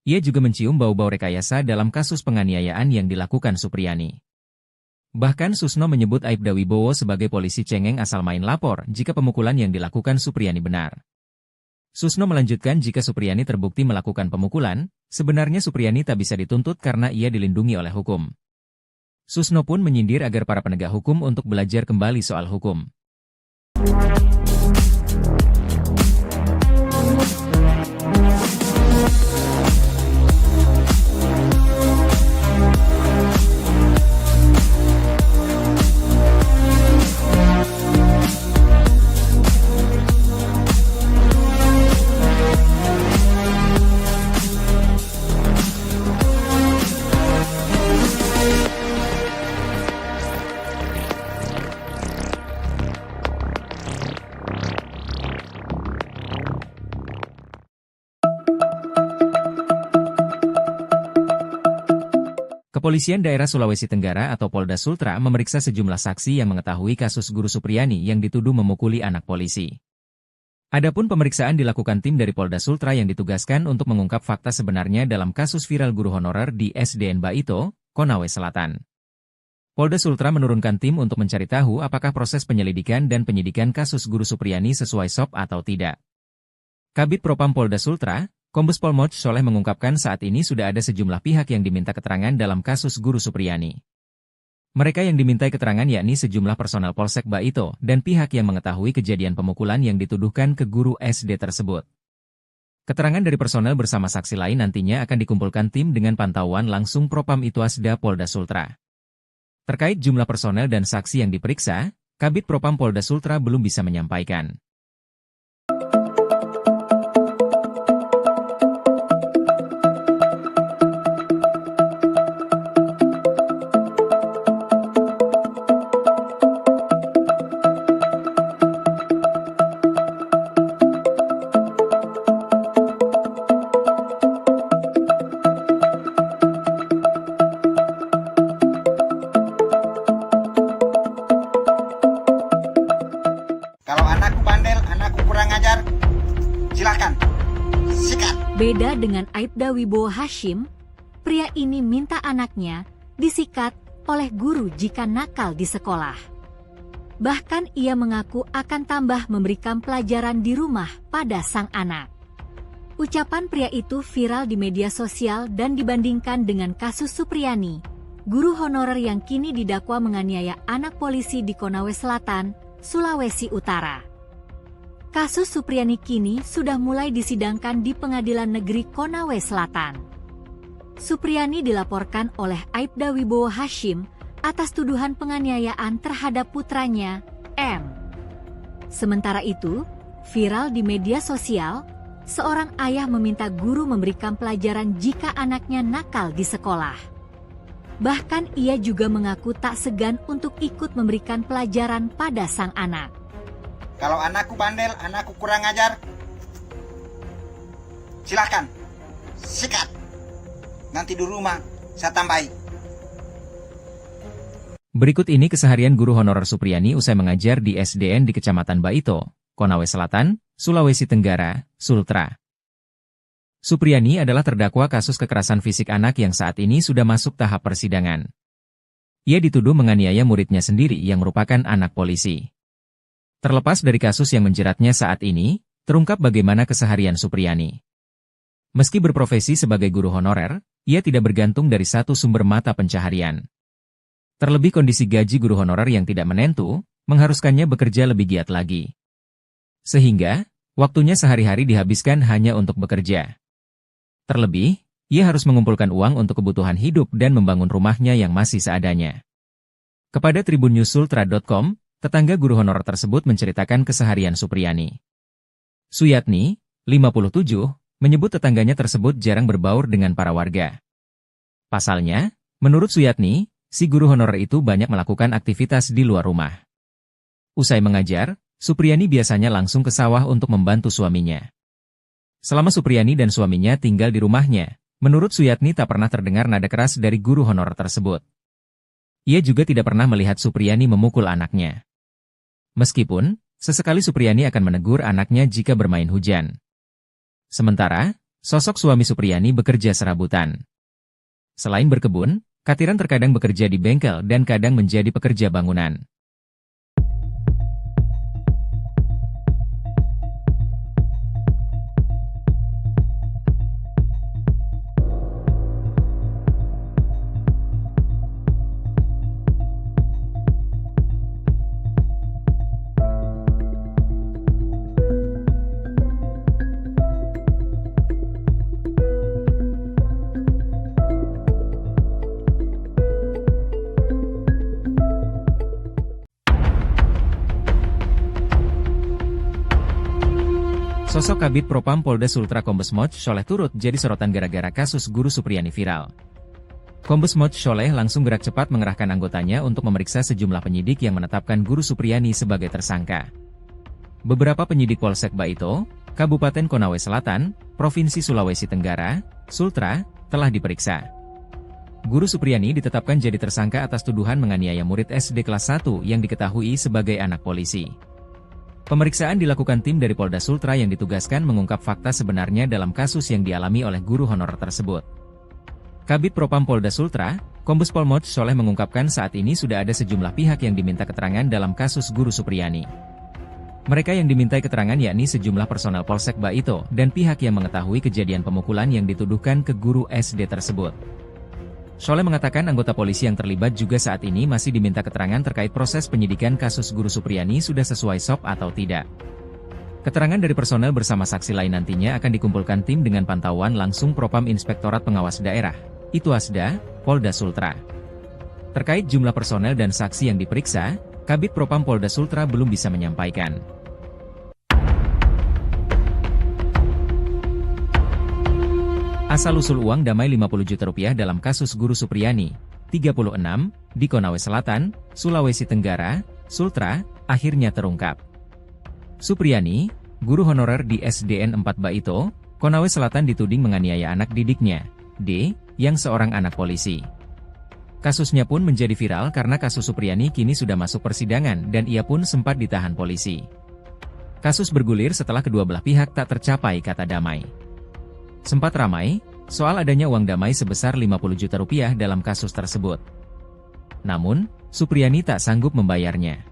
Ia juga mencium bau-bau rekayasa dalam kasus penganiayaan yang dilakukan Supriyani. Bahkan Susno menyebut Aibda Wibowo sebagai polisi cengeng asal main lapor jika pemukulan yang dilakukan Supriyani benar. Susno melanjutkan jika Supriyani terbukti melakukan pemukulan, sebenarnya Supriyani tak bisa dituntut karena ia dilindungi oleh hukum. Susno pun menyindir agar para penegak hukum untuk belajar kembali soal hukum. Kepolisian Daerah Sulawesi Tenggara atau Polda Sultra memeriksa sejumlah saksi yang mengetahui kasus guru Supriyani yang dituduh memukuli anak polisi. Adapun pemeriksaan dilakukan tim dari Polda Sultra yang ditugaskan untuk mengungkap fakta sebenarnya dalam kasus viral guru honorer di SDN Baito, Konawe Selatan. Polda Sultra menurunkan tim untuk mencari tahu apakah proses penyelidikan dan penyidikan kasus guru Supriyani sesuai SOP atau tidak. Kabid Propam Polda Sultra, Kombes Pol Moch Soleh mengungkapkan saat ini sudah ada sejumlah pihak yang diminta keterangan dalam kasus guru Supriyani. Mereka yang dimintai keterangan yakni sejumlah personel Polsek Baito dan pihak yang mengetahui kejadian pemukulan yang dituduhkan ke guru SD tersebut. Keterangan dari personel bersama saksi lain nantinya akan dikumpulkan tim dengan pantauan langsung Propam Itwasda Polda Sultra. Terkait jumlah personel dan saksi yang diperiksa, Kabid Propam Polda Sultra belum bisa menyampaikan. Kalau anakku bandel, anakku kurang ajar, silakan, sikat. Beda dengan Aibda Wibowo Hashim, pria ini minta anaknya disikat oleh guru jika nakal di sekolah. Bahkan ia mengaku akan tambah memberikan pelajaran di rumah pada sang anak. Ucapan pria itu viral di media sosial dan dibandingkan dengan kasus Supriyani, guru honorer yang kini didakwa menganiaya anak polisi di Konawe Selatan, Sulawesi Utara. Kasus Supriyani kini sudah mulai disidangkan di Pengadilan Negeri Konawe Selatan. Supriyani dilaporkan oleh Aibda Wibowo Hashim atas tuduhan penganiayaan terhadap putranya, M. Sementara itu, viral di media sosial, seorang ayah meminta guru memberikan pelajaran jika anaknya nakal di sekolah. Bahkan ia juga mengaku tak segan untuk ikut memberikan pelajaran pada sang anak. Kalau anakku bandel, anakku kurang ajar, silakan, sikat. Nanti di rumah saya tambahi. Berikut ini keseharian guru honorer Supriyani usai mengajar di SDN di Kecamatan Baito, Konawe Selatan, Sulawesi Tenggara, Sultra. Supriyani adalah terdakwa kasus kekerasan fisik anak yang saat ini sudah masuk tahap persidangan. Ia dituduh menganiaya muridnya sendiri yang merupakan anak polisi. Terlepas dari kasus yang menjeratnya saat ini, terungkap bagaimana keseharian Supriyani. Meski berprofesi sebagai guru honorer, ia tidak bergantung dari satu sumber mata pencaharian. Terlebih kondisi gaji guru honorer yang tidak menentu, mengharuskannya bekerja lebih giat lagi. Sehingga, waktunya sehari-hari dihabiskan hanya untuk bekerja. Terlebih, ia harus mengumpulkan uang untuk kebutuhan hidup dan membangun rumahnya yang masih seadanya. Kepada tribunnews.sultra.com, tetangga guru honorer tersebut menceritakan keseharian Supriyani. Suyatni, 57, menyebut tetangganya tersebut jarang berbaur dengan para warga. Pasalnya, menurut Suyatni, si guru honorer itu banyak melakukan aktivitas di luar rumah. Usai mengajar, Supriyani biasanya langsung ke sawah untuk membantu suaminya. Selama Supriyani dan suaminya tinggal di rumahnya, menurut Suyatni tak pernah terdengar nada keras dari guru honorer tersebut. Ia juga tidak pernah melihat Supriyani memukul anaknya. Meskipun, sesekali Supriyani akan menegur anaknya jika bermain hujan. Sementara, sosok suami Supriyani bekerja serabutan. Selain berkebun, Katiran terkadang bekerja di bengkel dan kadang menjadi pekerja bangunan. Sosok Kabid Propam Polda Sultra Kombes Moch Sholeh turut jadi sorotan gara-gara kasus guru Supriyani viral. Kombes Moch Sholeh langsung gerak cepat mengerahkan anggotanya untuk memeriksa sejumlah penyidik yang menetapkan guru Supriyani sebagai tersangka. Beberapa penyidik Polsek Baito, Kabupaten Konawe Selatan, Provinsi Sulawesi Tenggara, Sultra, telah diperiksa. Guru Supriyani ditetapkan jadi tersangka atas tuduhan menganiaya murid SD kelas 1 yang diketahui sebagai anak polisi. Pemeriksaan dilakukan tim dari Polda Sultra yang ditugaskan mengungkap fakta sebenarnya dalam kasus yang dialami oleh guru honorer tersebut. Kabid Propam Polda Sultra, Kombes Pol Moch Sholeh mengungkapkan saat ini sudah ada sejumlah pihak yang diminta keterangan dalam kasus guru Supriyani. Mereka yang dimintai keterangan yakni sejumlah personel Polsek Baito dan pihak yang mengetahui kejadian pemukulan yang dituduhkan ke guru SD tersebut. Sholeh mengatakan anggota polisi yang terlibat juga saat ini masih diminta keterangan terkait proses penyidikan kasus guru Supriyani sudah sesuai SOP atau tidak. Keterangan dari personel bersama saksi lain nantinya akan dikumpulkan tim dengan pantauan langsung Propam Inspektorat Pengawas Daerah, Ituasda, Polda Sultra. Terkait jumlah personel dan saksi yang diperiksa, Kabid Propam Polda Sultra belum bisa menyampaikan. Asal-usul uang damai Rp50 juta dalam kasus guru Supriyani, 36, di Konawe Selatan, Sulawesi Tenggara, Sultra, akhirnya terungkap. Supriyani, guru honorer di SDN 4 Baito, Konawe Selatan dituding menganiaya anak didiknya, D, yang seorang anak polisi. Kasusnya pun menjadi viral karena kasus Supriyani kini sudah masuk persidangan dan ia pun sempat ditahan polisi. Kasus bergulir setelah kedua belah pihak tak tercapai kata damai. Sempat ramai soal adanya uang damai sebesar Rp50 juta dalam kasus tersebut. Namun, Supriyani tak sanggup membayarnya.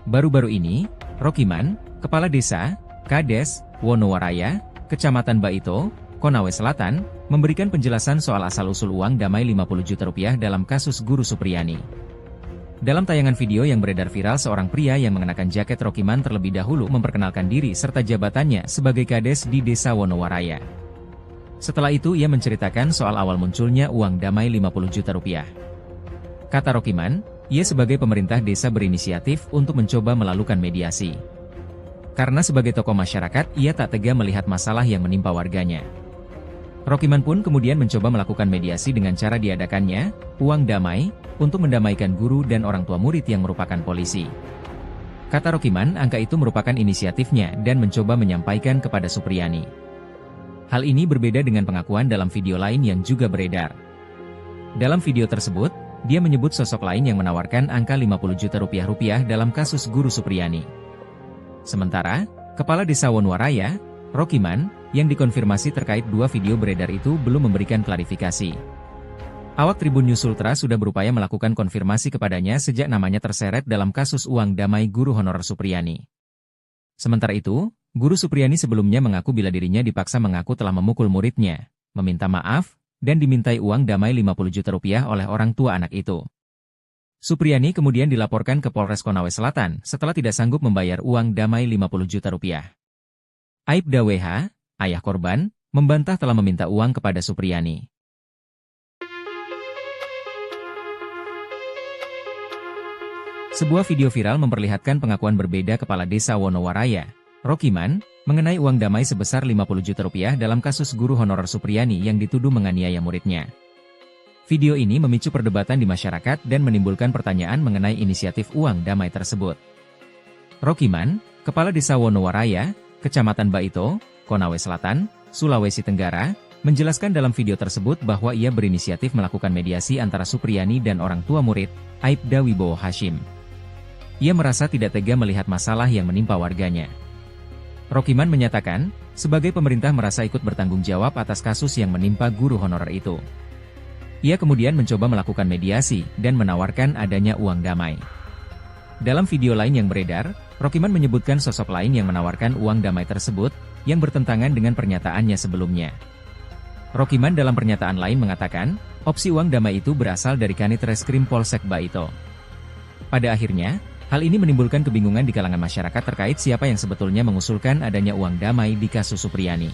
Baru-baru ini, Rokiman, Kepala Desa, Kades, Wonowaraya, Kecamatan Baito, Konawe Selatan, memberikan penjelasan soal asal-usul uang damai Rp50 juta dalam kasus guru Supriyani. Dalam tayangan video yang beredar viral, seorang pria yang mengenakan jaket Rokiman terlebih dahulu memperkenalkan diri serta jabatannya sebagai Kades di Desa Wonowaraya. Setelah itu ia menceritakan soal awal munculnya uang damai Rp50 juta. Kata Rokiman, ia sebagai pemerintah desa berinisiatif untuk mencoba melakukan mediasi. Karena sebagai tokoh masyarakat, ia tak tega melihat masalah yang menimpa warganya. Rokiman pun kemudian mencoba melakukan mediasi dengan cara diadakannya uang damai untuk mendamaikan guru dan orang tua murid yang merupakan polisi. Kata Rokiman, angka itu merupakan inisiatifnya dan mencoba menyampaikan kepada Supriyani. Hal ini berbeda dengan pengakuan dalam video lain yang juga beredar. Dalam video tersebut, dia menyebut sosok lain yang menawarkan angka 50 juta rupiah dalam kasus Guru Supriyani. Sementara, Kepala Desa Wonowaraya, Rokiman, yang dikonfirmasi terkait 2 video beredar itu belum memberikan klarifikasi. Awak Tribun News Sultra sudah berupaya melakukan konfirmasi kepadanya sejak namanya terseret dalam kasus uang damai guru honorer Supriyani. Sementara itu, Guru Supriyani sebelumnya mengaku bila dirinya dipaksa mengaku telah memukul muridnya, meminta maaf, dan dimintai uang damai 50 juta rupiah oleh orang tua anak itu. Supriyani kemudian dilaporkan ke Polres Konawe Selatan setelah tidak sanggup membayar uang damai 50 juta rupiah. Aibda WH, ayah korban, membantah telah meminta uang kepada Supriyani. Sebuah video viral memperlihatkan pengakuan berbeda Kepala Desa Wonowaraya, Rokiman, mengenai uang damai sebesar 50 juta rupiah dalam kasus guru honorer Supriyani yang dituduh menganiaya muridnya. Video ini memicu perdebatan di masyarakat dan menimbulkan pertanyaan mengenai inisiatif uang damai tersebut. Rokiman, Kepala Desa Wonowaraya, Kecamatan Baito, Konawe Selatan, Sulawesi Tenggara, menjelaskan dalam video tersebut bahwa ia berinisiatif melakukan mediasi antara Supriyani dan orang tua murid, Aibda Wibowo Hashim. Ia merasa tidak tega melihat masalah yang menimpa warganya. Rokiman menyatakan, sebagai pemerintah merasa ikut bertanggung jawab atas kasus yang menimpa guru honorer itu. Ia kemudian mencoba melakukan mediasi dan menawarkan adanya uang damai. Dalam video lain yang beredar, Rokiman menyebutkan sosok lain yang menawarkan uang damai tersebut, yang bertentangan dengan pernyataannya sebelumnya. Rokiman dalam pernyataan lain mengatakan, opsi uang damai itu berasal dari Kanit Reskrim Polsek Baito. Pada akhirnya, hal ini menimbulkan kebingungan di kalangan masyarakat terkait siapa yang sebetulnya mengusulkan adanya uang damai di kasus Supriyani.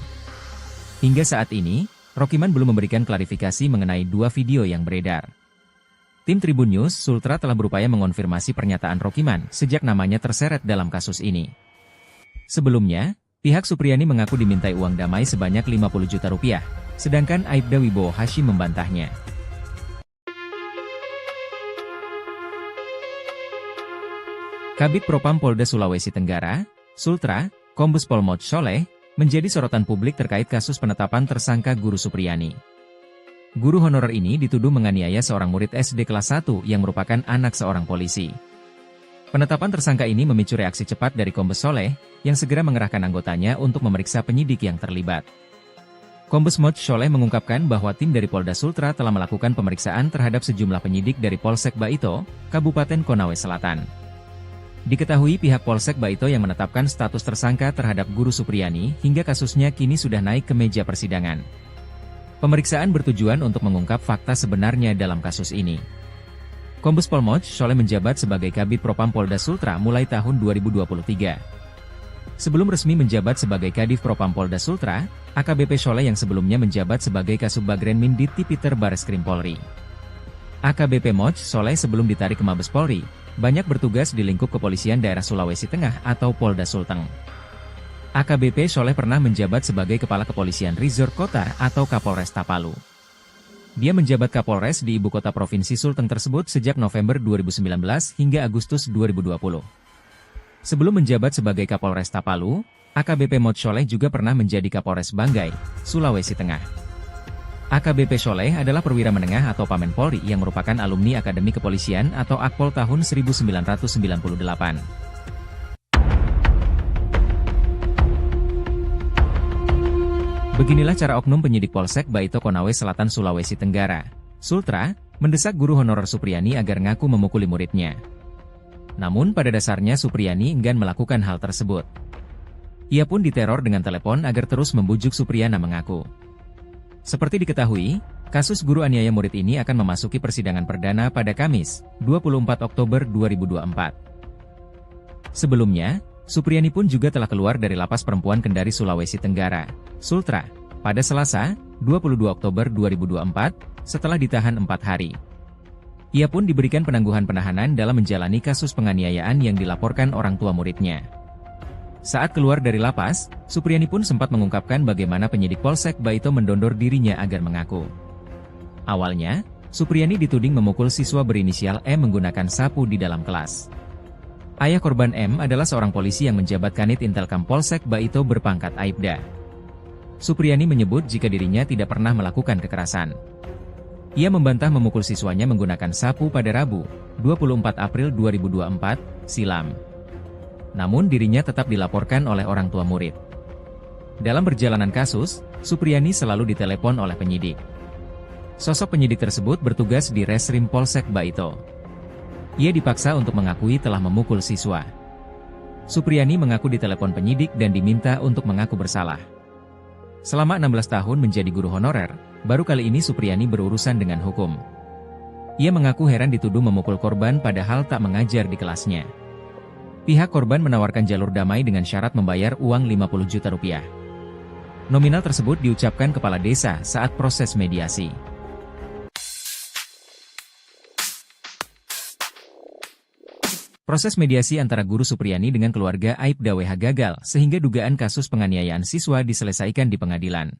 Hingga saat ini, Rokiman belum memberikan klarifikasi mengenai 2 video yang beredar. Tim Tribun News Sultra telah berupaya mengonfirmasi pernyataan Rokiman sejak namanya terseret dalam kasus ini. Sebelumnya, pihak Supriyani mengaku dimintai uang damai sebanyak 50 juta rupiah, sedangkan Aibda Wibowo Hashim membantahnya. Kabid Propam Polda Sulawesi Tenggara, Sultra, Kombes Pol Mod Soleh, menjadi sorotan publik terkait kasus penetapan tersangka Guru Supriyani. Guru honorer ini dituduh menganiaya seorang murid SD kelas 1 yang merupakan anak seorang polisi. Penetapan tersangka ini memicu reaksi cepat dari Kombes Soleh, yang segera mengerahkan anggotanya untuk memeriksa penyidik yang terlibat. Kombes Mod Soleh mengungkapkan bahwa tim dari Polda Sultra telah melakukan pemeriksaan terhadap sejumlah penyidik dari Polsek Baito, Kabupaten Konawe Selatan. Diketahui pihak Polsek Baito yang menetapkan status tersangka terhadap Guru Supriyani hingga kasusnya kini sudah naik ke meja persidangan. Pemeriksaan bertujuan untuk mengungkap fakta sebenarnya dalam kasus ini. Kombes Pol Mod Soleh menjabat sebagai Kabid Propam Polda Sultra mulai tahun 2023. Sebelum resmi menjabat sebagai Kadif Propam Polda Sultra, AKBP Soleh yang sebelumnya menjabat sebagai Kasubagren Mindit Tipiter Bareskrim Polri. AKBP Mod Soleh sebelum ditarik ke Mabes Polri, banyak bertugas di lingkup kepolisian daerah Sulawesi Tengah atau Polda Sulteng. AKBP Soleh pernah menjabat sebagai Kepala Kepolisian Resort Kota atau Kapolres Tapalu. Dia menjabat Kapolres di ibu kota Provinsi Sulteng tersebut sejak November 2019 hingga Agustus 2020. Sebelum menjabat sebagai Kapolres Tapalu, AKBP Mod Soleh juga pernah menjadi Kapolres Banggai, Sulawesi Tengah. AKBP Soleh adalah perwira menengah atau Pamen Polri yang merupakan alumni Akademi Kepolisian atau Akpol tahun 1998. Beginilah cara oknum penyidik Polsek Baito Konawe Selatan Sulawesi Tenggara, Sultra, mendesak guru honorer Supriyani agar ngaku memukuli muridnya. Namun pada dasarnya Supriyani enggan melakukan hal tersebut. Ia pun diteror dengan telepon agar terus membujuk Supriyana mengaku. Seperti diketahui, kasus guru aniaya murid ini akan memasuki persidangan perdana pada Kamis, 24 Oktober 2024. Sebelumnya, Supriyani pun juga telah keluar dari Lapas Perempuan Kendari Sulawesi Tenggara, Sultra, pada Selasa, 22 Oktober 2024, setelah ditahan 4 hari. Ia pun diberikan penangguhan penahanan dalam menjalani kasus penganiayaan yang dilaporkan orang tua muridnya. Saat keluar dari lapas, Supriyani pun sempat mengungkapkan bagaimana penyidik Polsek Baito mendondor dirinya agar mengaku. Awalnya, Supriyani dituding memukul siswa berinisial M menggunakan sapu di dalam kelas. Ayah korban M adalah seorang polisi yang menjabat Kanit Intelkam Polsek Baito berpangkat Aibda. Supriyani menyebut jika dirinya tidak pernah melakukan kekerasan. Ia membantah memukul siswanya menggunakan sapu pada Rabu, 24 April 2024, silam. Namun dirinya tetap dilaporkan oleh orang tua murid. Dalam perjalanan kasus, Supriyani selalu ditelepon oleh penyidik. Sosok penyidik tersebut bertugas di Reskrim Polsek Baito. Ia dipaksa untuk mengakui telah memukul siswa. Supriyani mengaku ditelepon penyidik dan diminta untuk mengaku bersalah. Selama 16 tahun menjadi guru honorer, baru kali ini Supriyani berurusan dengan hukum. Ia mengaku heran dituduh memukul korban padahal tak mengajar di kelasnya. Pihak korban menawarkan jalur damai dengan syarat membayar uang 50 juta rupiah. Nominal tersebut diucapkan kepala desa saat proses mediasi. Proses mediasi antara guru Supriyani dengan keluarga Aibda WH gagal sehingga dugaan kasus penganiayaan siswa diselesaikan di pengadilan.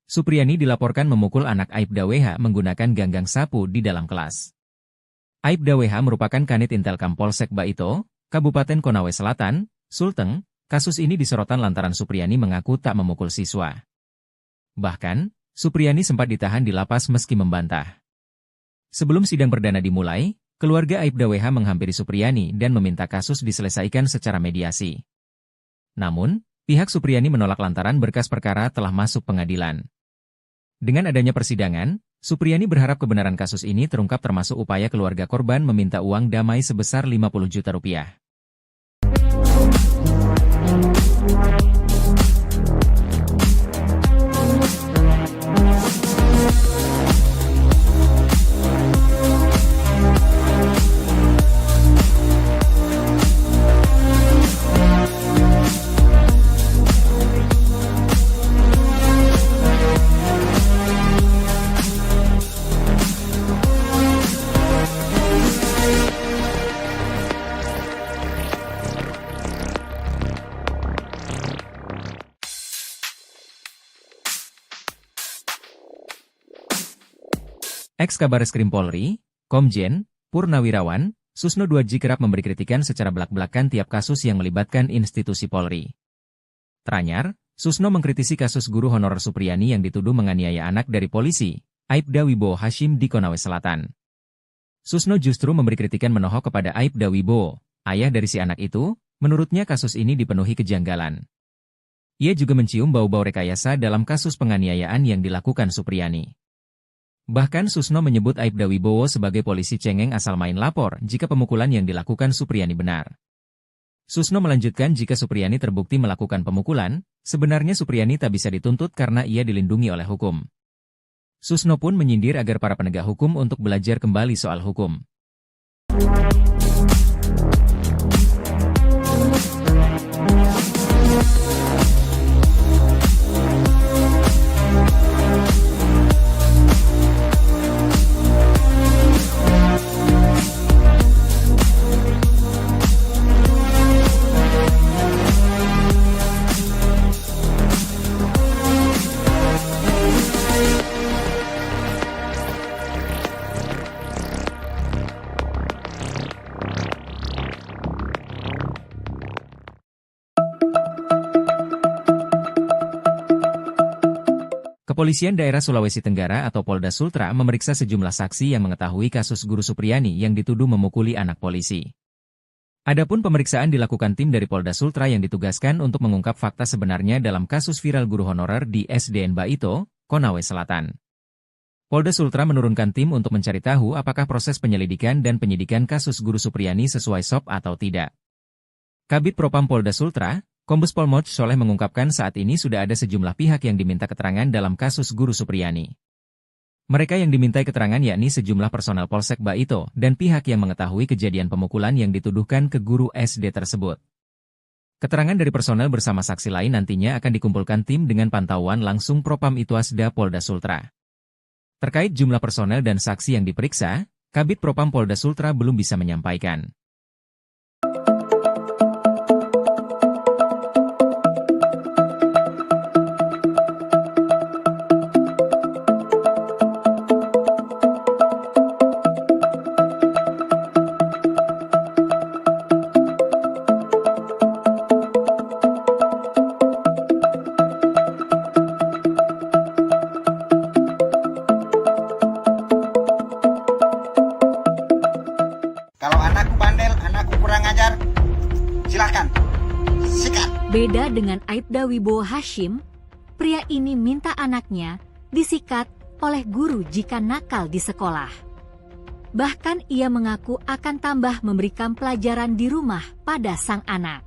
Supriyani dilaporkan memukul anak Aibda WH menggunakan ganggang sapu di dalam kelas. Aibda WH merupakan Kanit Intelkam Polsek Baito, Kabupaten Konawe Selatan, Sulteng. Kasus ini disorotan lantaran Supriyani mengaku tak memukul siswa. Bahkan, Supriyani sempat ditahan di lapas meski membantah. Sebelum sidang perdana dimulai, keluarga Aibda WH menghampiri Supriyani dan meminta kasus diselesaikan secara mediasi. Namun, pihak Supriyani menolak lantaran berkas perkara telah masuk pengadilan. Dengan adanya persidangan, Supriyani berharap kebenaran kasus ini terungkap termasuk upaya keluarga korban meminta uang damai sebesar 50 juta rupiah. Ex-Kabareskrim Polri, Komjen, Purnawirawan, Susno Duaji kerap memberi kritikan secara belak-belakan tiap kasus yang melibatkan institusi Polri. Teranyar, Susno mengkritisi kasus guru honorer Supriyani yang dituduh menganiaya anak dari polisi, Aibda Wibowo Hashim di Konawe Selatan. Susno justru memberi kritikan menohok kepada Aibda Wibowo, ayah dari si anak itu. Menurutnya kasus ini dipenuhi kejanggalan. Ia juga mencium bau-bau rekayasa dalam kasus penganiayaan yang dilakukan Supriyani. Bahkan Susno menyebut Aibda Wibowo sebagai polisi cengeng asal main lapor jika pemukulan yang dilakukan Supriyani benar. Susno melanjutkan jika Supriyani terbukti melakukan pemukulan, sebenarnya Supriyani tak bisa dituntut karena ia dilindungi oleh hukum. Susno pun menyindir agar para penegak hukum untuk belajar kembali soal hukum. Kepolisian Daerah Sulawesi Tenggara atau Polda Sultra memeriksa sejumlah saksi yang mengetahui kasus guru Supriyani yang dituduh memukuli anak polisi. Adapun pemeriksaan dilakukan tim dari Polda Sultra yang ditugaskan untuk mengungkap fakta sebenarnya dalam kasus viral guru honorer di SDN Baito, Konawe Selatan. Polda Sultra menurunkan tim untuk mencari tahu apakah proses penyelidikan dan penyidikan kasus guru Supriyani sesuai SOP atau tidak. Kabid Propam Polda Sultra, Kombes Pol Moch Soleh mengungkapkan saat ini sudah ada sejumlah pihak yang diminta keterangan dalam kasus guru Supriyani. Mereka yang dimintai keterangan yakni sejumlah personel Polsek Baito dan pihak yang mengetahui kejadian pemukulan yang dituduhkan ke guru SD tersebut. Keterangan dari personel bersama saksi lain nantinya akan dikumpulkan tim dengan pantauan langsung Propam Itwasda Polda Sultra. Terkait jumlah personel dan saksi yang diperiksa, Kabid Propam Polda Sultra belum bisa menyampaikan. Beda dengan Aibda Wibowo Hashim, pria ini minta anaknya disikat oleh guru jika nakal di sekolah. Bahkan ia mengaku akan tambah memberikan pelajaran di rumah pada sang anak.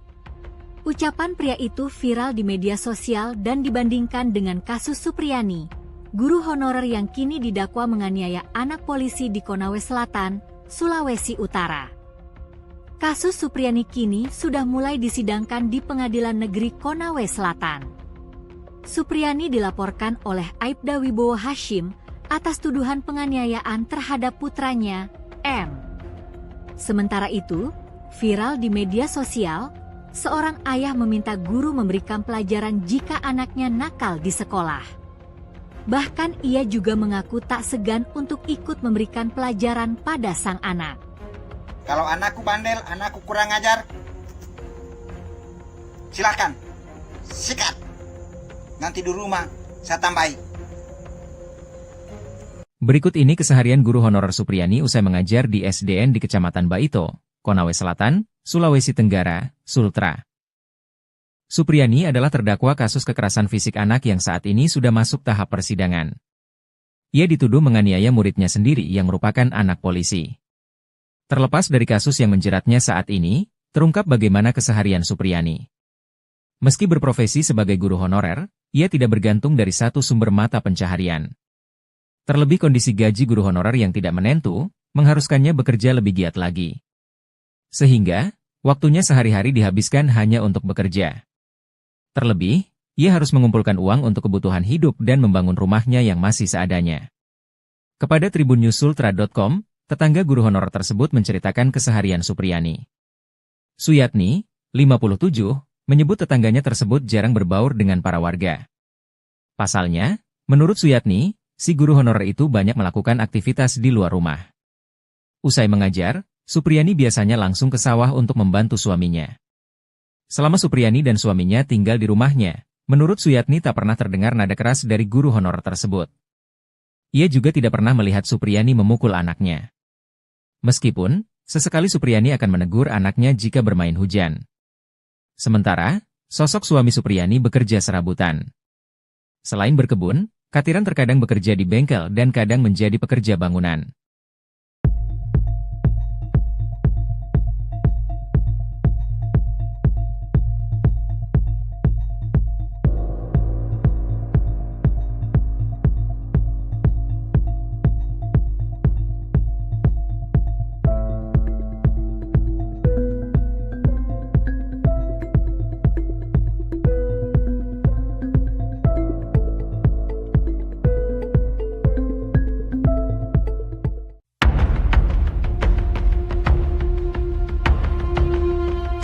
Ucapan pria itu viral di media sosial dan dibandingkan dengan kasus Supriyani, guru honorer yang kini didakwa menganiaya anak polisi di Konawe Selatan, Sulawesi Utara. Kasus Supriyani kini sudah mulai disidangkan di Pengadilan Negeri Konawe Selatan. Supriyani dilaporkan oleh Aibda Wibowo Hashim atas tuduhan penganiayaan terhadap putranya, M. Sementara itu, viral di media sosial, seorang ayah meminta guru memberikan pelajaran jika anaknya nakal di sekolah. Bahkan ia juga mengaku tak segan untuk ikut memberikan pelajaran pada sang anak. Kalau anakku bandel, anakku kurang ajar, silakan sikat. Nanti di rumah saya tambahi. Berikut ini keseharian guru honorer Supriyani usai mengajar di SDN di Kecamatan Baito, Konawe Selatan, Sulawesi Tenggara, Sultra. Supriyani adalah terdakwa kasus kekerasan fisik anak yang saat ini sudah masuk tahap persidangan. Ia dituduh menganiaya muridnya sendiri yang merupakan anak polisi. Terlepas dari kasus yang menjeratnya saat ini, terungkap bagaimana keseharian Supriyani. Meski berprofesi sebagai guru honorer, ia tidak bergantung dari satu sumber mata pencaharian. Terlebih kondisi gaji guru honorer yang tidak menentu, mengharuskannya bekerja lebih giat lagi. Sehingga, waktunya sehari-hari dihabiskan hanya untuk bekerja. Terlebih, ia harus mengumpulkan uang untuk kebutuhan hidup dan membangun rumahnya yang masih seadanya. Kepada tribunnews.sultra.com, tetangga guru honorer tersebut menceritakan keseharian Supriyani. Suyatni, 57, menyebut tetangganya tersebut jarang berbaur dengan para warga. Pasalnya, menurut Suyatni, si guru honorer itu banyak melakukan aktivitas di luar rumah. Usai mengajar, Supriyani biasanya langsung ke sawah untuk membantu suaminya. Selama Supriyani dan suaminya tinggal di rumahnya, menurut Suyatni tak pernah terdengar nada keras dari guru honorer tersebut. Ia juga tidak pernah melihat Supriyani memukul anaknya. Meskipun, sesekali Supriyani akan menegur anaknya jika bermain hujan. Sementara, sosok suami Supriyani bekerja serabutan. Selain berkebun, Katiran terkadang bekerja di bengkel dan kadang menjadi pekerja bangunan.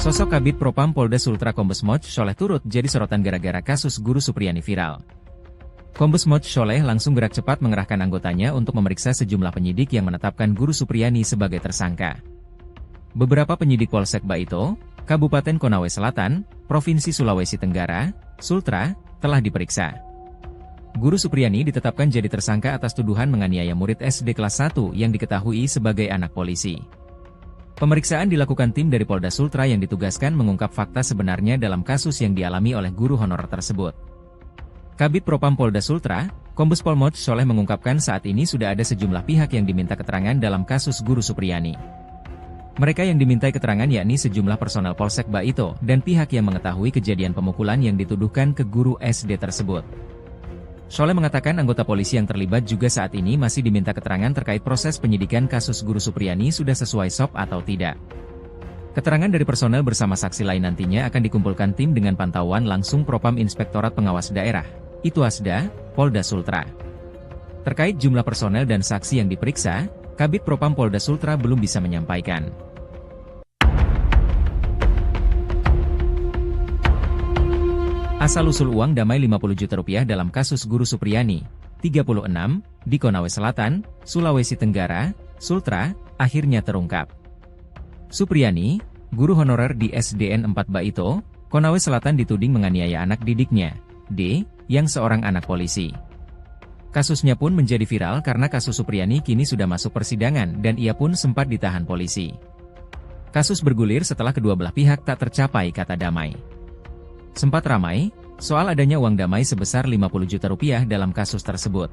Sosok Kabid Propam Polda Sultra Kombes Moch Sholeh turut jadi sorotan gara-gara kasus guru Supriyani viral. Kombes Moch Sholeh langsung gerak cepat mengerahkan anggotanya untuk memeriksa sejumlah penyidik yang menetapkan guru Supriyani sebagai tersangka. Beberapa penyidik Polsek Baito, Kabupaten Konawe Selatan, Provinsi Sulawesi Tenggara, Sultra, telah diperiksa. Guru Supriyani ditetapkan jadi tersangka atas tuduhan menganiaya murid SD kelas 1 yang diketahui sebagai anak polisi. Pemeriksaan dilakukan tim dari Polda Sultra yang ditugaskan mengungkap fakta sebenarnya dalam kasus yang dialami oleh guru honorer tersebut. Kabid Propam Polda Sultra, Kombes Pol Moch Sholeh mengungkapkan saat ini sudah ada sejumlah pihak yang diminta keterangan dalam kasus guru Supriyani. Mereka yang dimintai keterangan yakni sejumlah personel Polsek Baito dan pihak yang mengetahui kejadian pemukulan yang dituduhkan ke guru SD tersebut. Sholeh mengatakan anggota polisi yang terlibat juga saat ini masih diminta keterangan terkait proses penyidikan kasus guru Supriyani sudah sesuai SOP atau tidak. Keterangan dari personel bersama saksi lain nantinya akan dikumpulkan tim dengan pantauan langsung Propam Inspektorat Pengawas Daerah, Ituasda, Polda Sultra. Terkait jumlah personel dan saksi yang diperiksa, Kabid Propam Polda Sultra belum bisa menyampaikan. Asal-usul uang damai 50 juta rupiah dalam kasus guru Supriyani, 36, di Konawe Selatan, Sulawesi Tenggara, Sultra, akhirnya terungkap. Supriyani, guru honorer di SDN 4 Baito, Konawe Selatan dituding menganiaya anak didiknya, D, yang seorang anak polisi. Kasusnya pun menjadi viral karena kasus Supriyani kini sudah masuk persidangan dan ia pun sempat ditahan polisi. Kasus bergulir setelah kedua belah pihak tak tercapai kata damai. Sempat ramai soal adanya uang damai sebesar 50 juta rupiah dalam kasus tersebut.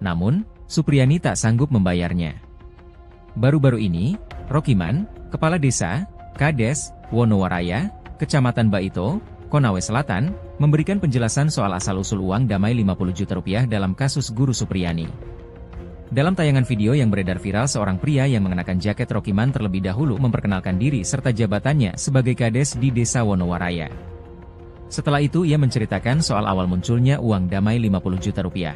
Namun, Supriyani tak sanggup membayarnya. Baru-baru ini, Rokiman, Kepala Desa, Kades, Wonowaraya, Kecamatan Baito, Konawe Selatan, memberikan penjelasan soal asal-usul uang damai 50 juta rupiah dalam kasus Guru Supriyani. Dalam tayangan video yang beredar viral, seorang pria yang mengenakan jaket Rokiman terlebih dahulu memperkenalkan diri serta jabatannya sebagai Kades di Desa Wonowaraya. Setelah itu ia menceritakan soal awal munculnya uang damai 50 juta rupiah.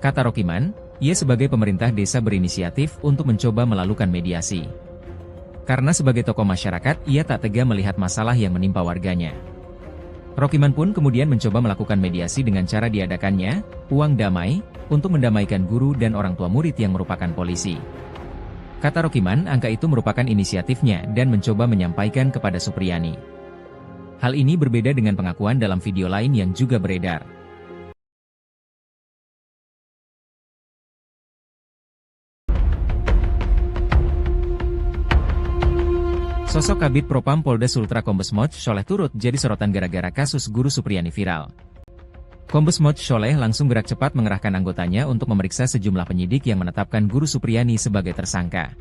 Kata Rokiman, ia sebagai pemerintah desa berinisiatif untuk mencoba melakukan mediasi. Karena sebagai tokoh masyarakat, ia tak tega melihat masalah yang menimpa warganya. Rokiman pun kemudian mencoba melakukan mediasi dengan cara diadakannya uang damai untuk mendamaikan guru dan orang tua murid yang merupakan polisi. Kata Rokiman, angka itu merupakan inisiatifnya dan mencoba menyampaikan kepada Supriyani. Hal ini berbeda dengan pengakuan dalam video lain yang juga beredar. Sosok Kabid Propam Polda Sultra Kombes Moch Sholeh turut jadi sorotan gara-gara kasus Guru Supriyani viral. Kombes Moch Sholeh langsung gerak cepat mengerahkan anggotanya untuk memeriksa sejumlah penyidik yang menetapkan Guru Supriyani sebagai tersangka.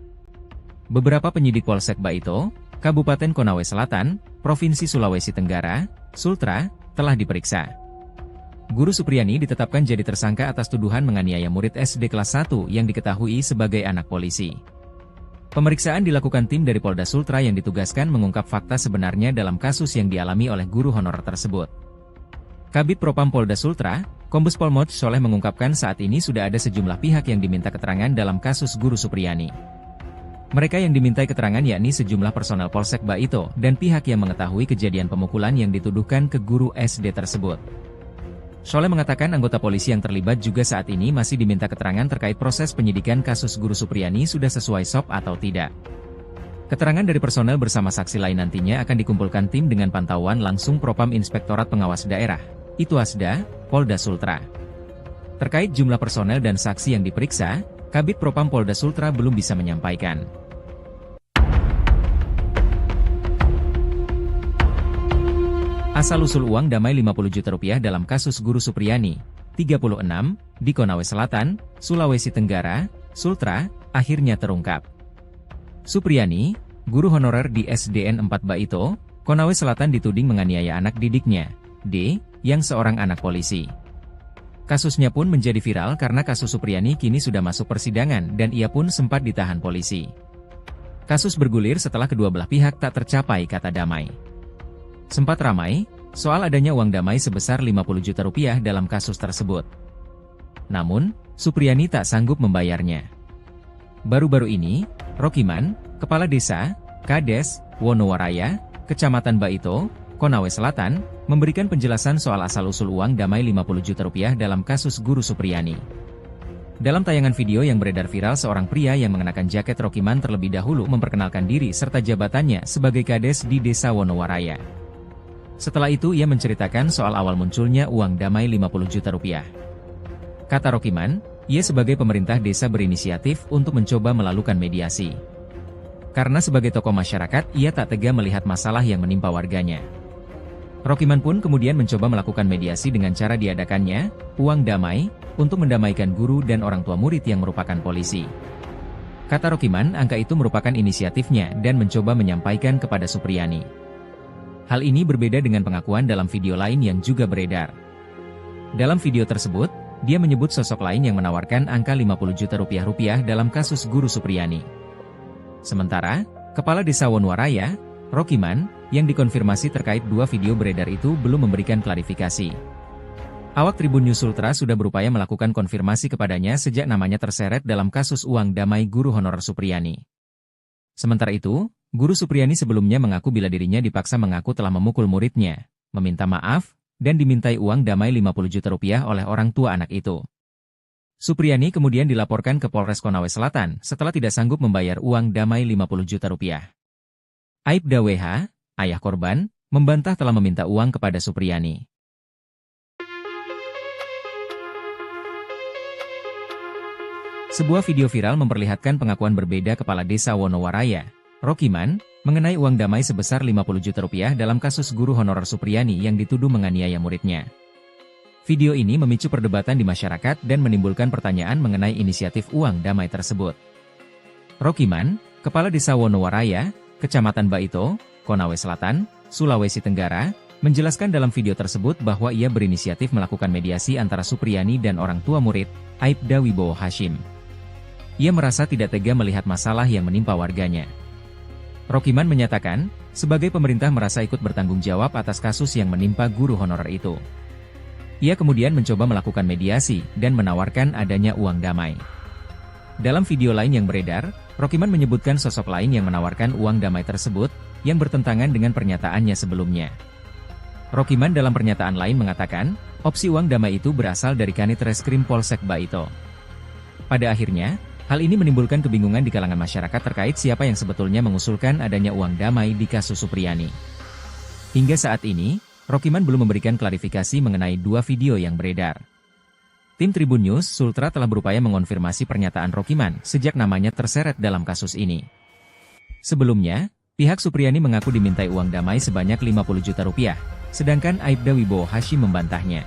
Beberapa penyidik Polsek Baito, Kabupaten Konawe Selatan, Provinsi Sulawesi Tenggara, Sultra, telah diperiksa. Guru Supriyani ditetapkan jadi tersangka atas tuduhan menganiaya murid SD kelas 1 yang diketahui sebagai anak polisi. Pemeriksaan dilakukan tim dari Polda Sultra yang ditugaskan mengungkap fakta sebenarnya dalam kasus yang dialami oleh guru honorer tersebut. Kabid Propam Polda Sultra, Kombes Pol Moch Sholeh mengungkapkan saat ini sudah ada sejumlah pihak yang diminta keterangan dalam kasus Guru Supriyani. Mereka yang dimintai keterangan yakni sejumlah personel Polsek Baito dan pihak yang mengetahui kejadian pemukulan yang dituduhkan ke guru SD tersebut. Sholeh mengatakan anggota polisi yang terlibat juga saat ini masih diminta keterangan terkait proses penyidikan kasus Guru Supriyani sudah sesuai SOP atau tidak. Keterangan dari personel bersama saksi lain nantinya akan dikumpulkan tim dengan pantauan langsung Propam Inspektorat Pengawas Daerah, Ituasda, Polda Sultra. Terkait jumlah personel dan saksi yang diperiksa, Kabid Propam Polda Sultra belum bisa menyampaikan. Asal-usul uang damai 50 juta rupiah dalam kasus Guru Supriyani, 36, di Konawe Selatan, Sulawesi Tenggara, Sultra, akhirnya terungkap. Supriyani, guru honorer di SDN 4 Baito, Konawe Selatan dituding menganiaya anak didiknya, D, yang seorang anak polisi. Kasusnya pun menjadi viral karena kasus Supriyani kini sudah masuk persidangan dan ia pun sempat ditahan polisi. Kasus bergulir setelah kedua belah pihak tak tercapai kata damai. Sempat ramai soal adanya uang damai sebesar 50 juta rupiah dalam kasus tersebut. Namun, Supriyani tak sanggup membayarnya. Baru-baru ini, Rokiman, Kepala Desa, Kades, Wonowaraya, Kecamatan Baito, Konawe Selatan, memberikan penjelasan soal asal-usul uang damai 50 juta rupiah dalam kasus Guru Supriyani. Dalam tayangan video yang beredar viral, seorang pria yang mengenakan jaket Rokiman terlebih dahulu memperkenalkan diri serta jabatannya sebagai Kades di Desa Wonowaraya. Setelah itu ia menceritakan soal awal munculnya uang damai 50 juta rupiah. Kata Rokiman, ia sebagai pemerintah desa berinisiatif untuk mencoba melakukan mediasi. Karena sebagai tokoh masyarakat, ia tak tega melihat masalah yang menimpa warganya. Rokiman pun kemudian mencoba melakukan mediasi dengan cara diadakannya uang damai untuk mendamaikan guru dan orang tua murid yang merupakan polisi. Kata Rokiman, angka itu merupakan inisiatifnya dan mencoba menyampaikan kepada Supriyani. Hal ini berbeda dengan pengakuan dalam video lain yang juga beredar. Dalam video tersebut, dia menyebut sosok lain yang menawarkan angka 50 juta rupiah dalam kasus Guru Supriyani. Sementara, Kepala Desa Wonowaraya, Rokiman, yang dikonfirmasi terkait dua video beredar itu belum memberikan klarifikasi. Awak Tribun News Sultra sudah berupaya melakukan konfirmasi kepadanya sejak namanya terseret dalam kasus uang damai guru honorer Supriyani. Sementara itu, Guru Supriyani sebelumnya mengaku bila dirinya dipaksa mengaku telah memukul muridnya, meminta maaf, dan dimintai uang damai 50 juta rupiah oleh orang tua anak itu. Supriyani kemudian dilaporkan ke Polres Konawe Selatan setelah tidak sanggup membayar uang damai 50 juta rupiah. Aibda WH, ayah korban, membantah telah meminta uang kepada Supriyani. Sebuah video viral memperlihatkan pengakuan berbeda Kepala Desa Wonowaraya, Rokiman, mengenai uang damai sebesar 50 juta rupiah dalam kasus guru honorer Supriyani yang dituduh menganiaya muridnya. Video ini memicu perdebatan di masyarakat dan menimbulkan pertanyaan mengenai inisiatif uang damai tersebut. Rokiman, Kepala Desa Wonowaraya, Kecamatan Baito, Konawe Selatan, Sulawesi Tenggara, menjelaskan dalam video tersebut bahwa ia berinisiatif melakukan mediasi antara Supriyani dan orang tua murid, Aibda Wibowo Hashim. Ia merasa tidak tega melihat masalah yang menimpa warganya. Rokiman menyatakan, sebagai pemerintah merasa ikut bertanggung jawab atas kasus yang menimpa guru honorer itu. Ia kemudian mencoba melakukan mediasi dan menawarkan adanya uang damai. Dalam video lain yang beredar, Rokiman menyebutkan sosok lain yang menawarkan uang damai tersebut, yang bertentangan dengan pernyataannya sebelumnya. Rokiman dalam pernyataan lain mengatakan, opsi uang damai itu berasal dari Kanit Reskrim Polsek Baito. Pada akhirnya, hal ini menimbulkan kebingungan di kalangan masyarakat terkait siapa yang sebetulnya mengusulkan adanya uang damai di kasus Supriyani. Hingga saat ini, Rokiman belum memberikan klarifikasi mengenai dua video yang beredar. Tim Tribun News Sultra telah berupaya mengonfirmasi pernyataan Rokiman sejak namanya terseret dalam kasus ini. Sebelumnya, pihak Supriyani mengaku dimintai uang damai sebanyak 50 juta rupiah, sedangkan Aibda Wibowo Hashim membantahnya.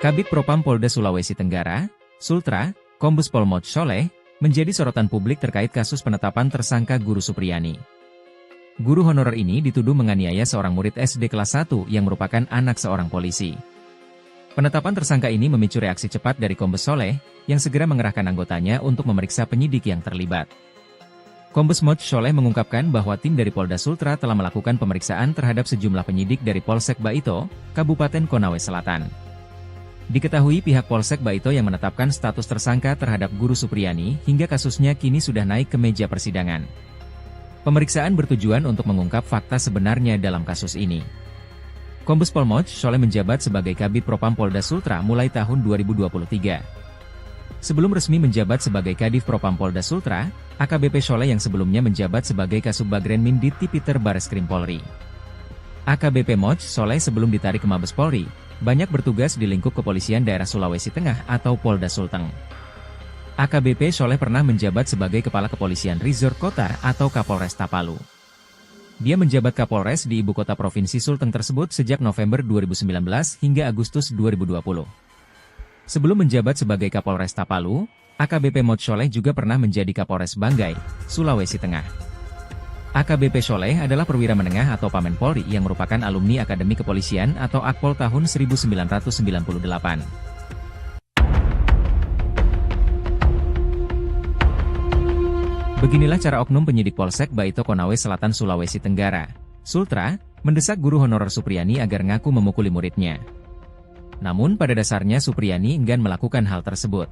Kabid Propam Polda Sulawesi Tenggara, Sultra, Kombes Pol Moj Soleh, menjadi sorotan publik terkait kasus penetapan tersangka guru Supriyani. Guru honorer ini dituduh menganiaya seorang murid SD kelas 1 yang merupakan anak seorang polisi. Penetapan tersangka ini memicu reaksi cepat dari Kombes Soleh, yang segera mengerahkan anggotanya untuk memeriksa penyidik yang terlibat. Kombes Moj Soleh mengungkapkan bahwa tim dari Polda Sultra telah melakukan pemeriksaan terhadap sejumlah penyidik dari Polsek Baito, Kabupaten Konawe Selatan. Diketahui pihak Polsek Baito yang menetapkan status tersangka terhadap guru Supriyani hingga kasusnya kini sudah naik ke meja persidangan. Pemeriksaan bertujuan untuk mengungkap fakta sebenarnya dalam kasus ini. Kombes Pol Moj Soleh menjabat sebagai Kabid Propam Polda Sultra mulai tahun 2023. Sebelum resmi menjabat sebagai Kadif Propam Polda Sultra, AKBP Soleh yang sebelumnya menjabat sebagai Kasubagren Mimdit Tipiter Bareskrim Polri. AKBP Moj Soleh sebelum ditarik ke Mabes Polri, banyak bertugas di lingkup kepolisian daerah Sulawesi Tengah atau Polda Sulteng. AKBP Soleh pernah menjabat sebagai Kepala Kepolisian Resort Kota atau Kapolres Tapalu. Dia menjabat Kapolres di ibu kota Provinsi Sulteng tersebut sejak November 2019 hingga Agustus 2020. Sebelum menjabat sebagai Kapolres Tapalu, AKBP Moj Soleh juga pernah menjadi Kapolres Banggai, Sulawesi Tengah. AKBP Soleh adalah perwira menengah atau Pamen Polri yang merupakan alumni Akademi Kepolisian atau Akpol tahun 1998. Beginilah cara oknum penyidik Polsek Baito Konawe Selatan Sulawesi Tenggara, Sultra, mendesak guru honorer Supriyani agar ngaku memukuli muridnya. Namun pada dasarnya Supriyani enggan melakukan hal tersebut.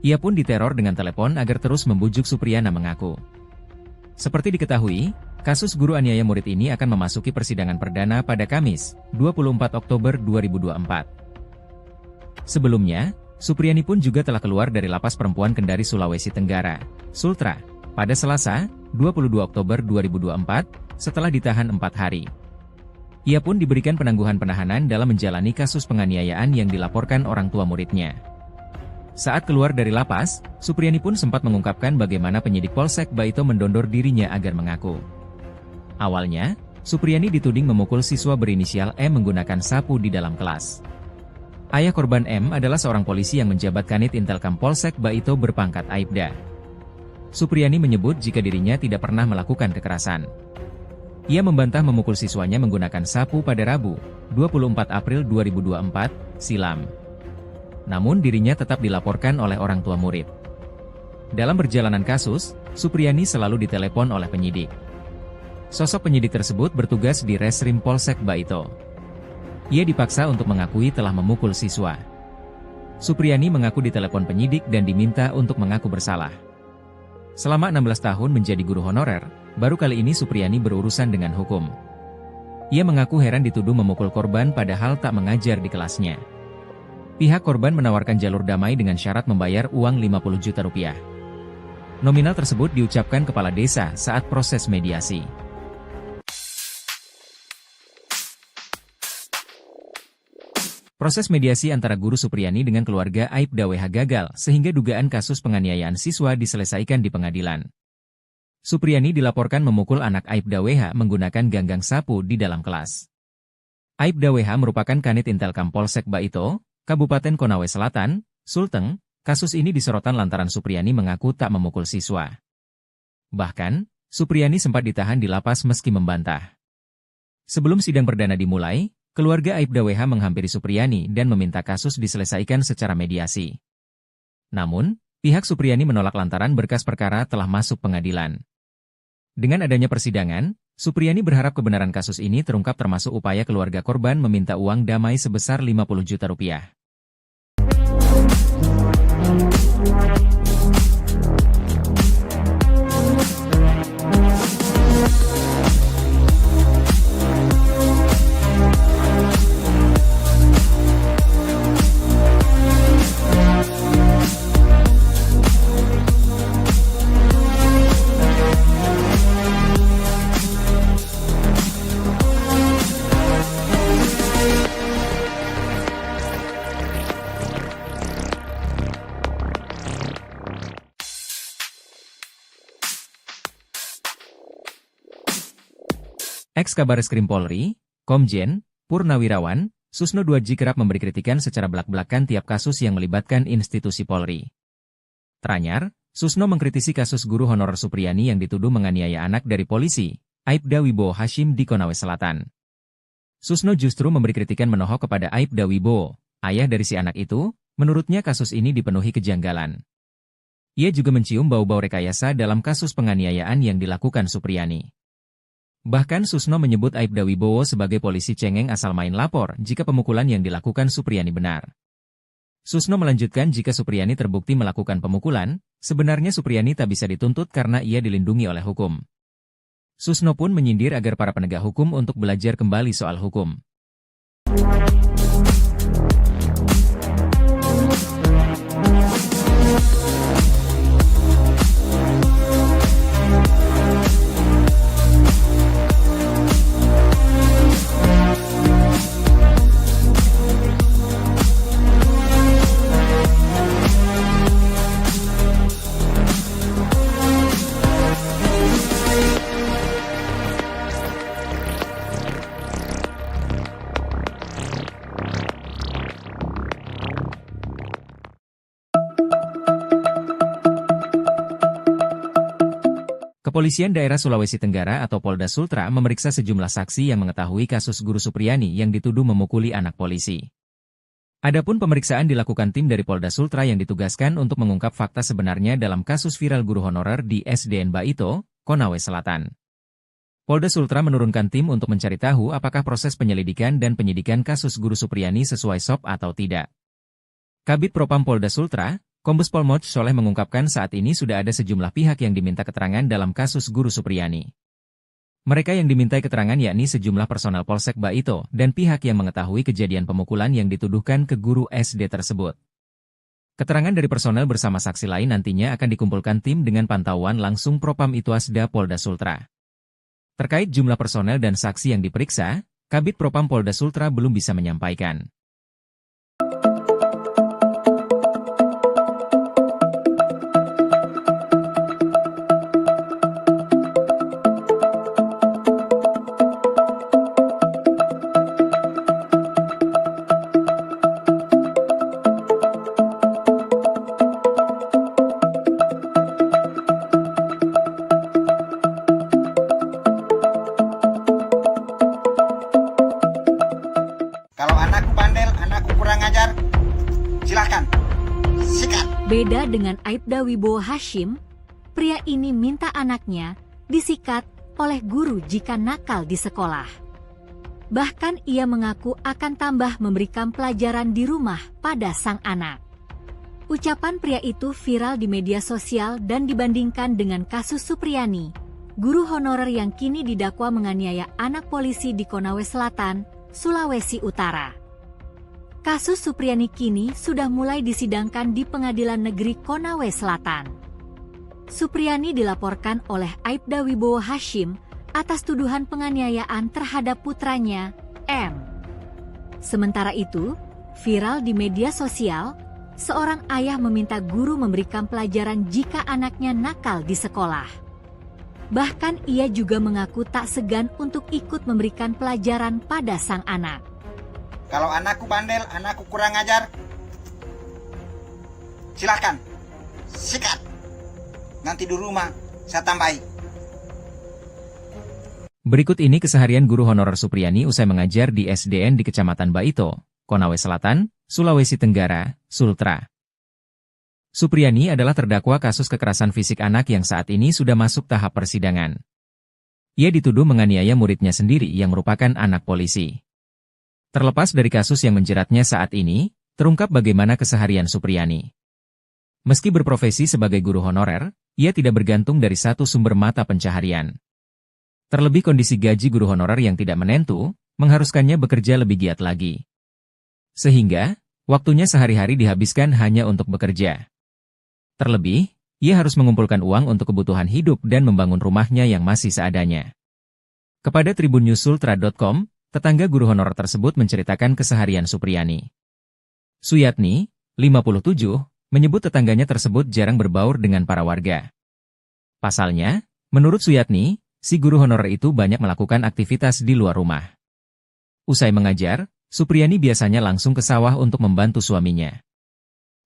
Ia pun diteror dengan telepon agar terus membujuk Supriyana mengaku. Seperti diketahui, kasus guru aniaya murid ini akan memasuki persidangan perdana pada Kamis, 24 Oktober 2024. Sebelumnya, Supriyani pun juga telah keluar dari Lapas Perempuan Kendari Sulawesi Tenggara, Sultra, pada Selasa, 22 Oktober 2024, setelah ditahan 4 hari. Ia pun diberikan penangguhan penahanan dalam menjalani kasus penganiayaan yang dilaporkan orang tua muridnya. Saat keluar dari lapas, Supriyani pun sempat mengungkapkan bagaimana penyidik Polsek Baito mendondor dirinya agar mengaku. Awalnya, Supriyani dituding memukul siswa berinisial M menggunakan sapu di dalam kelas. Ayah korban M adalah seorang polisi yang menjabat Kanit Intelkam Polsek Baito berpangkat Aibda. Supriyani menyebut jika dirinya tidak pernah melakukan kekerasan. Ia membantah memukul siswanya menggunakan sapu pada Rabu, 24 April 2024, silam. Namun dirinya tetap dilaporkan oleh orang tua murid. Dalam perjalanan kasus, Supriyani selalu ditelepon oleh penyidik. Sosok penyidik tersebut bertugas di Reskrim Polsek Baito. Ia dipaksa untuk mengakui telah memukul siswa. Supriyani mengaku ditelepon penyidik dan diminta untuk mengaku bersalah. Selama 16 tahun menjadi guru honorer, baru kali ini Supriyani berurusan dengan hukum. Ia mengaku heran dituduh memukul korban padahal tak mengajar di kelasnya. Pihak korban menawarkan jalur damai dengan syarat membayar uang 50 juta rupiah. Nominal tersebut diucapkan kepala desa saat proses mediasi. Proses mediasi antara Guru Supriyani dengan keluarga Aibda WH gagal sehingga dugaan kasus penganiayaan siswa diselesaikan di pengadilan. Supriyani dilaporkan memukul anak Aibda WH menggunakan ganggang sapu di dalam kelas. Aibda WH merupakan Kanit Intelkam Polsek Baito, Kabupaten Konawe Selatan, Sulteng. Kasus ini disorotan lantaran Supriyani mengaku tak memukul siswa. Bahkan, Supriyani sempat ditahan di lapas meski membantah. Sebelum sidang perdana dimulai, keluarga Aibda WH menghampiri Supriyani dan meminta kasus diselesaikan secara mediasi. Namun, pihak Supriyani menolak lantaran berkas perkara telah masuk pengadilan. Dengan adanya persidangan, Supriyani berharap kebenaran kasus ini terungkap termasuk upaya keluarga korban meminta uang damai sebesar 50 juta rupiah. Ex-Kabareskrim Polri, Komjen, Purnawirawan, Susno Duadji kerap memberi kritikan secara belak-belakan tiap kasus yang melibatkan institusi Polri. Teranyar, Susno mengkritisi kasus guru honorer Supriyani yang dituduh menganiaya anak dari polisi, Aibda Wibowo Hashim di Konawe Selatan. Susno justru memberi kritikan menohok kepada Aibda Wibowo, ayah dari si anak itu. Menurutnya kasus ini dipenuhi kejanggalan. Ia juga mencium bau-bau rekayasa dalam kasus penganiayaan yang dilakukan Supriyani. Bahkan Susno menyebut Aibda Wibowo sebagai polisi cengeng asal main lapor jika pemukulan yang dilakukan Supriyani benar. Susno melanjutkan jika Supriyani terbukti melakukan pemukulan, sebenarnya Supriyani tak bisa dituntut karena ia dilindungi oleh hukum. Susno pun menyindir agar para penegak hukum untuk belajar kembali soal hukum. Kepolisian Daerah Sulawesi Tenggara atau Polda Sultra memeriksa sejumlah saksi yang mengetahui kasus Guru Supriyani yang dituduh memukuli anak polisi. Adapun pemeriksaan dilakukan tim dari Polda Sultra yang ditugaskan untuk mengungkap fakta sebenarnya dalam kasus viral guru honorer di SDN Baito, Konawe Selatan. Polda Sultra menurunkan tim untuk mencari tahu apakah proses penyelidikan dan penyidikan kasus Guru Supriyani sesuai SOP atau tidak. Kabid Propam Polda Sultra, Kombes Pol Moch Soleh mengungkapkan saat ini sudah ada sejumlah pihak yang diminta keterangan dalam kasus Guru Supriyani. Mereka yang dimintai keterangan yakni sejumlah personel Polsek Baito dan pihak yang mengetahui kejadian pemukulan yang dituduhkan ke guru SD tersebut. Keterangan dari personel bersama saksi lain nantinya akan dikumpulkan tim dengan pantauan langsung Propam Itwasda Polda Sultra. Terkait jumlah personel dan saksi yang diperiksa, Kabid Propam Polda Sultra belum bisa menyampaikan. Kalau anakku bandel, anakku kurang ajar, silakan, sikat. Beda dengan Aibda Wibowo Hashim, pria ini minta anaknya disikat oleh guru jika nakal di sekolah. Bahkan ia mengaku akan tambah memberikan pelajaran di rumah pada sang anak. Ucapan pria itu viral di media sosial dan dibandingkan dengan kasus Supriyani, guru honorer yang kini didakwa menganiaya anak polisi di Konawe Selatan, Sulawesi Utara. Kasus Supriyani kini sudah mulai disidangkan di Pengadilan Negeri Konawe Selatan. Supriyani dilaporkan oleh Aibda Wibowo Hashim atas tuduhan penganiayaan terhadap putranya, M. Sementara itu, Viral di media sosial, seorang ayah meminta guru memberikan pelajaran jika anaknya nakal di sekolah. Bahkan ia juga mengaku tak segan untuk ikut memberikan pelajaran pada sang anak. Kalau anakku bandel, anakku kurang ajar, silakan, sikat. Nanti di rumah saya tambahi. Berikut ini keseharian guru honorer Supriyani usai mengajar di SDN di Kecamatan Baito, Konawe Selatan, Sulawesi Tenggara, Sultra. Supriyani adalah terdakwa kasus kekerasan fisik anak yang saat ini sudah masuk tahap persidangan. Ia dituduh menganiaya muridnya sendiri yang merupakan anak polisi. Terlepas dari kasus yang menjeratnya saat ini, terungkap bagaimana keseharian Supriyani. Meski berprofesi sebagai guru honorer, ia tidak bergantung dari satu sumber mata pencaharian. Terlebih kondisi gaji guru honorer yang tidak menentu, mengharuskannya bekerja lebih giat lagi. Sehingga, waktunya sehari-hari dihabiskan hanya untuk bekerja. Terlebih, ia harus mengumpulkan uang untuk kebutuhan hidup dan membangun rumahnya yang masih seadanya. Kepada tribunnews.sultra.com, tetangga guru honorer tersebut menceritakan keseharian Supriyani. Suyatni, 57, menyebut tetangganya tersebut jarang berbaur dengan para warga. Pasalnya, menurut Suyatni, si guru honorer itu banyak melakukan aktivitas di luar rumah. Usai mengajar, Supriyani biasanya langsung ke sawah untuk membantu suaminya.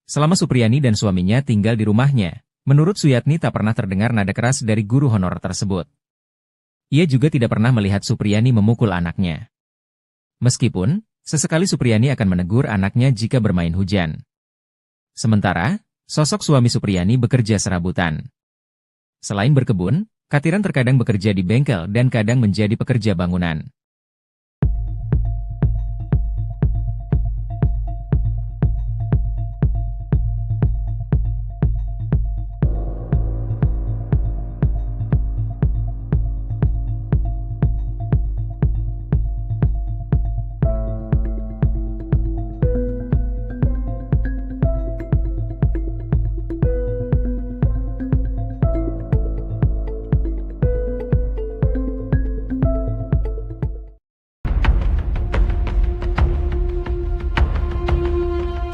Selama Supriyani dan suaminya tinggal di rumahnya, menurut Suyatni tak pernah terdengar nada keras dari guru honorer tersebut. Ia juga tidak pernah melihat Supriyani memukul anaknya. Meskipun, sesekali Supriyani akan menegur anaknya jika bermain hujan. Sementara, sosok suami Supriyani bekerja serabutan. Selain berkebun, Katiran terkadang bekerja di bengkel dan kadang menjadi pekerja bangunan.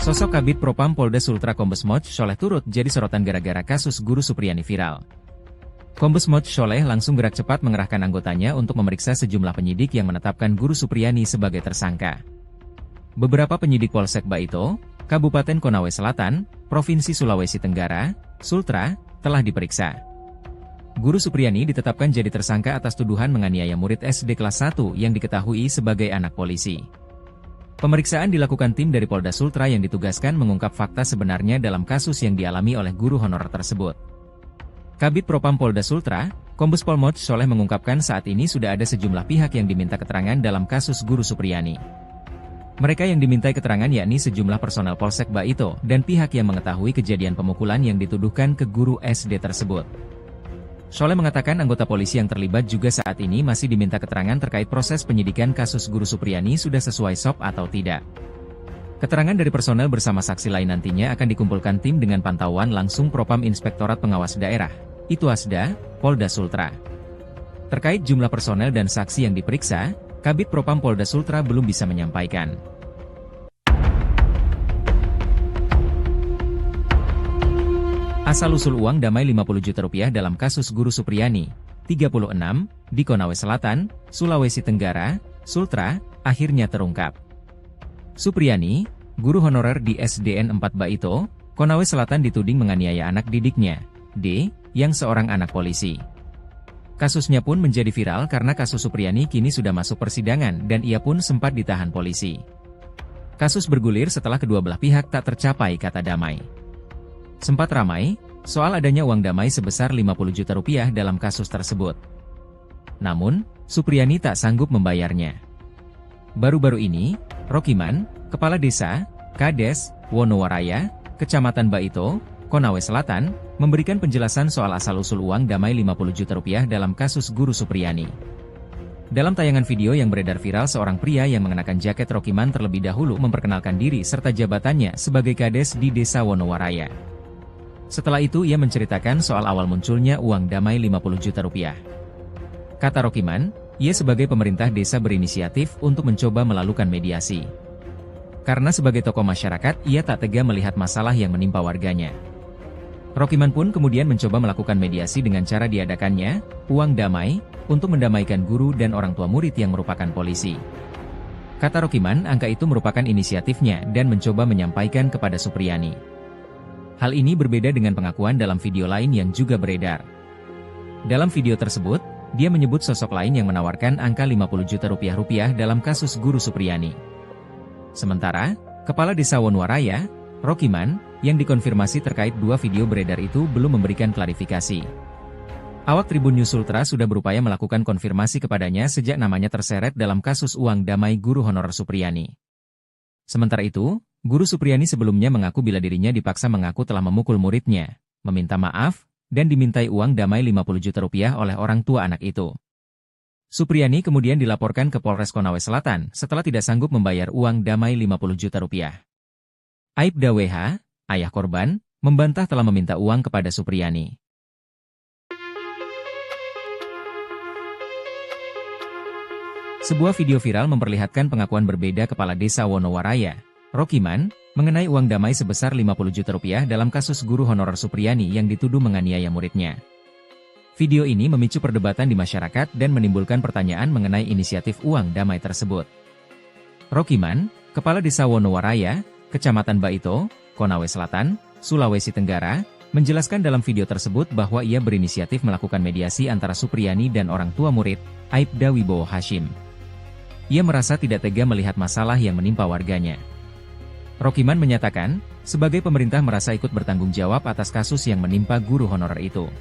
Sosok Kabid Propam Polda Sultra Kombes Moch Sholeh turut jadi sorotan gara-gara kasus guru Supriyani viral. Kombes Moch Sholeh langsung gerak cepat mengerahkan anggotanya untuk memeriksa sejumlah penyidik yang menetapkan guru Supriyani sebagai tersangka. Beberapa penyidik Polsek Baito, Kabupaten Konawe Selatan, Provinsi Sulawesi Tenggara, Sultra, telah diperiksa. Guru Supriyani ditetapkan jadi tersangka atas tuduhan menganiaya murid SD kelas 1 yang diketahui sebagai anak polisi. Pemeriksaan dilakukan tim dari Polda Sultra yang ditugaskan mengungkap fakta sebenarnya dalam kasus yang dialami oleh guru honorer tersebut. Kabid Propam Polda Sultra, Kombes Pol Moch Sholeh mengungkapkan saat ini sudah ada sejumlah pihak yang diminta keterangan dalam kasus guru Supriyani. Mereka yang dimintai keterangan yakni sejumlah personel Polsek Baito dan pihak yang mengetahui kejadian pemukulan yang dituduhkan ke guru SD tersebut. Sholeh mengatakan anggota polisi yang terlibat juga saat ini masih diminta keterangan terkait proses penyidikan kasus guru Supriyani sudah sesuai SOP atau tidak. Keterangan dari personel bersama saksi lain nantinya akan dikumpulkan tim dengan pantauan langsung Propam Inspektorat Pengawas Daerah, Ituasda, Polda Sultra. Terkait jumlah personel dan saksi yang diperiksa, Kabid Propam Polda Sultra belum bisa menyampaikan. Asal-usul uang damai Rp50 juta dalam kasus guru Supriyani, 36, di Konawe Selatan, Sulawesi Tenggara, Sultra, akhirnya terungkap. Supriyani, guru honorer di SDN 4 Baito, Konawe Selatan dituding menganiaya anak didiknya, D, yang seorang anak polisi. Kasusnya pun menjadi viral karena kasus Supriyani kini sudah masuk persidangan dan ia pun sempat ditahan polisi. Kasus bergulir setelah kedua belah pihak tak tercapai kata damai. Sempat ramai soal adanya uang damai sebesar Rp50 juta dalam kasus tersebut. Namun, Supriyani tak sanggup membayarnya. Baru-baru ini, Rokiman, Kepala Desa, Kades, Wonowaraya, Kecamatan Baito, Konawe Selatan, memberikan penjelasan soal asal-usul uang damai Rp50 juta dalam kasus guru Supriyani. Dalam tayangan video yang beredar viral, seorang pria yang mengenakan jaket Rokiman terlebih dahulu memperkenalkan diri serta jabatannya sebagai Kades di Desa Wonowaraya. Setelah itu ia menceritakan soal awal munculnya uang damai Rp50 juta. Kata Rokiman, ia sebagai pemerintah desa berinisiatif untuk mencoba melakukan mediasi. Karena sebagai tokoh masyarakat, ia tak tega melihat masalah yang menimpa warganya. Rokiman pun kemudian mencoba melakukan mediasi dengan cara diadakannya uang damai untuk mendamaikan guru dan orang tua murid yang merupakan polisi. Kata Rokiman, angka itu merupakan inisiatifnya dan mencoba menyampaikan kepada Supriyani. Hal ini berbeda dengan pengakuan dalam video lain yang juga beredar. Dalam video tersebut, dia menyebut sosok lain yang menawarkan angka 50 juta rupiah dalam kasus guru Supriyani. Sementara, Kepala Desa Wonowaraya, Rokiman, yang dikonfirmasi terkait dua video beredar itu belum memberikan klarifikasi. Awak Tribun News Sultra sudah berupaya melakukan konfirmasi kepadanya sejak namanya terseret dalam kasus uang damai guru honorer Supriyani. Sementara itu, Guru Supriyani sebelumnya mengaku bila dirinya dipaksa mengaku telah memukul muridnya, meminta maaf, dan dimintai uang damai 50 juta rupiah oleh orang tua anak itu. Supriyani kemudian dilaporkan ke Polres Konawe Selatan setelah tidak sanggup membayar uang damai 50 juta rupiah. Aibda WH, ayah korban, membantah telah meminta uang kepada Supriyani. Sebuah video viral memperlihatkan pengakuan berbeda Kepala Desa Wonowaraya, Rokiman, mengenai uang damai sebesar 50 juta rupiah dalam kasus guru honorer Supriyani yang dituduh menganiaya muridnya. Video ini memicu perdebatan di masyarakat dan menimbulkan pertanyaan mengenai inisiatif uang damai tersebut. Rokiman, Kepala Desa Wonowaraya, Kecamatan Baito, Konawe Selatan, Sulawesi Tenggara, menjelaskan dalam video tersebut bahwa ia berinisiatif melakukan mediasi antara Supriyani dan orang tua murid, Aibda Wibowo Hashim. Ia merasa tidak tega melihat masalah yang menimpa warganya. Rokiman menyatakan, sebagai pemerintah merasa ikut bertanggung jawab atas kasus yang menimpa guru honorer itu.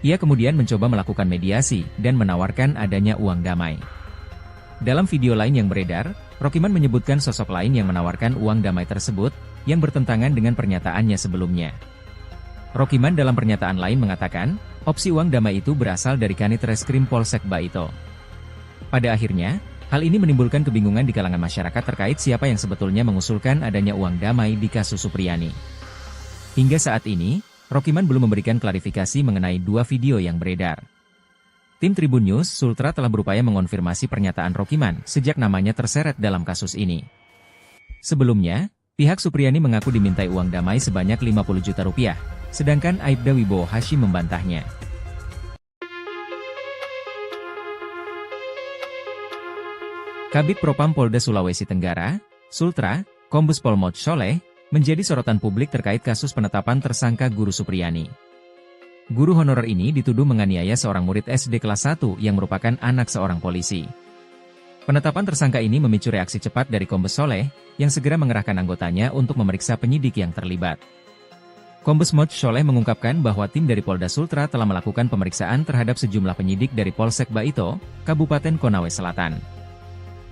Ia kemudian mencoba melakukan mediasi dan menawarkan adanya uang damai. Dalam video lain yang beredar, Rokiman menyebutkan sosok lain yang menawarkan uang damai tersebut, yang bertentangan dengan pernyataannya sebelumnya. Rokiman dalam pernyataan lain mengatakan, opsi uang damai itu berasal dari Kanit Reskrim Polsek Baito. Pada akhirnya, hal ini menimbulkan kebingungan di kalangan masyarakat terkait siapa yang sebetulnya mengusulkan adanya uang damai di kasus Supriyani. Hingga saat ini, Rokiman belum memberikan klarifikasi mengenai dua video yang beredar. Tim Tribun News Sultra telah berupaya mengonfirmasi pernyataan Rokiman sejak namanya terseret dalam kasus ini. Sebelumnya, pihak Supriyani mengaku dimintai uang damai sebanyak 50 juta rupiah, sedangkan Aibda Wibowo Hashim membantahnya. Kabid Propam Polda Sulawesi Tenggara, Sultra, Kombes Pol Moj Soleh, menjadi sorotan publik terkait kasus penetapan tersangka guru Supriyani. Guru honorer ini dituduh menganiaya seorang murid SD kelas 1 yang merupakan anak seorang polisi. Penetapan tersangka ini memicu reaksi cepat dari Kombes Soleh, yang segera mengerahkan anggotanya untuk memeriksa penyidik yang terlibat. Kombes Moj Soleh mengungkapkan bahwa tim dari Polda Sultra telah melakukan pemeriksaan terhadap sejumlah penyidik dari Polsek Baito, Kabupaten Konawe Selatan.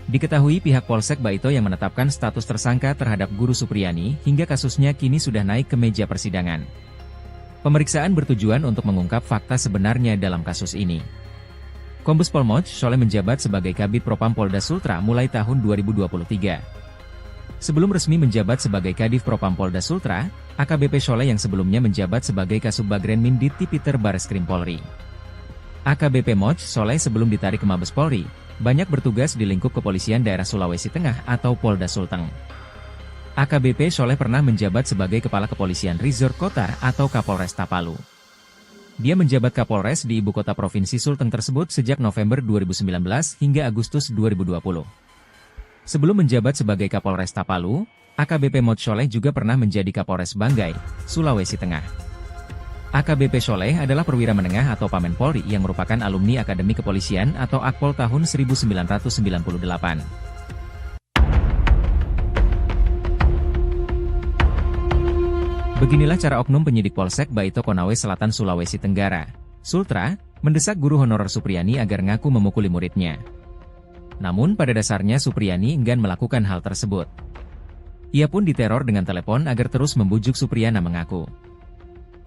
Diketahui pihak Polsek Baito yang menetapkan status tersangka terhadap guru Supriyani hingga kasusnya kini sudah naik ke meja persidangan. Pemeriksaan bertujuan untuk mengungkap fakta sebenarnya dalam kasus ini. Kombes Pol Moj Soleh menjabat sebagai Kabid Propam Polda Sultra mulai tahun 2023. Sebelum resmi menjabat sebagai Kadif Propam Polda Sultra, AKBP Soleh yang sebelumnya menjabat sebagai Kasubagren Mindit Tipiter Bareskrim Polri. AKBP Moj Soleh sebelum ditarik ke Mabes Polri, banyak bertugas di lingkup kepolisian daerah Sulawesi Tengah atau Polda Sulteng. AKBP Soleh pernah menjabat sebagai Kepala Kepolisian Resort Kota atau Kapolres Tapalu. Dia menjabat Kapolres di ibu kota Provinsi Sulteng tersebut sejak November 2019 hingga Agustus 2020. Sebelum menjabat sebagai Kapolres Tapalu, AKBP Moj Soleh juga pernah menjadi Kapolres Banggai, Sulawesi Tengah. AKBP Soleh adalah perwira menengah atau Pamen Polri yang merupakan alumni Akademi Kepolisian atau Akpol tahun 1998. Beginilah cara oknum penyidik Polsek Baito Konawe Selatan Sulawesi Tenggara, Sultra, mendesak guru honorer Supriyani agar ngaku memukuli muridnya. Namun pada dasarnya Supriyani enggan melakukan hal tersebut. Ia pun diteror dengan telepon agar terus membujuk Supriyana mengaku.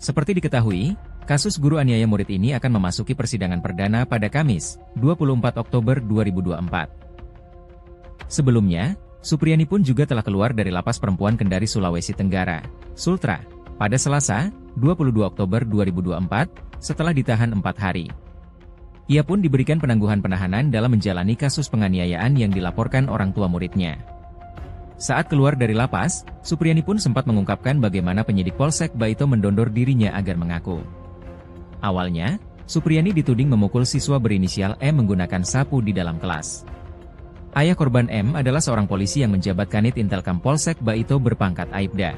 Seperti diketahui, kasus guru aniaya murid ini akan memasuki persidangan perdana pada Kamis, 24 Oktober 2024. Sebelumnya, Supriyani pun juga telah keluar dari Lapas Perempuan Kendari Sulawesi Tenggara, Sultra, pada Selasa, 22 Oktober 2024, setelah ditahan 4 hari. Ia pun diberikan penangguhan penahanan dalam menjalani kasus penganiayaan yang dilaporkan orang tua muridnya. Saat keluar dari lapas, Supriyani pun sempat mengungkapkan bagaimana penyidik Polsek Baito mendondor dirinya agar mengaku. Awalnya, Supriyani dituding memukul siswa berinisial M menggunakan sapu di dalam kelas. Ayah korban M adalah seorang polisi yang menjabat Kanit Intelkam Polsek Baito berpangkat Aibda.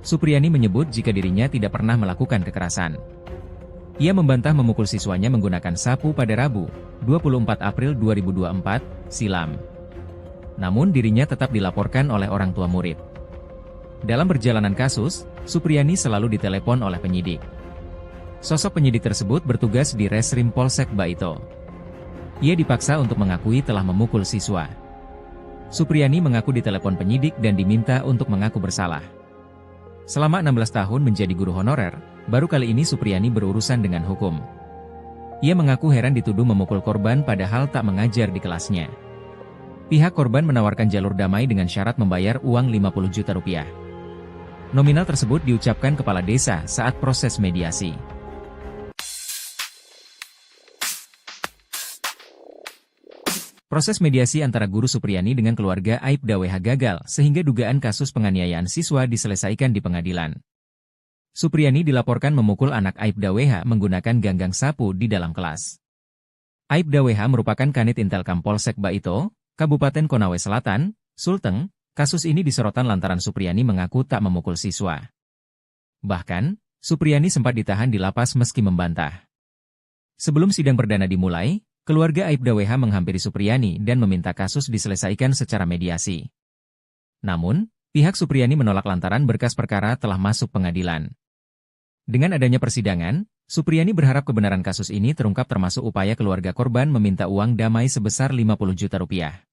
Supriyani menyebut jika dirinya tidak pernah melakukan kekerasan. Ia membantah memukul siswanya menggunakan sapu pada Rabu, 24 April 2024, silam. Namun dirinya tetap dilaporkan oleh orang tua murid. Dalam perjalanan kasus, Supriyani selalu ditelepon oleh penyidik. Sosok penyidik tersebut bertugas di Reskrim Polsek Baito. Ia dipaksa untuk mengakui telah memukul siswa. Supriyani mengaku ditelepon penyidik dan diminta untuk mengaku bersalah. Selama 16 tahun menjadi guru honorer, baru kali ini Supriyani berurusan dengan hukum. Ia mengaku heran dituduh memukul korban padahal tak mengajar di kelasnya. Pihak korban menawarkan jalur damai dengan syarat membayar uang 50 juta rupiah. Nominal tersebut diucapkan kepala desa saat proses mediasi. Proses mediasi antara guru Supriyani dengan keluarga Aibda WH gagal sehingga dugaan kasus penganiayaan siswa diselesaikan di pengadilan. Supriyani dilaporkan memukul anak Aibda WH menggunakan ganggang sapu di dalam kelas. Aibda WH merupakan Kanit Intelkam Polsek Baito, Kabupaten Konawe Selatan, Sulteng. Kasus ini disorotan lantaran Supriyani mengaku tak memukul siswa. Bahkan, Supriyani sempat ditahan di lapas meski membantah. Sebelum sidang perdana dimulai, keluarga Aibda WH menghampiri Supriyani dan meminta kasus diselesaikan secara mediasi. Namun, pihak Supriyani menolak lantaran berkas perkara telah masuk pengadilan. Dengan adanya persidangan, Supriyani berharap kebenaran kasus ini terungkap termasuk upaya keluarga korban meminta uang damai sebesar 50 juta rupiah.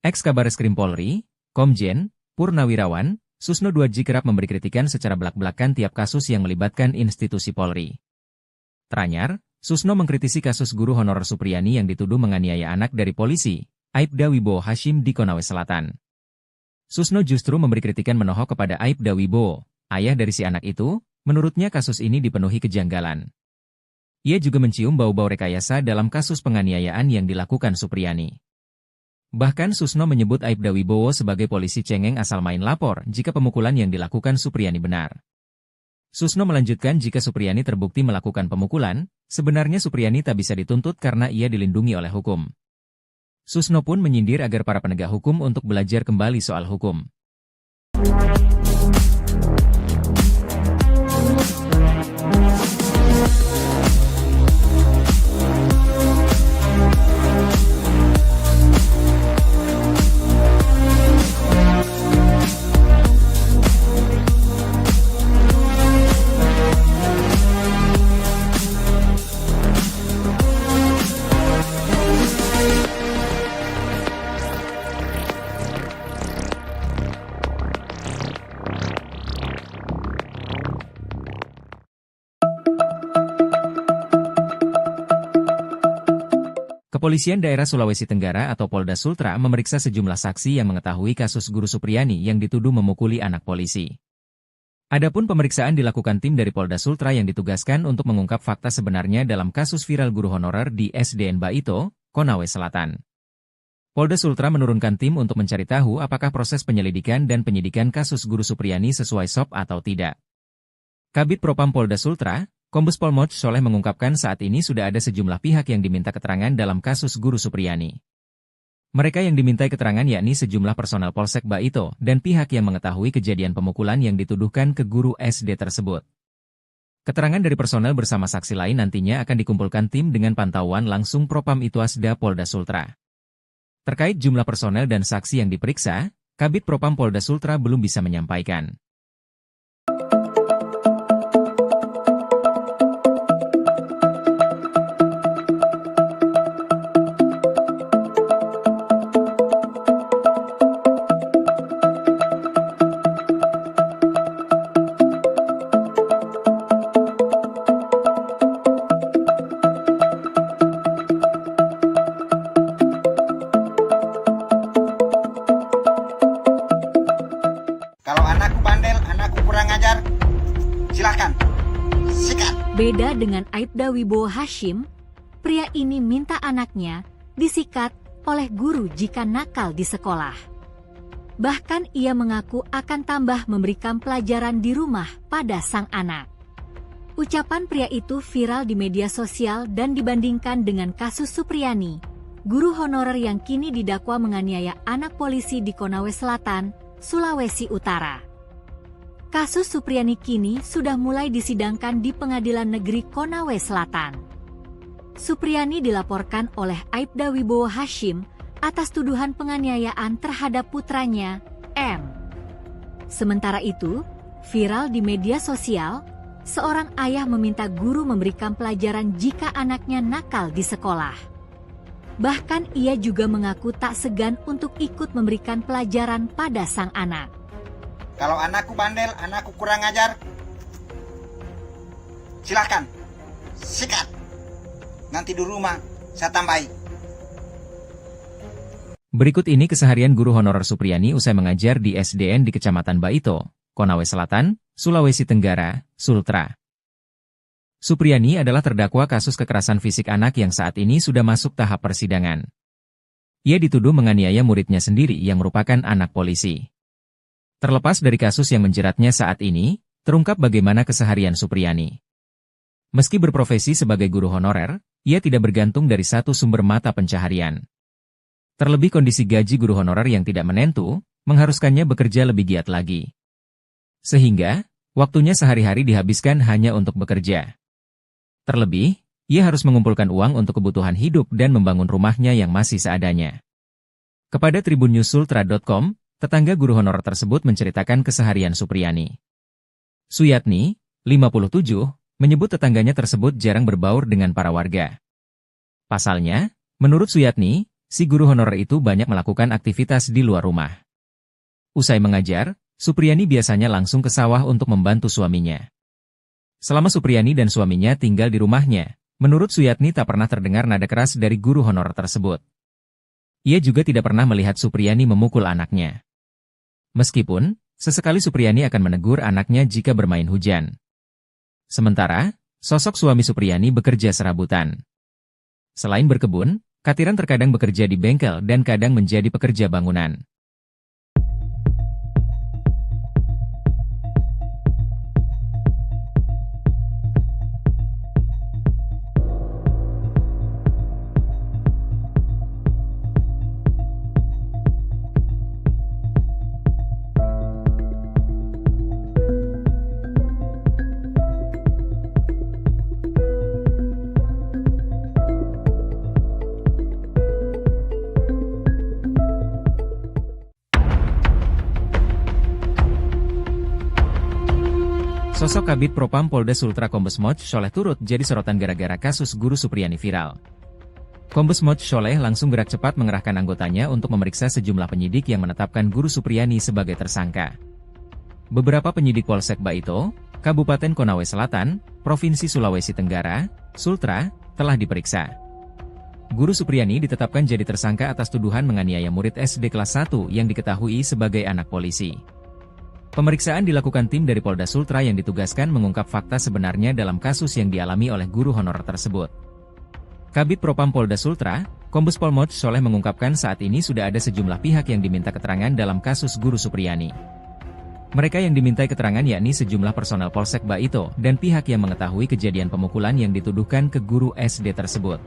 Ex-Kabareskrim Polri, Komjen, Purnawirawan, Susno Duadji kerap memberi kritikan secara belak-belakan tiap kasus yang melibatkan institusi Polri. Teranyar, Susno mengkritisi kasus guru honorer Supriyani yang dituduh menganiaya anak dari polisi, Aibda Wibowo Hashim di Konawe Selatan. Susno justru memberi kritikan menohok kepada Aibda Wibowo, ayah dari si anak itu. Menurutnya kasus ini dipenuhi kejanggalan. Ia juga mencium bau-bau rekayasa dalam kasus penganiayaan yang dilakukan Supriyani. Bahkan Susno menyebut Aibda Wibowo sebagai polisi cengeng asal main lapor jika pemukulan yang dilakukan Supriyani benar. Susno melanjutkan jika Supriyani terbukti melakukan pemukulan, sebenarnya Supriyani tak bisa dituntut karena ia dilindungi oleh hukum. Susno pun menyindir agar para penegak hukum untuk belajar kembali soal hukum. Kepolisian Daerah Sulawesi Tenggara atau Polda Sultra memeriksa sejumlah saksi yang mengetahui kasus guru Supriyani yang dituduh memukuli anak polisi. Adapun pemeriksaan dilakukan tim dari Polda Sultra yang ditugaskan untuk mengungkap fakta sebenarnya dalam kasus viral guru honorer di SDN Baito, Konawe Selatan. Polda Sultra menurunkan tim untuk mencari tahu apakah proses penyelidikan dan penyidikan kasus guru Supriyani sesuai SOP atau tidak. Kabid Propam Polda Sultra, Kombes Pol Moch Soleh mengungkapkan saat ini sudah ada sejumlah pihak yang diminta keterangan dalam kasus guru Supriyani. Mereka yang dimintai keterangan yakni sejumlah personel Polsek Baito dan pihak yang mengetahui kejadian pemukulan yang dituduhkan ke guru SD tersebut. Keterangan dari personel bersama saksi lain nantinya akan dikumpulkan tim dengan pantauan langsung Propam Itwasda Polda Sultra. Terkait jumlah personel dan saksi yang diperiksa, Kabid Propam Polda Sultra belum bisa menyampaikan. Beda dengan Aibda Wibowo Hashim, pria ini minta anaknya disikat oleh guru jika nakal di sekolah. Bahkan ia mengaku akan tambah memberikan pelajaran di rumah pada sang anak. Ucapan pria itu viral di media sosial dan dibandingkan dengan kasus Supriyani, guru honorer yang kini didakwa menganiaya anak polisi di Konawe Selatan, Sulawesi Utara. Kasus Supriyani kini sudah mulai disidangkan di Pengadilan Negeri Konawe Selatan. Supriyani dilaporkan oleh Aibda Wibowo Hashim atas tuduhan penganiayaan terhadap putranya, M. Sementara itu, viral di media sosial, seorang ayah meminta guru memberikan pelajaran jika anaknya nakal di sekolah. Bahkan ia juga mengaku tak segan untuk ikut memberikan pelajaran pada sang anak. Kalau anakku bandel, anakku kurang ajar, silakan, sikat. Nanti di rumah saya tambahi. Berikut ini keseharian guru honorer Supriyani usai mengajar di SDN di Kecamatan Baito, Konawe Selatan, Sulawesi Tenggara, Sultra. Supriyani adalah terdakwa kasus kekerasan fisik anak yang saat ini sudah masuk tahap persidangan. Ia dituduh menganiaya muridnya sendiri yang merupakan anak polisi. Terlepas dari kasus yang menjeratnya saat ini, terungkap bagaimana keseharian Supriyani. Meski berprofesi sebagai guru honorer, ia tidak bergantung dari satu sumber mata pencaharian. Terlebih kondisi gaji guru honorer yang tidak menentu, mengharuskannya bekerja lebih giat lagi. Sehingga, waktunya sehari-hari dihabiskan hanya untuk bekerja. Terlebih, ia harus mengumpulkan uang untuk kebutuhan hidup dan membangun rumahnya yang masih seadanya. Kepada tribunnews.sultra.com, tetangga guru honorer tersebut menceritakan keseharian Supriyani. Suyatni, 57, menyebut tetangganya tersebut jarang berbaur dengan para warga. Pasalnya, menurut Suyatni, si guru honorer itu banyak melakukan aktivitas di luar rumah. Usai mengajar, Supriyani biasanya langsung ke sawah untuk membantu suaminya. Selama Supriyani dan suaminya tinggal di rumahnya, menurut Suyatni tak pernah terdengar nada keras dari guru honorer tersebut. Ia juga tidak pernah melihat Supriyani memukul anaknya. Meskipun, sesekali Supriyani akan menegur anaknya jika bermain hujan. Sementara, sosok suami Supriyani bekerja serabutan. Selain berkebun, Katiran terkadang bekerja di bengkel dan kadang menjadi pekerja bangunan. Sosok Kabid Propam Polda Sultra Kombes Moch Sholeh turut jadi sorotan gara-gara kasus guru Supriyani viral. Kombes Moch Sholeh langsung gerak cepat mengerahkan anggotanya untuk memeriksa sejumlah penyidik yang menetapkan guru Supriyani sebagai tersangka. Beberapa penyidik Polsek Baito, Kabupaten Konawe Selatan, Provinsi Sulawesi Tenggara, Sultra, telah diperiksa. Guru Supriyani ditetapkan jadi tersangka atas tuduhan menganiaya murid SD kelas 1 yang diketahui sebagai anak polisi. Pemeriksaan dilakukan tim dari Polda Sultra yang ditugaskan mengungkap fakta sebenarnya dalam kasus yang dialami oleh guru honorer tersebut. Kabid Propam Polda Sultra, Kombes Pol Moch Sholeh mengungkapkan saat ini sudah ada sejumlah pihak yang diminta keterangan dalam kasus guru Supriyani. Mereka yang dimintai keterangan yakni sejumlah personel Polsek Baito dan pihak yang mengetahui kejadian pemukulan yang dituduhkan ke guru SD tersebut.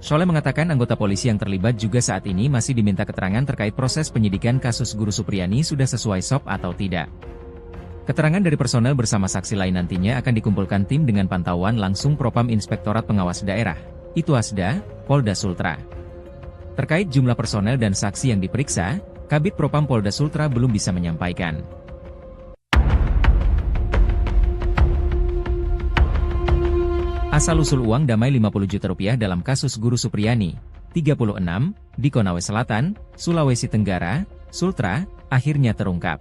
Sholeh mengatakan anggota polisi yang terlibat juga saat ini masih diminta keterangan terkait proses penyidikan kasus guru Supriyani sudah sesuai SOP atau tidak. Keterangan dari personel bersama saksi lain nantinya akan dikumpulkan tim dengan pantauan langsung Propam Inspektorat Pengawas Daerah, Ituasda, Polda Sultra. Terkait jumlah personel dan saksi yang diperiksa, Kabid Propam Polda Sultra belum bisa menyampaikan. Asal-usul uang damai 50 juta rupiah dalam kasus guru Supriyani, 36, di Konawe Selatan, Sulawesi Tenggara, Sultra, akhirnya terungkap.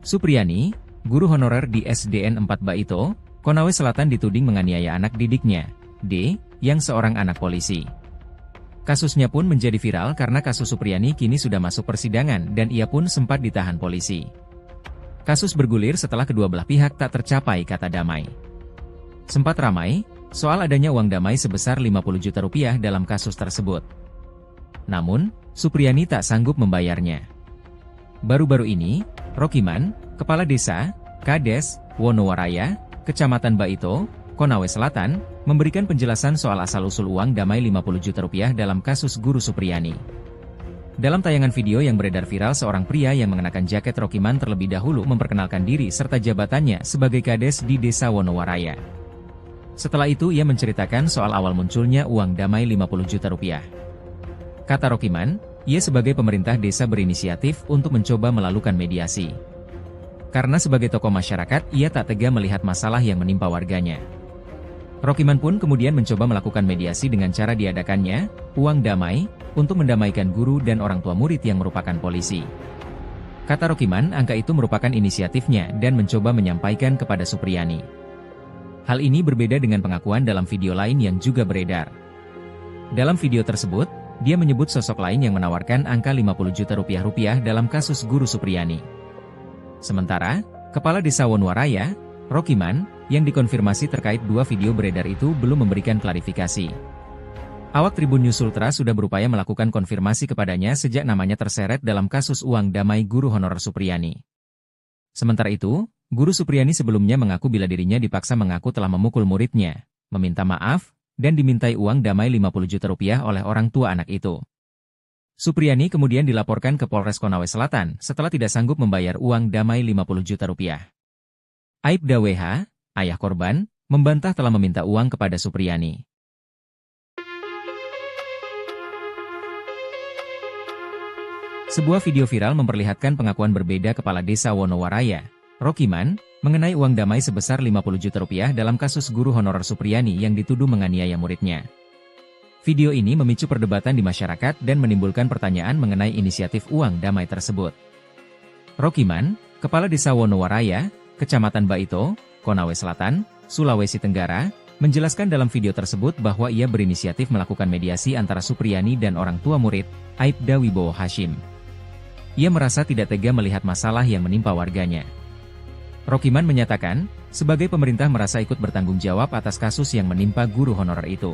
Supriyani, guru honorer di SDN 4 Baito, Konawe Selatan dituding menganiaya anak didiknya, D, yang seorang anak polisi. Kasusnya pun menjadi viral karena kasus Supriyani kini sudah masuk persidangan dan ia pun sempat ditahan polisi. Kasus bergulir setelah kedua belah pihak tak tercapai kata damai. Sempat ramai soal adanya uang damai sebesar 50 juta rupiah dalam kasus tersebut. Namun, Supriyani tak sanggup membayarnya. Baru-baru ini, Rokiman, Kepala Desa, Kades, Wonowaraya, Kecamatan Baito, Konawe Selatan, memberikan penjelasan soal asal-usul uang damai 50 juta rupiah dalam kasus Guru Supriyani. Dalam tayangan video yang beredar viral, seorang pria yang mengenakan jaket Rokiman terlebih dahulu memperkenalkan diri serta jabatannya sebagai Kades di Desa Wonowaraya. Setelah itu ia menceritakan soal awal munculnya uang damai 50 juta rupiah. Kata Rokiman, ia sebagai pemerintah desa berinisiatif untuk mencoba melakukan mediasi. Karena sebagai tokoh masyarakat, ia tak tega melihat masalah yang menimpa warganya. Rokiman pun kemudian mencoba melakukan mediasi dengan cara diadakannya uang damai untuk mendamaikan guru dan orang tua murid yang merupakan polisi. Kata Rokiman, angka itu merupakan inisiatifnya dan mencoba menyampaikan kepada Supriyani. Hal ini berbeda dengan pengakuan dalam video lain yang juga beredar. Dalam video tersebut, dia menyebut sosok lain yang menawarkan angka 50 juta rupiah dalam kasus Guru Supriyani. Sementara, Kepala Desa Wonowaraya, Rokiman, yang dikonfirmasi terkait dua video beredar itu belum memberikan klarifikasi. Awak Tribun News Sultra sudah berupaya melakukan konfirmasi kepadanya sejak namanya terseret dalam kasus uang damai guru honorer Supriyani. Sementara itu, Guru Supriyani sebelumnya mengaku bila dirinya dipaksa mengaku telah memukul muridnya, meminta maaf, dan dimintai uang damai 50 juta rupiah oleh orang tua anak itu. Supriyani kemudian dilaporkan ke Polres Konawe Selatan setelah tidak sanggup membayar uang damai 50 juta rupiah. Aibda WH, ayah korban, membantah telah meminta uang kepada Supriyani. Sebuah video viral memperlihatkan pengakuan berbeda Kepala Desa Wonowaraya, Rokiman, mengenai uang damai sebesar 50 juta rupiah dalam kasus guru honorer Supriyani yang dituduh menganiaya muridnya. Video ini memicu perdebatan di masyarakat dan menimbulkan pertanyaan mengenai inisiatif uang damai tersebut. Rokiman, Kepala Desa Wonowaraya, Kecamatan Baito, Konawe Selatan, Sulawesi Tenggara, menjelaskan dalam video tersebut bahwa ia berinisiatif melakukan mediasi antara Supriyani dan orang tua murid, Aibda Wibowo Hashim. Ia merasa tidak tega melihat masalah yang menimpa warganya. Rokiman menyatakan, sebagai pemerintah merasa ikut bertanggung jawab atas kasus yang menimpa guru honorer itu.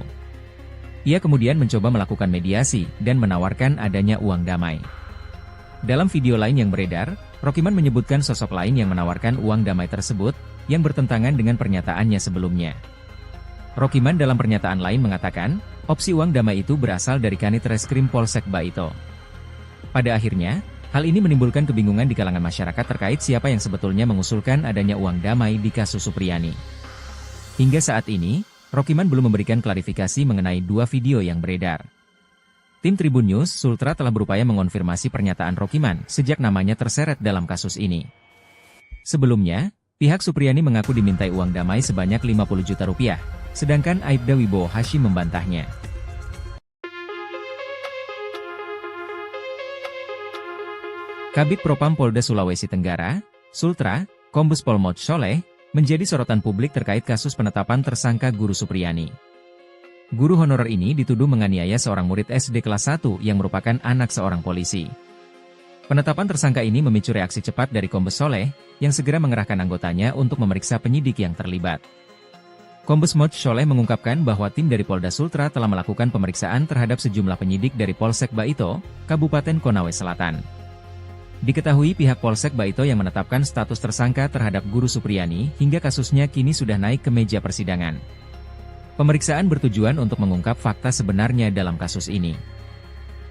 Ia kemudian mencoba melakukan mediasi dan menawarkan adanya uang damai. Dalam video lain yang beredar, Rokiman menyebutkan sosok lain yang menawarkan uang damai tersebut, yang bertentangan dengan pernyataannya sebelumnya. Rokiman dalam pernyataan lain mengatakan, opsi uang damai itu berasal dari Kanit Reskrim Polsek Baito. Pada akhirnya, hal ini menimbulkan kebingungan di kalangan masyarakat terkait siapa yang sebetulnya mengusulkan adanya uang damai di kasus Supriyani. Hingga saat ini, Rokiman belum memberikan klarifikasi mengenai dua video yang beredar. Tim Tribun News Sultra telah berupaya mengonfirmasi pernyataan Rokiman sejak namanya terseret dalam kasus ini. Sebelumnya, pihak Supriyani mengaku dimintai uang damai sebanyak 50 juta rupiah, sedangkan Aibda Wibowo Hashim membantahnya. Kabid Propam Polda Sulawesi Tenggara, Sultra, Kombes Pol Moj Soleh, menjadi sorotan publik terkait kasus penetapan tersangka Guru Supriyani. Guru honorer ini dituduh menganiaya seorang murid SD kelas 1 yang merupakan anak seorang polisi. Penetapan tersangka ini memicu reaksi cepat dari Kombes Soleh, yang segera mengerahkan anggotanya untuk memeriksa penyidik yang terlibat. Kombes Moj Soleh mengungkapkan bahwa tim dari Polda Sultra telah melakukan pemeriksaan terhadap sejumlah penyidik dari Polsek Baito, Kabupaten Konawe Selatan. Diketahui pihak Polsek Baito yang menetapkan status tersangka terhadap Guru Supriyani hingga kasusnya kini sudah naik ke meja persidangan. Pemeriksaan bertujuan untuk mengungkap fakta sebenarnya dalam kasus ini.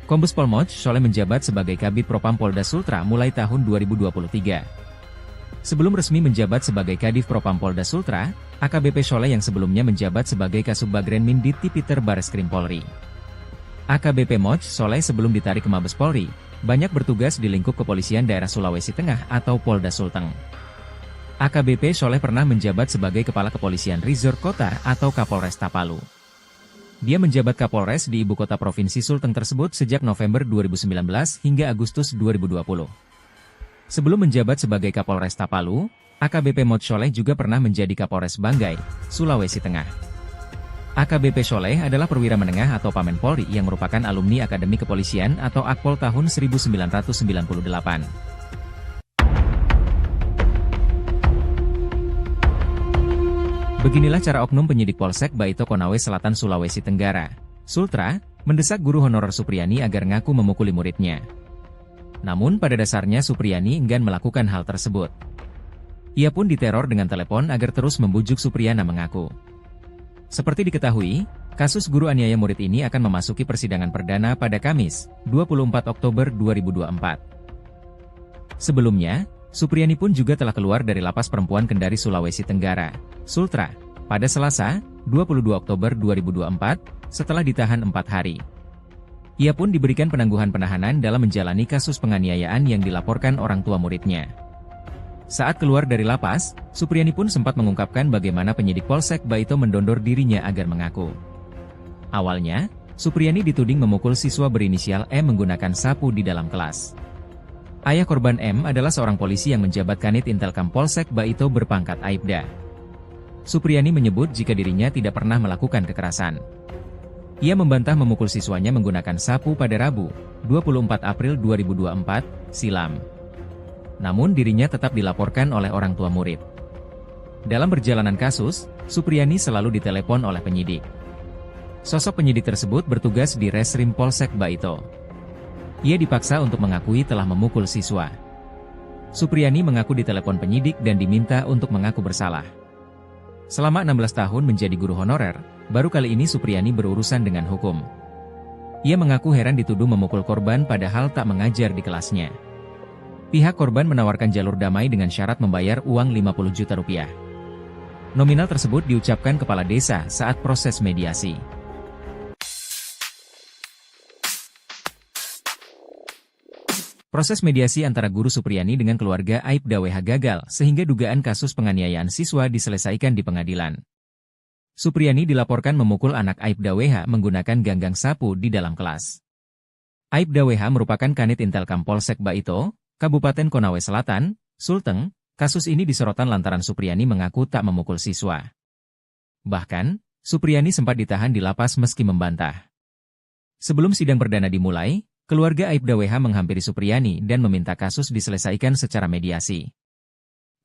Kombes Pol Moj Soleh menjabat sebagai Kabid Propam Polda Sultra mulai tahun 2023. Sebelum resmi menjabat sebagai Kadif Propam Polda Sultra, AKBP Soleh yang sebelumnya menjabat sebagai Kasubagren Mindit Tipiter Bareskrim Polri. AKBP Moj Soleh sebelum ditarik ke Mabes Polri, banyak bertugas di lingkup kepolisian daerah Sulawesi Tengah atau Polda Sulteng. AKBP Soleh pernah menjabat sebagai Kepala Kepolisian Resort Kota atau Kapolres Palu. Dia menjabat Kapolres di ibu kota provinsi Sulteng tersebut sejak November 2019 hingga Agustus 2020. Sebelum menjabat sebagai Kapolres Palu, AKBP Moj Soleh juga pernah menjadi Kapolres Banggai, Sulawesi Tengah. AKBP Soleh adalah perwira menengah atau Pamen Polri yang merupakan alumni Akademi Kepolisian atau Akpol tahun 1998. Beginilah cara oknum penyidik Polsek Baito Konawe Selatan Sulawesi Tenggara, Sultra, mendesak guru honorer Supriyani agar ngaku memukuli muridnya. Namun pada dasarnya Supriyani enggan melakukan hal tersebut. Ia pun diteror dengan telepon agar terus membujuk Supriyana mengaku. Seperti diketahui, kasus guru aniaya murid ini akan memasuki persidangan perdana pada Kamis, 24 Oktober 2024. Sebelumnya, Supriyani pun juga telah keluar dari Lapas Perempuan Kendari Sulawesi Tenggara, Sultra, pada Selasa, 22 Oktober 2024, setelah ditahan 4 hari. Ia pun diberikan penangguhan penahanan dalam menjalani kasus penganiayaan yang dilaporkan orang tua muridnya. Saat keluar dari lapas, Supriyani pun sempat mengungkapkan bagaimana penyidik Polsek Baito mendondor dirinya agar mengaku. Awalnya, Supriyani dituding memukul siswa berinisial M menggunakan sapu di dalam kelas. Ayah korban M adalah seorang polisi yang menjabat Kanit Intelkam Polsek Baito berpangkat Aibda. Supriyani menyebut jika dirinya tidak pernah melakukan kekerasan. Ia membantah memukul siswanya menggunakan sapu pada Rabu, 24 April 2024, silam. Namun dirinya tetap dilaporkan oleh orang tua murid. Dalam perjalanan kasus, Supriyani selalu ditelepon oleh penyidik. Sosok penyidik tersebut bertugas di Reskrim Polsek Baito. Ia dipaksa untuk mengakui telah memukul siswa. Supriyani mengaku ditelepon penyidik dan diminta untuk mengaku bersalah. Selama 16 tahun menjadi guru honorer, baru kali ini Supriyani berurusan dengan hukum. Ia mengaku heran dituduh memukul korban padahal tak mengajar di kelasnya. Pihak korban menawarkan jalur damai dengan syarat membayar uang 50 juta rupiah. Nominal tersebut diucapkan kepala desa saat proses mediasi. Proses mediasi antara guru Supriyani dengan keluarga Aibda WH gagal sehingga dugaan kasus penganiayaan siswa diselesaikan di pengadilan. Supriyani dilaporkan memukul anak Aibda WH menggunakan ganggang sapu di dalam kelas. Aibda WH merupakan Kanit Intelkam Polsek Baito, Kabupaten Konawe Selatan, Sulteng. Kasus ini disorotan lantaran Supriyani mengaku tak memukul siswa. Bahkan, Supriyani sempat ditahan di lapas meski membantah. Sebelum sidang perdana dimulai, keluarga Aibda WH menghampiri Supriyani dan meminta kasus diselesaikan secara mediasi.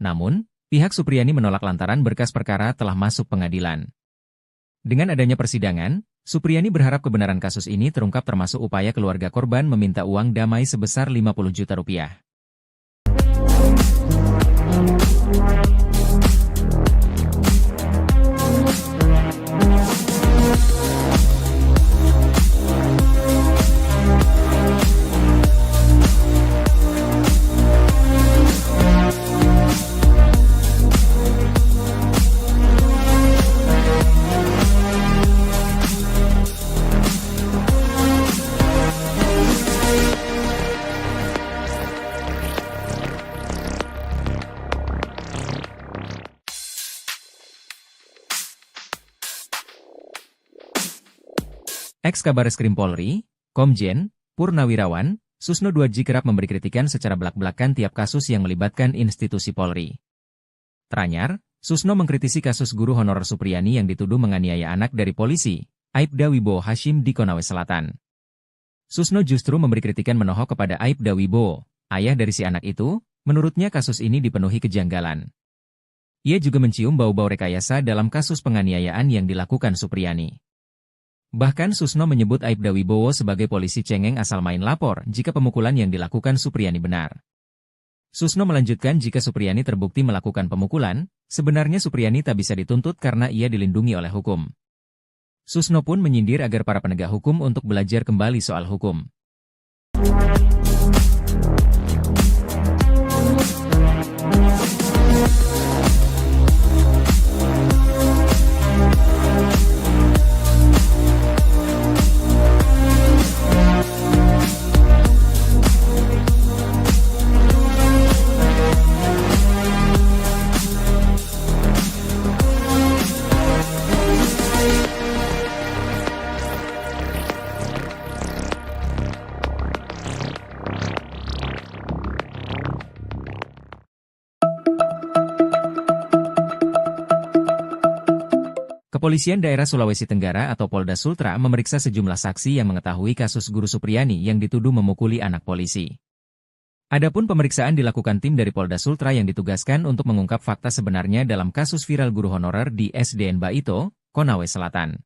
Namun, pihak Supriyani menolak lantaran berkas perkara telah masuk pengadilan. Dengan adanya persidangan, Supriyani berharap kebenaran kasus ini terungkap termasuk upaya keluarga korban meminta uang damai sebesar 50 juta rupiah. Ex-Kabareskrim Polri, Komjen, Purnawirawan, Susno Duadji kerap memberi kritikan secara belak-belakan tiap kasus yang melibatkan institusi Polri. Teranyar, Susno mengkritisi kasus guru honorer Supriyani yang dituduh menganiaya anak dari polisi, Aibda Wibowo Hashim di Konawe Selatan. Susno justru memberi kritikan menohok kepada Aibda Wibowo, ayah dari si anak itu. Menurutnya kasus ini dipenuhi kejanggalan. Ia juga mencium bau-bau rekayasa dalam kasus penganiayaan yang dilakukan Supriyani. Bahkan Susno menyebut Aibda Wibowo sebagai polisi cengeng asal main lapor jika pemukulan yang dilakukan Supriyani benar. Susno melanjutkan jika Supriyani terbukti melakukan pemukulan, sebenarnya Supriyani tak bisa dituntut karena ia dilindungi oleh hukum. Susno pun menyindir agar para penegak hukum untuk belajar kembali soal hukum. Kepolisian Daerah Sulawesi Tenggara atau Polda Sultra memeriksa sejumlah saksi yang mengetahui kasus guru Supriyani yang dituduh memukuli anak polisi. Adapun pemeriksaan dilakukan tim dari Polda Sultra yang ditugaskan untuk mengungkap fakta sebenarnya dalam kasus viral guru honorer di SDN Baito, Konawe Selatan.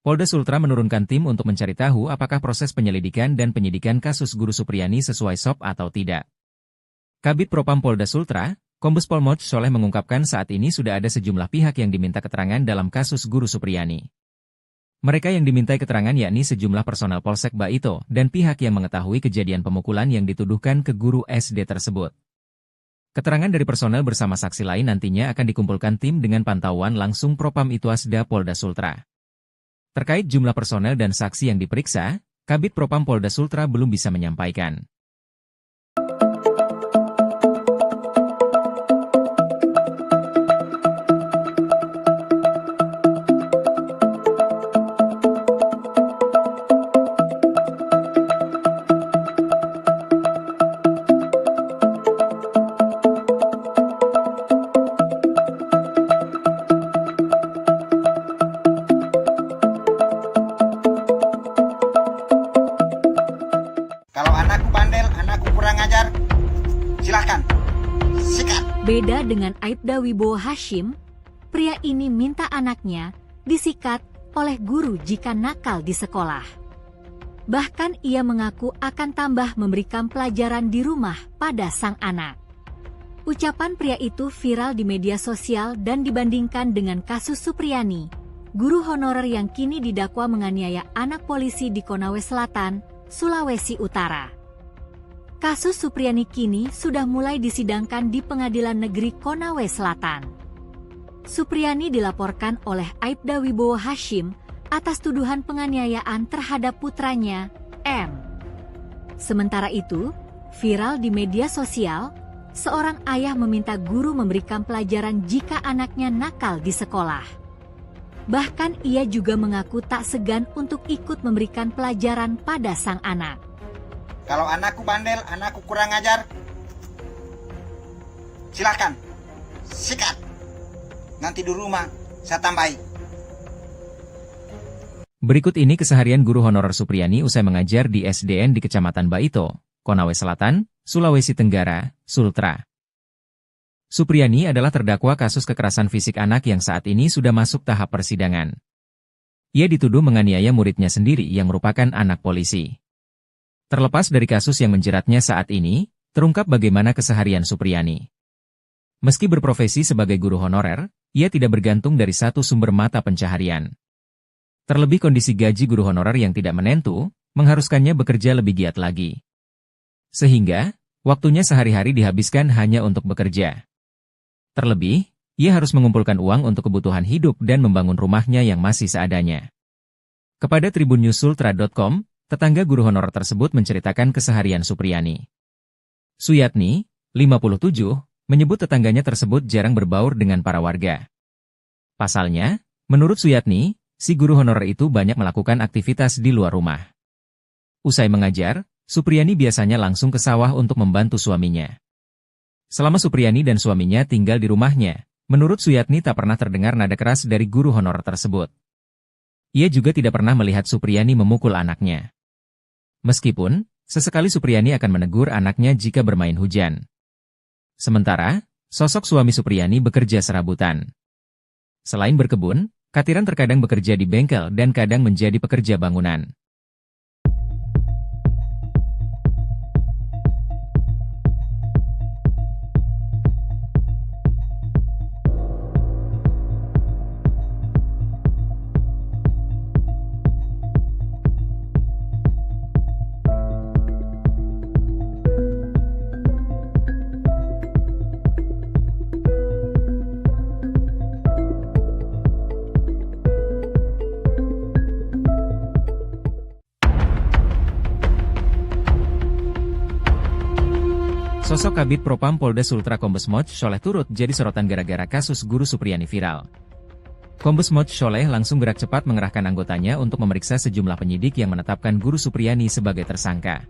Polda Sultra menurunkan tim untuk mencari tahu apakah proses penyelidikan dan penyidikan kasus Guru Supriyani sesuai SOP atau tidak. Kabid Propam Polda Sultra, Kombes Pol Moch Sholeh mengungkapkan saat ini sudah ada sejumlah pihak yang diminta keterangan dalam kasus Guru Supriyani. Mereka yang dimintai keterangan yakni sejumlah personel Polsek Baito dan pihak yang mengetahui kejadian pemukulan yang dituduhkan ke guru SD tersebut. Keterangan dari personel bersama saksi lain nantinya akan dikumpulkan tim dengan pantauan langsung Propam Itwasda Polda Sultra. Terkait jumlah personel dan saksi yang diperiksa, Kabid Propam Polda Sultra belum bisa menyampaikan. Kalau anakku bandel, anakku kurang ajar, silahkan, sikat. Beda dengan Aibda Wibowo Hashim, pria ini minta anaknya disikat oleh guru jika nakal di sekolah. Bahkan ia mengaku akan tambah memberikan pelajaran di rumah pada sang anak. Ucapan pria itu viral di media sosial dan dibandingkan dengan kasus Supriyani, guru honorer yang kini didakwa menganiaya anak polisi di Konawe Selatan, Sulawesi Utara. Kasus Supriyani kini sudah mulai disidangkan di Pengadilan Negeri Konawe Selatan. Supriyani dilaporkan oleh Aibda Wibowo Hashim atas tuduhan penganiayaan terhadap putranya, M. Sementara itu, viral di media sosial, seorang ayah meminta guru memberikan pelajaran jika anaknya nakal di sekolah. Bahkan ia juga mengaku tak segan untuk ikut memberikan pelajaran pada sang anak. Kalau anakku bandel, anakku kurang ajar, silahkan, sikat. Nanti di rumah saya tambahi. Berikut ini keseharian guru honorer Supriyani usai mengajar di SDN di Kecamatan Baito, Konawe Selatan, Sulawesi Tenggara, Sultra. Supriyani adalah terdakwa kasus kekerasan fisik anak yang saat ini sudah masuk tahap persidangan. Ia dituduh menganiaya muridnya sendiri yang merupakan anak polisi. Terlepas dari kasus yang menjeratnya saat ini, terungkap bagaimana keseharian Supriyani. Meski berprofesi sebagai guru honorer, ia tidak bergantung dari satu sumber mata pencaharian. Terlebih kondisi gaji guru honorer yang tidak menentu, mengharuskannya bekerja lebih giat lagi. Sehingga, waktunya sehari-hari dihabiskan hanya untuk bekerja. Terlebih, ia harus mengumpulkan uang untuk kebutuhan hidup dan membangun rumahnya yang masih seadanya. Kepada tribunnews.sultra.com, tetangga guru honorer tersebut menceritakan keseharian Supriyani. Suyatni, 57, menyebut tetangganya tersebut jarang berbaur dengan para warga. Pasalnya, menurut Suyatni, si guru honorer itu banyak melakukan aktivitas di luar rumah. Usai mengajar, Supriyani biasanya langsung ke sawah untuk membantu suaminya. Selama Supriyani dan suaminya tinggal di rumahnya, menurut Suyatni tak pernah terdengar nada keras dari guru honorer tersebut. Ia juga tidak pernah melihat Supriyani memukul anaknya. Meskipun, sesekali Supriyani akan menegur anaknya jika bermain hujan. Sementara, sosok suami Supriyani bekerja serabutan. Selain berkebun, Katiran terkadang bekerja di bengkel dan kadang menjadi pekerja bangunan. Sosok Kabid Propam Polda Sultra Kombes Moch Sholeh turut jadi sorotan gara-gara kasus guru Supriyani viral. Kombes Moch Sholeh langsung gerak cepat mengerahkan anggotanya untuk memeriksa sejumlah penyidik yang menetapkan guru Supriyani sebagai tersangka.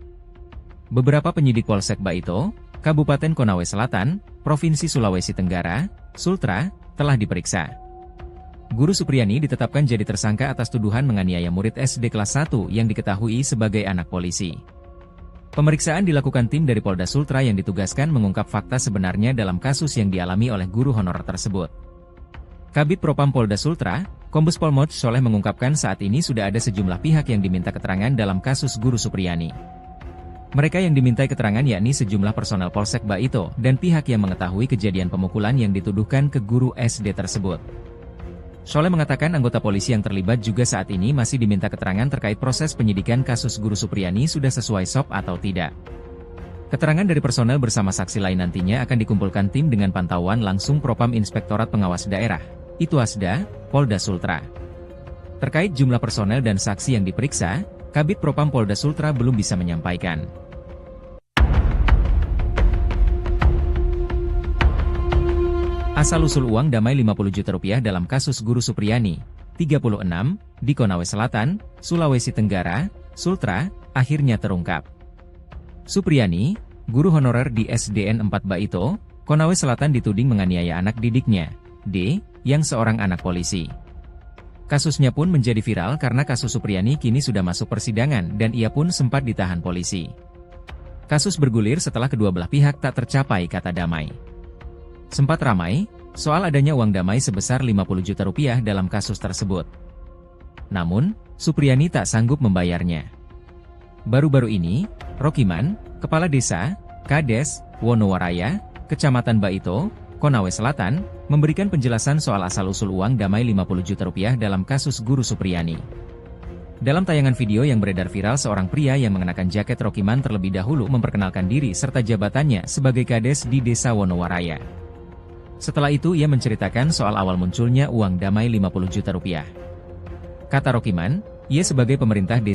Beberapa penyidik Polsek Baito, Kabupaten Konawe Selatan, Provinsi Sulawesi Tenggara, Sultra, telah diperiksa. Guru Supriyani ditetapkan jadi tersangka atas tuduhan menganiaya murid SD kelas 1 yang diketahui sebagai anak polisi. Pemeriksaan dilakukan tim dari Polda Sultra yang ditugaskan mengungkap fakta sebenarnya dalam kasus yang dialami oleh guru honorer tersebut. Kabid Propam Polda Sultra, Kombes Pol Moj Soleh mengungkapkan saat ini sudah ada sejumlah pihak yang diminta keterangan dalam kasus Guru Supriyani. Mereka yang dimintai keterangan yakni sejumlah personel Polsek Baito dan pihak yang mengetahui kejadian pemukulan yang dituduhkan ke guru SD tersebut. Soleh mengatakan anggota polisi yang terlibat juga saat ini masih diminta keterangan terkait proses penyidikan kasus Guru Supriyani sudah sesuai SOP atau tidak. Keterangan dari personel bersama saksi lain nantinya akan dikumpulkan tim dengan pantauan langsung Propam Inspektorat Pengawas Daerah, Ituasda, Polda Sultra. Terkait jumlah personel dan saksi yang diperiksa, Kabid Propam Polda Sultra belum bisa menyampaikan. Asal-usul uang damai Rp50 juta dalam kasus Guru Supriyani, 36, di Konawe Selatan, Sulawesi Tenggara, Sultra, akhirnya terungkap. Supriyani, guru honorer di SDN 4 Baito, Konawe Selatan dituding menganiaya anak didiknya, D, yang seorang anak polisi. Kasusnya pun menjadi viral karena kasus Supriyani kini sudah masuk persidangan dan ia pun sempat ditahan polisi. Kasus bergulir setelah kedua belah pihak tak tercapai kata damai. Sempat ramai soal adanya uang damai sebesar Rp50 juta dalam kasus tersebut. Namun, Supriyani tak sanggup membayarnya. Baru-baru ini, Rokiman, Kepala Desa, Kades, Wonowaraya, Kecamatan Baito, Konawe Selatan, memberikan penjelasan soal asal-usul uang damai Rp50 juta dalam kasus Guru Supriyani. Dalam tayangan video yang beredar viral, seorang pria yang mengenakan jaket Rokiman terlebih dahulu memperkenalkan diri serta jabatannya sebagai Kades di Desa Wonowaraya. Setelah itu ia menceritakan soal awal munculnya uang damai Rp50 juta. Kata Rokiman, ia sebagai pemerintah desa